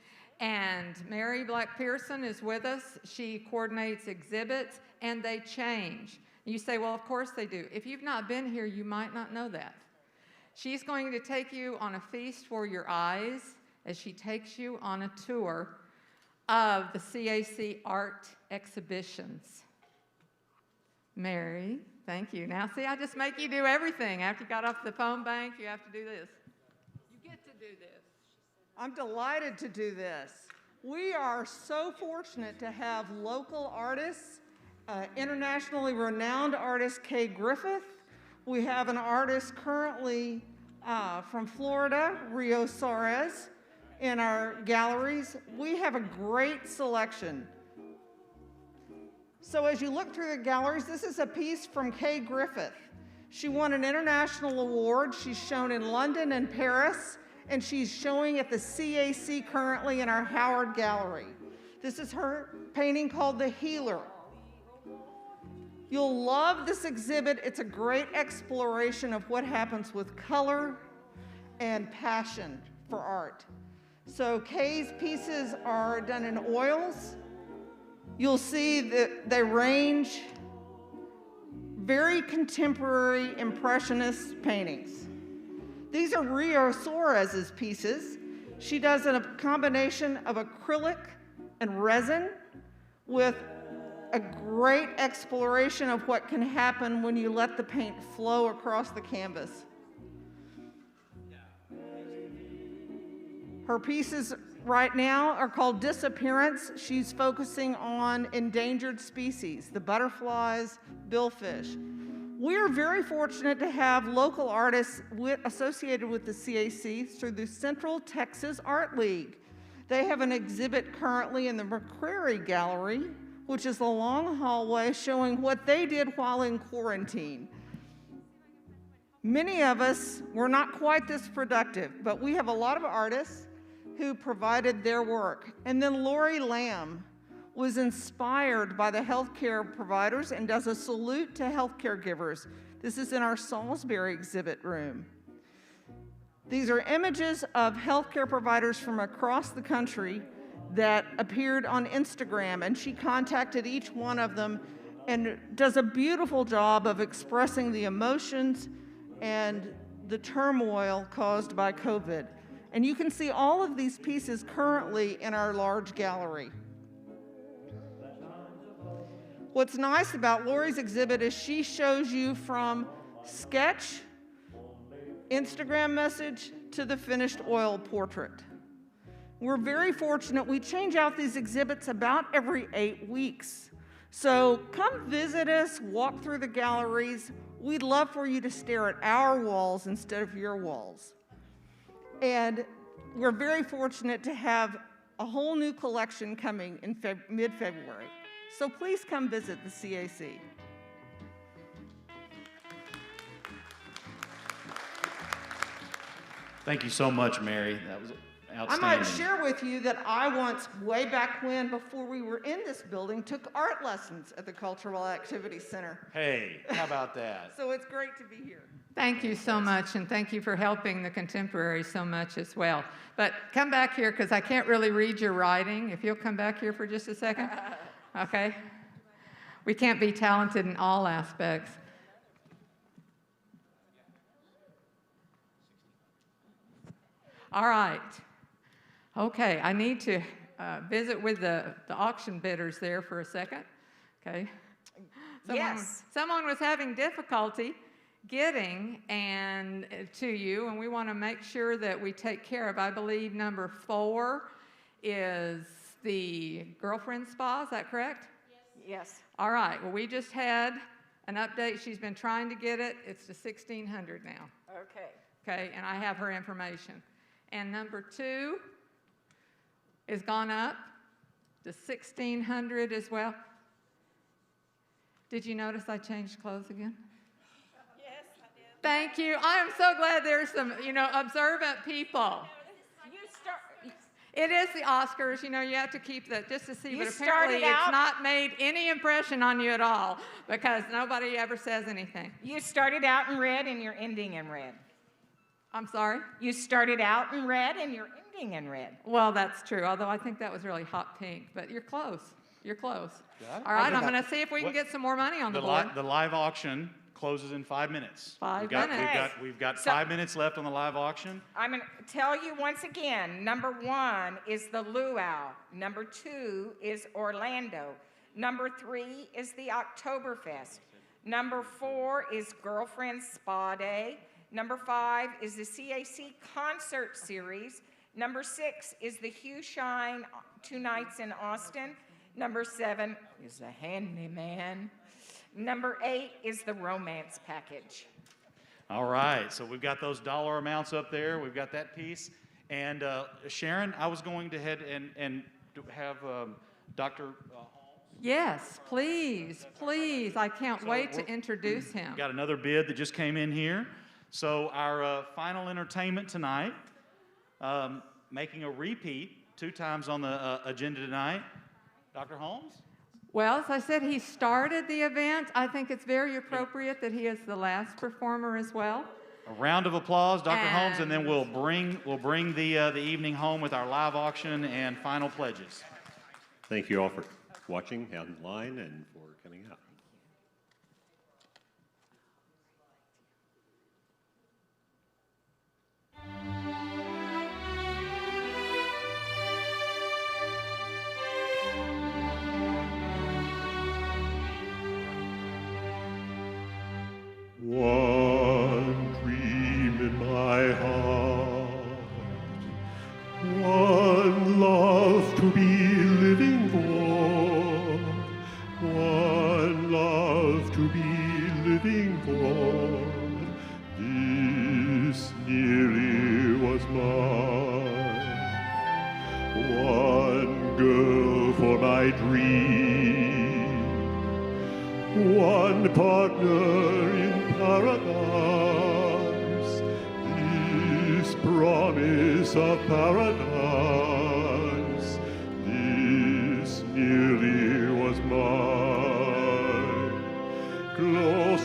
And Mary Black Pearson is with us. She coordinates exhibits, and they change. You say, well, of course they do. If you've not been here, you might not know that. She's going to take you on a feast for your eyes as she takes you on a tour of the CAC art exhibitions. Mary, thank you. Now, see, I just make you do everything. After you got off the phone bank, you have to do this. You get to do this. I'm delighted to do this. We are so fortunate to have local artists, internationally renowned artist Kay Griffith. We have an artist currently from Florida, Rio Suarez, in our galleries. We have a great selection. So as you look through the galleries, this is a piece from Kay Griffith. She won an international award. She's shown in London and Paris, and she's showing at the CAC currently in our Howard Gallery. This is her painting called The Healer. You'll love this exhibit. It's a great exploration of what happens with color and passion for art. So Kay's pieces are done in oils. You'll see that they range very contemporary impressionist paintings. These are Rio Suarez's pieces. She does a combination of acrylic and resin with a great exploration of what can happen when you let the paint flow across the canvas. Her pieces right now are called Disappearance. She's focusing on endangered species, the butterflies, billfish. We're very fortunate to have local artists associated with the CAC through the Central Texas Art League. They have an exhibit currently in the McCrary Gallery, which is a long hallway showing what they did while in quarantine. Many of us were not quite this productive, but we have a lot of artists who provided their work. And then Lori Lamb was inspired by the healthcare providers and does a salute to healthcare givers. This is in our Salisbury exhibit room. These are images of healthcare providers from across the country that appeared on Instagram, and she contacted each one of them and does a beautiful job of expressing the emotions and the turmoil caused by COVID. And you can see all of these pieces currently in our large gallery. What's nice about Lori's exhibit is she shows you from sketch, Instagram message, to the finished oil portrait. We're very fortunate. We change out these exhibits about every 8 weeks. So come visit us, walk through the galleries. We'd love for you to stare at our walls instead of your walls. And we're very fortunate to have a whole new collection coming in mid-February. So please come visit the CAC. Thank you so much, Mary. That was outstanding. I might share with you that I once, way back when, before we were in this building, took art lessons at the Cultural Activity Center. Hey, how about that? So it's great to be here. Thank you so much, and thank you for helping the Contemporaries so much as well. But come back here, because I can't really read your writing. If you'll come back here for just a second. Okay? We can't be talented in all aspects. All right. Okay, I need to visit with the auction bidders there for a second. Okay. Someone was having difficulty getting to you, and we want to make sure that we take care of. I believe number 4 is the girlfriend spa. Is that correct? Yes. All right. Well, we just had an update. She's been trying to get it. It's to $1,600 now. Okay. Okay, and I have her information. And number 2 is gone up to $1,600 as well. Did you notice I changed clothes again? Yes, I did. Thank you. I am so glad there's some, observant people. It is the Oscars, you have to keep that just to see, but apparently it's not made any impression on you at all because nobody ever says anything. You started out in red and you're ending in red. I'm sorry? You started out in red and you're ending in red. Well, that's true, although I think that was really hot pink, but you're close. You're close. All right, I'm going to see if we can get some more money on the board. The live auction closes in 5 minutes. We've got 5 minutes left on the live auction. I'm going to tell you once again, number 1 is the Luau. Number 2 is Orlando. Number 3 is the Oktoberfest. Number 4 is Girlfriend Spa Day. Number 5 is the CAC Concert Series. Number 6 is the Hue Shine 2 nights in Austin. Number 7 is the Handyman. Number 8 is the Romance Package. All right, so we've got those dollar amounts up there. We've got that piece. And Sharon, I was going to head and have Dr. Yes, please, please. I can't wait to introduce him. Got another bid that just came in here. So our final entertainment tonight, making a repeat 2 times on the agenda tonight, Dr. Holmes? Well, as I said, he started the event. I think it's very appropriate that he is the last performer as well. A round of applause, Dr. Holmes, and then we'll bring the evening home with our live auction and final pledges. Thank you all for watching online and for coming out. One dream in my heart, one love to be living for, one love to be living for. This nearly was mine, one girl for my dream, one partner in paradise, this promise of paradise, this nearly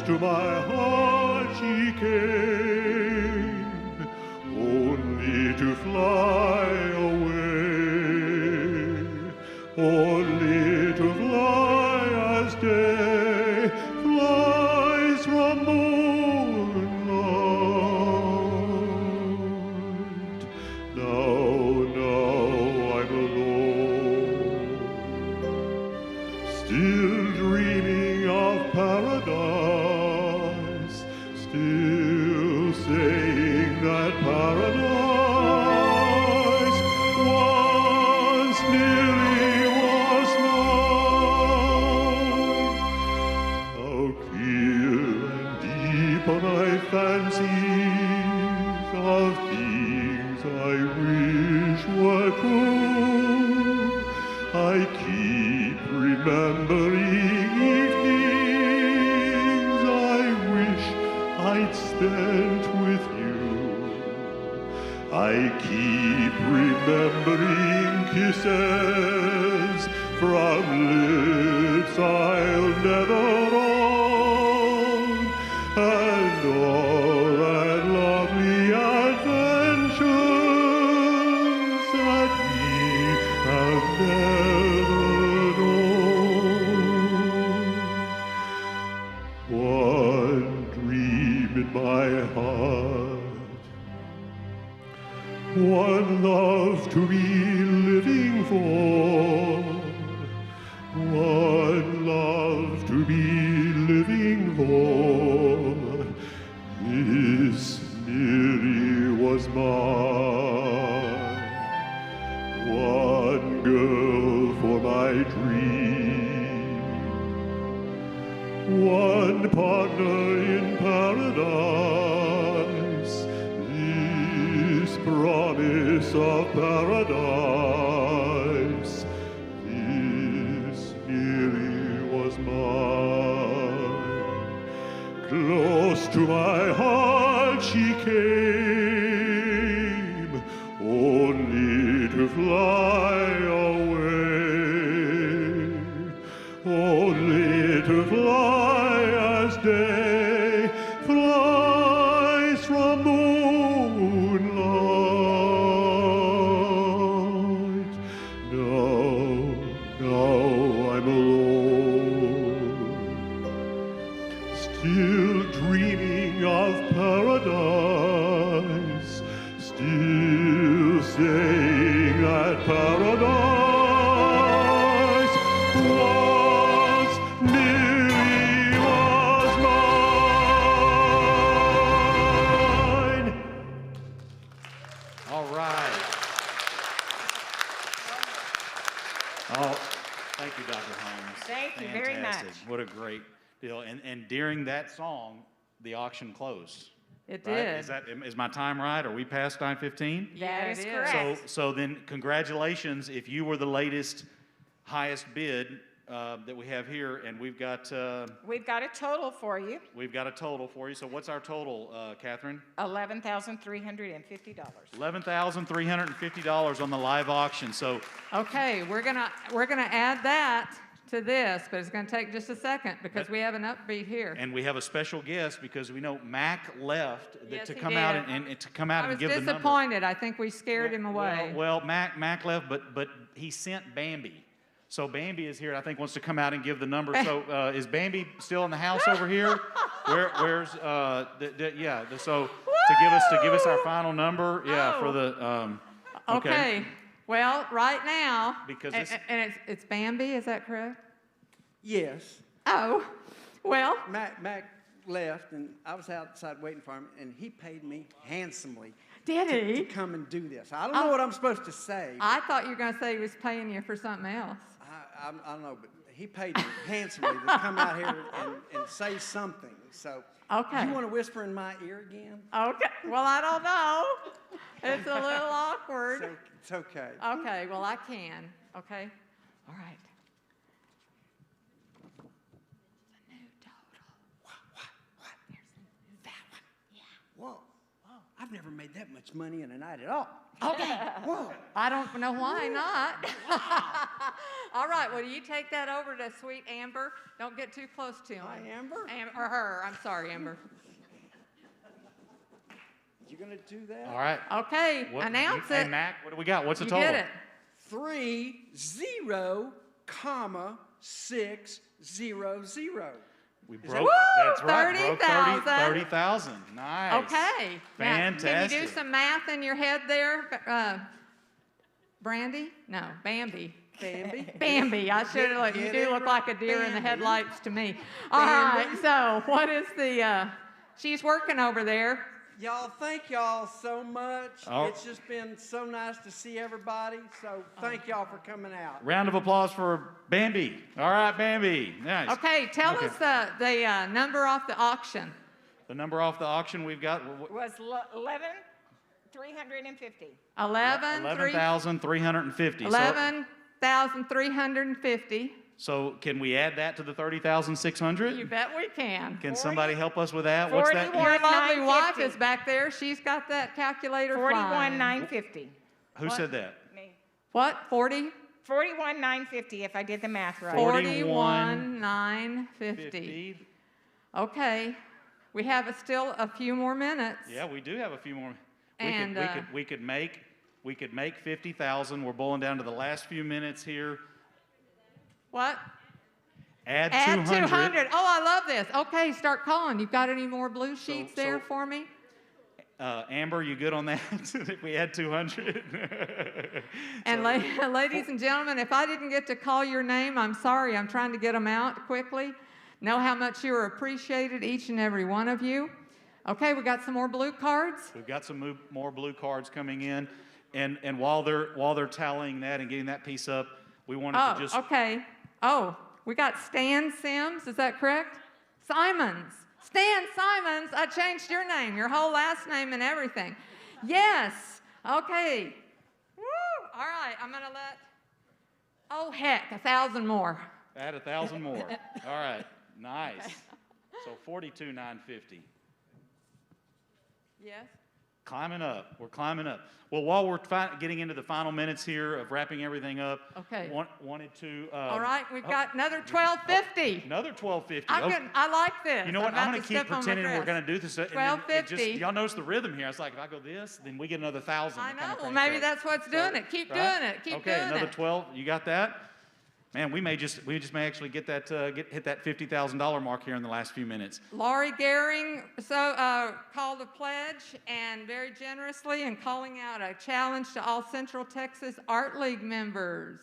Close to my heart she came, only to fly away, only to fly as day flies from moonlight. Now I'm alone, still dreaming of paradise, still saying that paradise once nearly was mine. How clear and deep are my fancies of things I wish were true. I keep remembering evenings I wish I'd spent with you. I keep remembering kisses from lips I'll never own, and all that lovely adventures that we have never known. One dream in my heart, one love to be living for, one love to be living for. This nearly was mine. One girl for my dream, one partner in paradise. This promise of paradise, this nearly was mine. Close to my heart she came, only to fly away, only to fly as day flies from moonlight. Now I'm alone, still dreaming of paradise, still saying that paradise was nearly was mine. All right. Oh, thank you, Dr. Holmes. Thank you very Fantastic. much. What a great deal. And during that song, the auction closed. It Right? did. Is my time right? Are we past 9:15? That is it is. correct. So then, congratulations if you were the latest, highest bid that we have here, and we've got a total for you. total for you. So what's our total, Catherine? $11,350. $11,350 on the live auction. So Okay, we're gonna add that to this, but it's gonna take just a second because we have an upbeat here. and we have a special guest because we know Mac left Yes, to he come out did. and to come out I and was give the number. disappointed. I think we scared him away. Well, Mac left, but he sent Bambi. So Bambi is here. I think wants to come out and give the number. So is Bambi still in the house over here? Where's so to give us our final number? Yeah, for the Okay. Well, right now, Because and, this- and it's Bambi. Is that correct? Yes. Oh, well. Mac left, and I was outside waiting for him, and he paid me handsomely. Did he? To come and do this. I don't know what I'm supposed to say. I thought you were going to say he was paying you for something else. I don't know, but he paid me handsomely to come out here and say something. So, Okay. you want to whisper in my ear again? Okay. Well, I don't know. It's a little awkward. It's okay. Okay. Well, I can. Okay. All right. Whoa. I've never made that much money in a night at all. Okay. Whoa. I don't know why not. All right, well, you take that over to sweet Amber. Don't get too close to him. Hi, Amber. Or her. I'm sorry, Amber. You gonna do that? All right. Okay, announce it. Hey, Mac, what do we got? What's the You total? did it. 30,600. We broke. Woo! That's right. 30,000. 30,000. Nice. Okay. Fantastic. Now, can you do some math in your head there, Brandy? No, Bambi. Bambi? Bambi. I should have looked. You Get do it look right. like a deer in the Bambi. headlights to me. All right. So, what is the? She's working over there. Y'all, thank y'all so much. Oh. It's just been so nice to see everybody. So thank y'all for coming out. Round of applause for Bambi. All right, Bambi. Nice. Okay. Tell us the number off the auction. The number off the auction we've got. Was 11,350. 11,350. 11,350. So can we add that to the 30,600? You bet we can. Can somebody help us with that? What's that? Your lovely wife 41,950. is back there. She's got that calculator flying. 41,950. Who said that? Me. What? 40? 41,950 if I did the math right. 41,950. Okay. We have still a few more minutes. Yeah, we do have a few more. And, we could make 50,000. We're bowling down to the last few minutes here. What? Add 200. Oh, I love this. Okay, start calling. You've got any more blue sheets there for me? Amber, you good on that? If we add 200? And ladies and gentlemen, if I didn't get to call your name, I'm sorry. I'm trying to get them out quickly. Know how much you are appreciated, each and every one of you. Okay, we got some more blue cards. We've got some more blue cards coming in, and while they're tallying that and getting that piece up, we wanted to just. Okay. Oh, we got Stan Sims. Is that correct? Simons. Stan Simons. I changed your name, your whole last name, and everything. Yes. Okay. Woo. All right. I'm gonna let. Oh heck, 1,000 more. Add 1,000 more. All right. Nice. Okay. So 42,950. Yes. Climbing up. We're climbing up. Well, while we're getting into the final minutes here of wrapping everything up, okay. Wanted to. All right, we've got another 1,250. Another 1,250. I like this. You know what? I'm going to keep pretending we're going to do this. 1,250. Y'all notice the rhythm here. It's like if I go this, then we get another 1,000. I know. Well, maybe that's what's doing it. Keep doing it. Keep doing it. Okay, another 12. You got that? Man, we may just may actually get that hit that $50,000 mark here in the last few minutes. Laurie Gehring called a pledge and very generously and calling out a challenge to all Central Texas Art League members.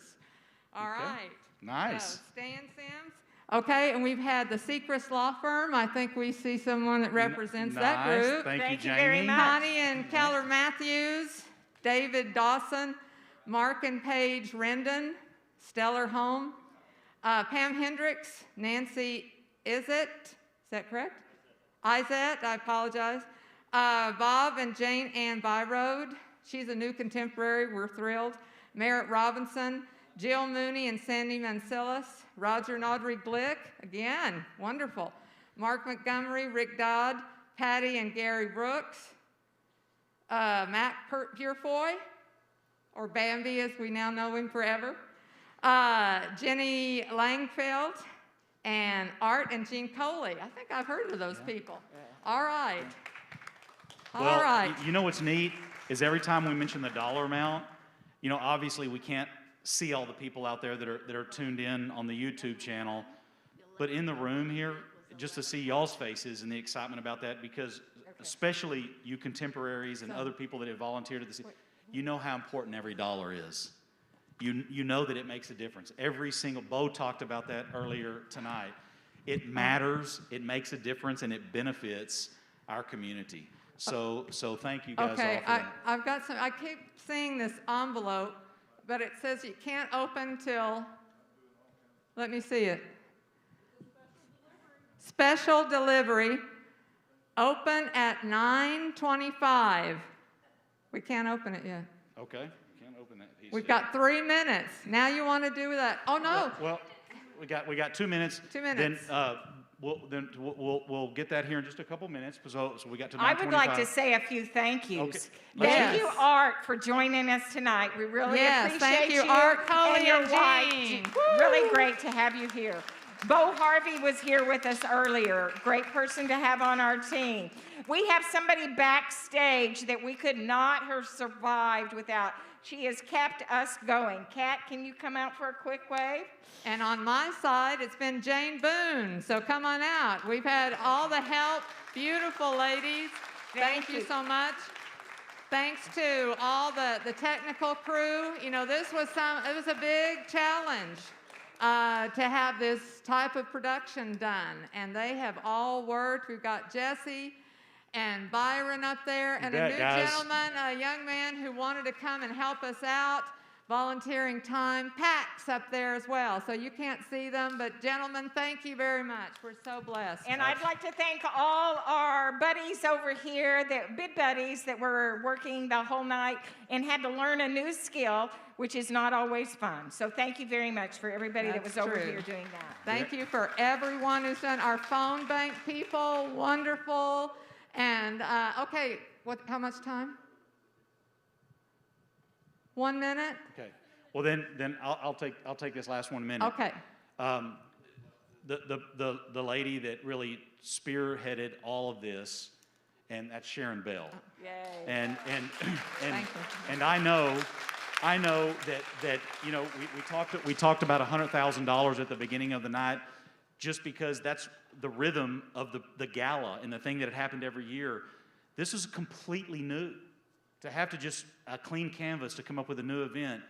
All right. Nice. So, Stan Sims. Okay, and we've had the Sechrist Law Firm. I think we see someone that represents that group. Thank you, Jamie. Very much. Connie and Keller Matthews, David Dawson, Mark and Paige Rendon, Stellar Home, Pam Hendricks, Nancy Izet, is that correct? Izet, I apologize. Bob and Jane Ann Byrode, she's a new contemporary, we're thrilled. Merritt Robinson, Jill Mooney and Sandy Mancilis, Roger and Audrey Glick, again, wonderful. Mark Montgomery, Rick Dodd, Patty and Gary Brooks, Matt Purefoy, or Bambi as we now know him forever. Jenny Langfeld, and Art and Jean Coley. I think I've heard of those people. All right. All right. You know what's neat is every time we mention the dollar amount, you know, obviously we can't see all the people out there that are tuned in on the YouTube channel, but in the room here, just to see y'all's faces and the excitement about that, because especially you contemporaries and other people that have volunteered at this, you know how important every dollar is. You know that it makes a difference. Every single, Bo talked about that earlier tonight. It matters, it makes a difference, and it benefits our community. So thank you guys all for that. I've got some, I keep seeing this envelope, but it says you can't open till, let me see it. Special delivery, open at 9:25. We can't open it yet. Okay. Open that piece. We've got 3 minutes. Now you want to do that? Oh no. Well, we got 2 minutes. 2 minutes. Then we'll get that here in just a couple minutes. So we got to 9:25. I would like to say a few thank yous. Okay. Thank you, Art, for joining us tonight. We really appreciate thank you, you Art, and Coley, your and wife. Jean. Really great to have you here. Bo Harvey was here with us earlier. Great person to have on our team. We have somebody backstage that we could not have survived without. She has kept us going. Kat, can you come out for a quick wave? And on my side, it's been Jane Boone. So come on out. We've had all the help. Beautiful ladies. Thank you so much. Thanks to all the technical crew. You know, it was a big challenge to have this type of production done. And they have all worked. We've got Jesse and Byron up there, and a new gentleman, a young man who wanted to come and help us out, volunteering time. Pat's up there as well, so you can't see them, but gentlemen, thank you very much. We're so blessed. And I'd like to thank all our buddies over here, bid buddies that were working the whole night and had to learn a new skill, which is not always fun. So thank you very much for everybody that was over here doing that. Thank you for everyone who's done our phone bank people, wonderful. And okay, how much time? 1 minute? Okay. Well, then I'll take this last 1 minute. Okay. The lady that really spearheaded all of this, and that's Sharon Bell. Yay. And Thank you. and I know that you know we talked about $100,000 at the beginning of the night, just because that's the rhythm of the gala and the thing that had happened every year. This is completely new. To have to just a clean canvas to come up with a new event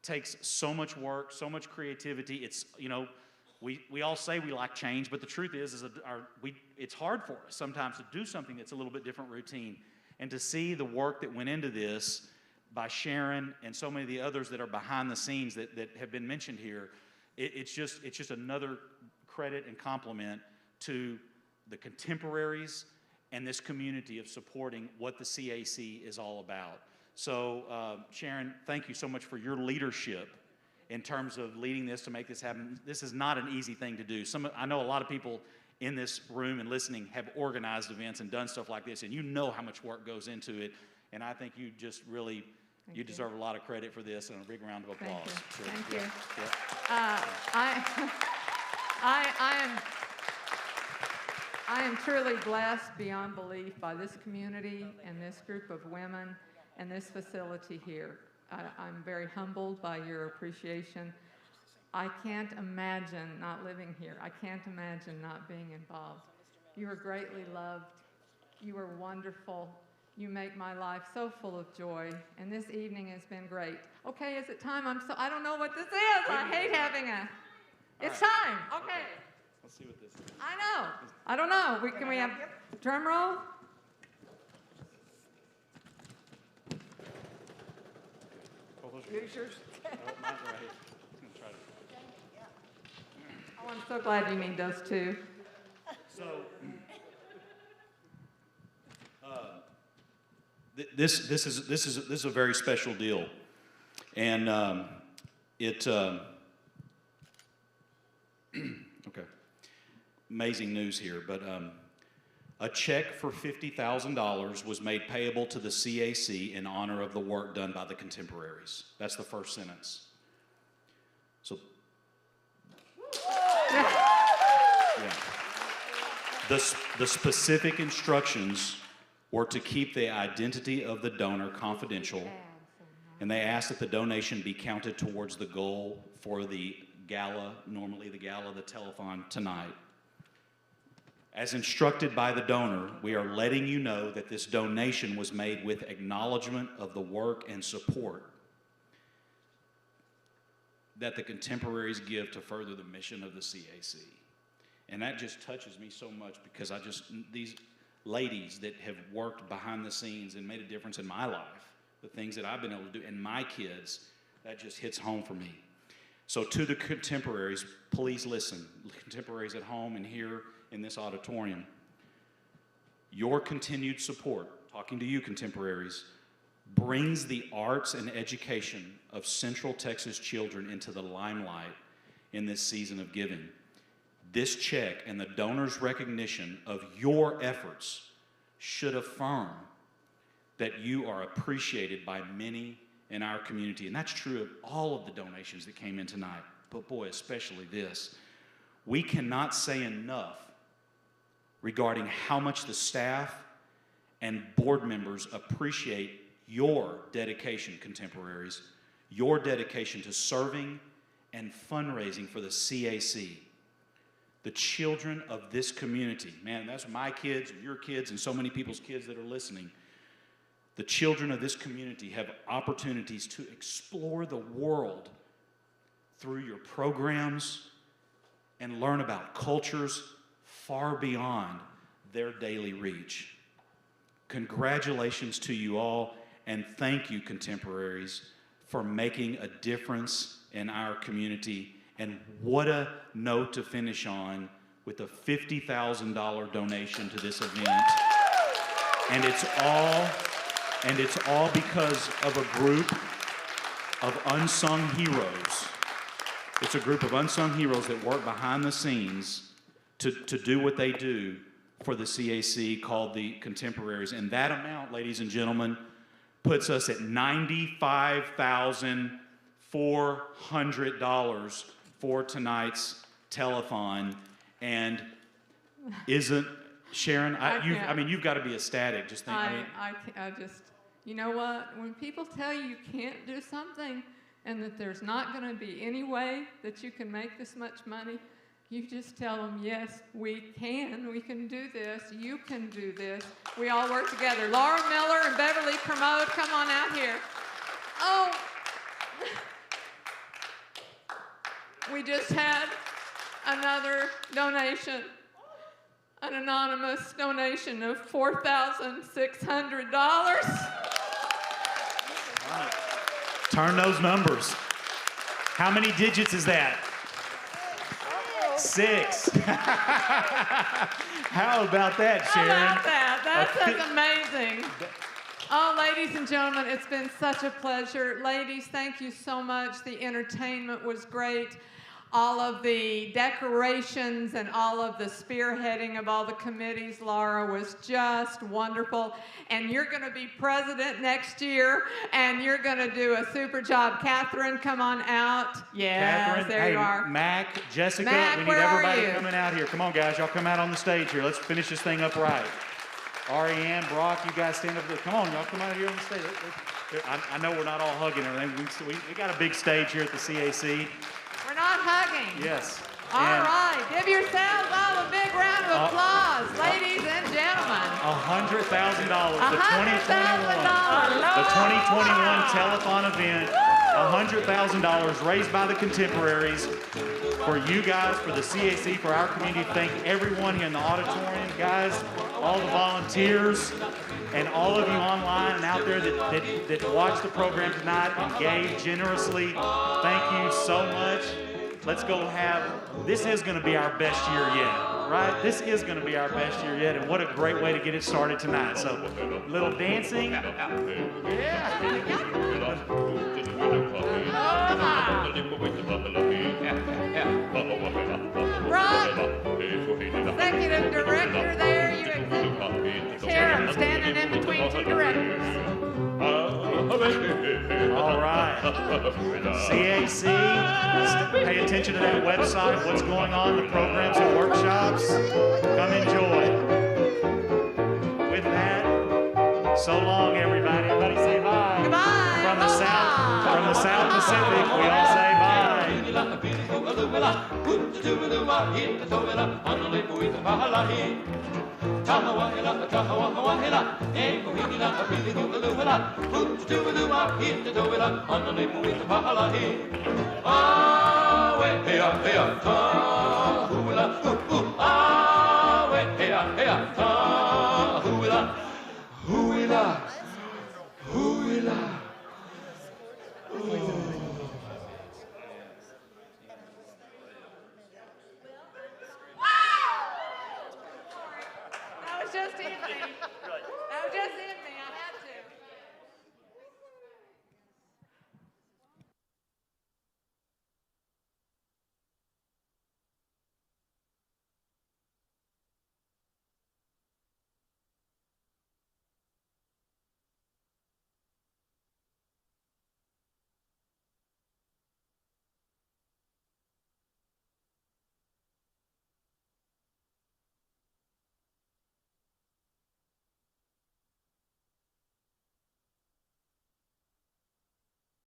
takes so much work, so much creativity. It's, you know, we all say we like change, but the truth is it's hard for us sometimes to do something that's a little bit different routine. And to see the work that went into this by Sharon and so many of the others that are behind the scenes that have been mentioned here, it's just another credit and compliment to the Contemporaries and this community of supporting what the CAC is all about. So, Sharon, thank you so much for your leadership in terms of leading this to make this happen. This is not an easy thing to do. I know a lot of people in this room and listening have organized events and done stuff like this, and you know how much work goes into it. And I think you just really, you deserve a lot of credit for this, and a big round of applause. Thank you. Yeah. I am truly blessed beyond belief by this community and this group of women and this facility here. I'm very humbled by your appreciation. I can't imagine not living here. I can't imagine not being involved. You are greatly loved. You are wonderful. You make my life so full of joy, and this evening has been great. Okay, is it time? I don't know what this is. I hate having it's time. Okay. Let's see what this is. I know. I don't know. Can we have drum roll? Use yours. Oh, mine's right here. I'm gonna try to. Oh, I'm so glad you need those too. So, this is a very special deal, and okay, amazing news here. But a check for $50,000 was made payable to the CAC in honor of the work done by the Contemporaries. That's the first sentence. So. Yeah. The specific instructions were to keep the identity of the donor confidential, and they asked that the donation be counted towards the goal for the gala, normally the gala, the telethon tonight. As instructed by the donor, we are letting you know that this donation was made with acknowledgement of the work and support that the Contemporaries give to further the mission of the CAC. And that just touches me so much, because these ladies that have worked behind the scenes and made a difference in my life, the things that I've been able to do, and my kids, that just hits home for me. So to the Contemporaries, please listen. Contemporaries at home and here in this auditorium, your continued support, talking to you Contemporaries, brings the arts and education of Central Texas children into the limelight in this season of giving. This check and the donor's recognition of your efforts should affirm that you are appreciated by many in our community. And that's true of all of the donations that came in tonight, but boy, especially this. We cannot say enough regarding how much the staff and board members appreciate your dedication, Contemporaries, your dedication to serving and fundraising for the CAC. The children of this community, man, that's my kids, and your kids, and so many people's kids that are listening. The children of this community have opportunities to explore the world through your programs and learn about cultures far beyond their daily reach. Congratulations to you all, and thank you, Contemporaries, for making a difference in our community. And what a note to finish on with a $50,000 donation to this event. And it's all because of a group of unsung heroes. It's a group of unsung heroes that work behind the scenes to do what they do for the CAC, called the Contemporaries. And that amount, ladies and gentlemen, puts us at $95,400 for tonight's telethon. And isn't, Sharon, you've got to be ecstatic. Just think, I just, you know what? When people tell you can't do something and that there's not going to be any way that you can make this much money, you just tell them, yes, we can do this, you can do this. We all work together. Laura Miller and Beverly Kermode, come on out here. Oh, we just had another donation, an anonymous donation of $4,600. Turn those numbers. How many digits is that? 6. How about that, Sharon? How about that? That's amazing. Oh, ladies and gentlemen, it's been such a pleasure. Ladies, thank you so much. The entertainment was great. All of the decorations and all of the spearheading of all the committees, Laura, was just wonderful. And you're going to be president next year, and you're going to do a super job. Catherine, come on out. Yes, Catherine, there you are. Mac, Jessica, Mac, we need where are everybody you? coming out here. Come on, guys, y'all come out on the stage here. Let's finish this thing up right. Ariane, Brock, you guys stand up there. Come on, y'all come out here on the stage. I know we're not all hugging and everything. We got a big stage here at the CAC. We're not hugging. Yes. All right. Give yourselves all a big round of applause, ladies and gentlemen. $100,000. $100,000. The 2021 telethon event. $100,000 raised by the Contemporaries for you guys, for the CAC, for our community. Thank everyone here in the auditorium, guys, all the volunteers, and all of you online and out there that watched the program tonight and gave generously. Thank you so much. Let's go this is going to be our best year yet, right? This is going to be our best year yet, and what a great way to get it started tonight. So, a little dancing. Yeah. Brock, executive director there, you executive chair, I'm standing in between two directors. All right. CAC, pay attention to that website, what's going on, the programs and workshops. Come enjoy. With that, so long, everybody. Everybody say bye. Goodbye. From the South Pacific, we all say bye. Tahawahela, tahawahela, eko hingila, apili hula, hoops do a hit the dovela, on the name with the pahalahi. Ah, way, hey,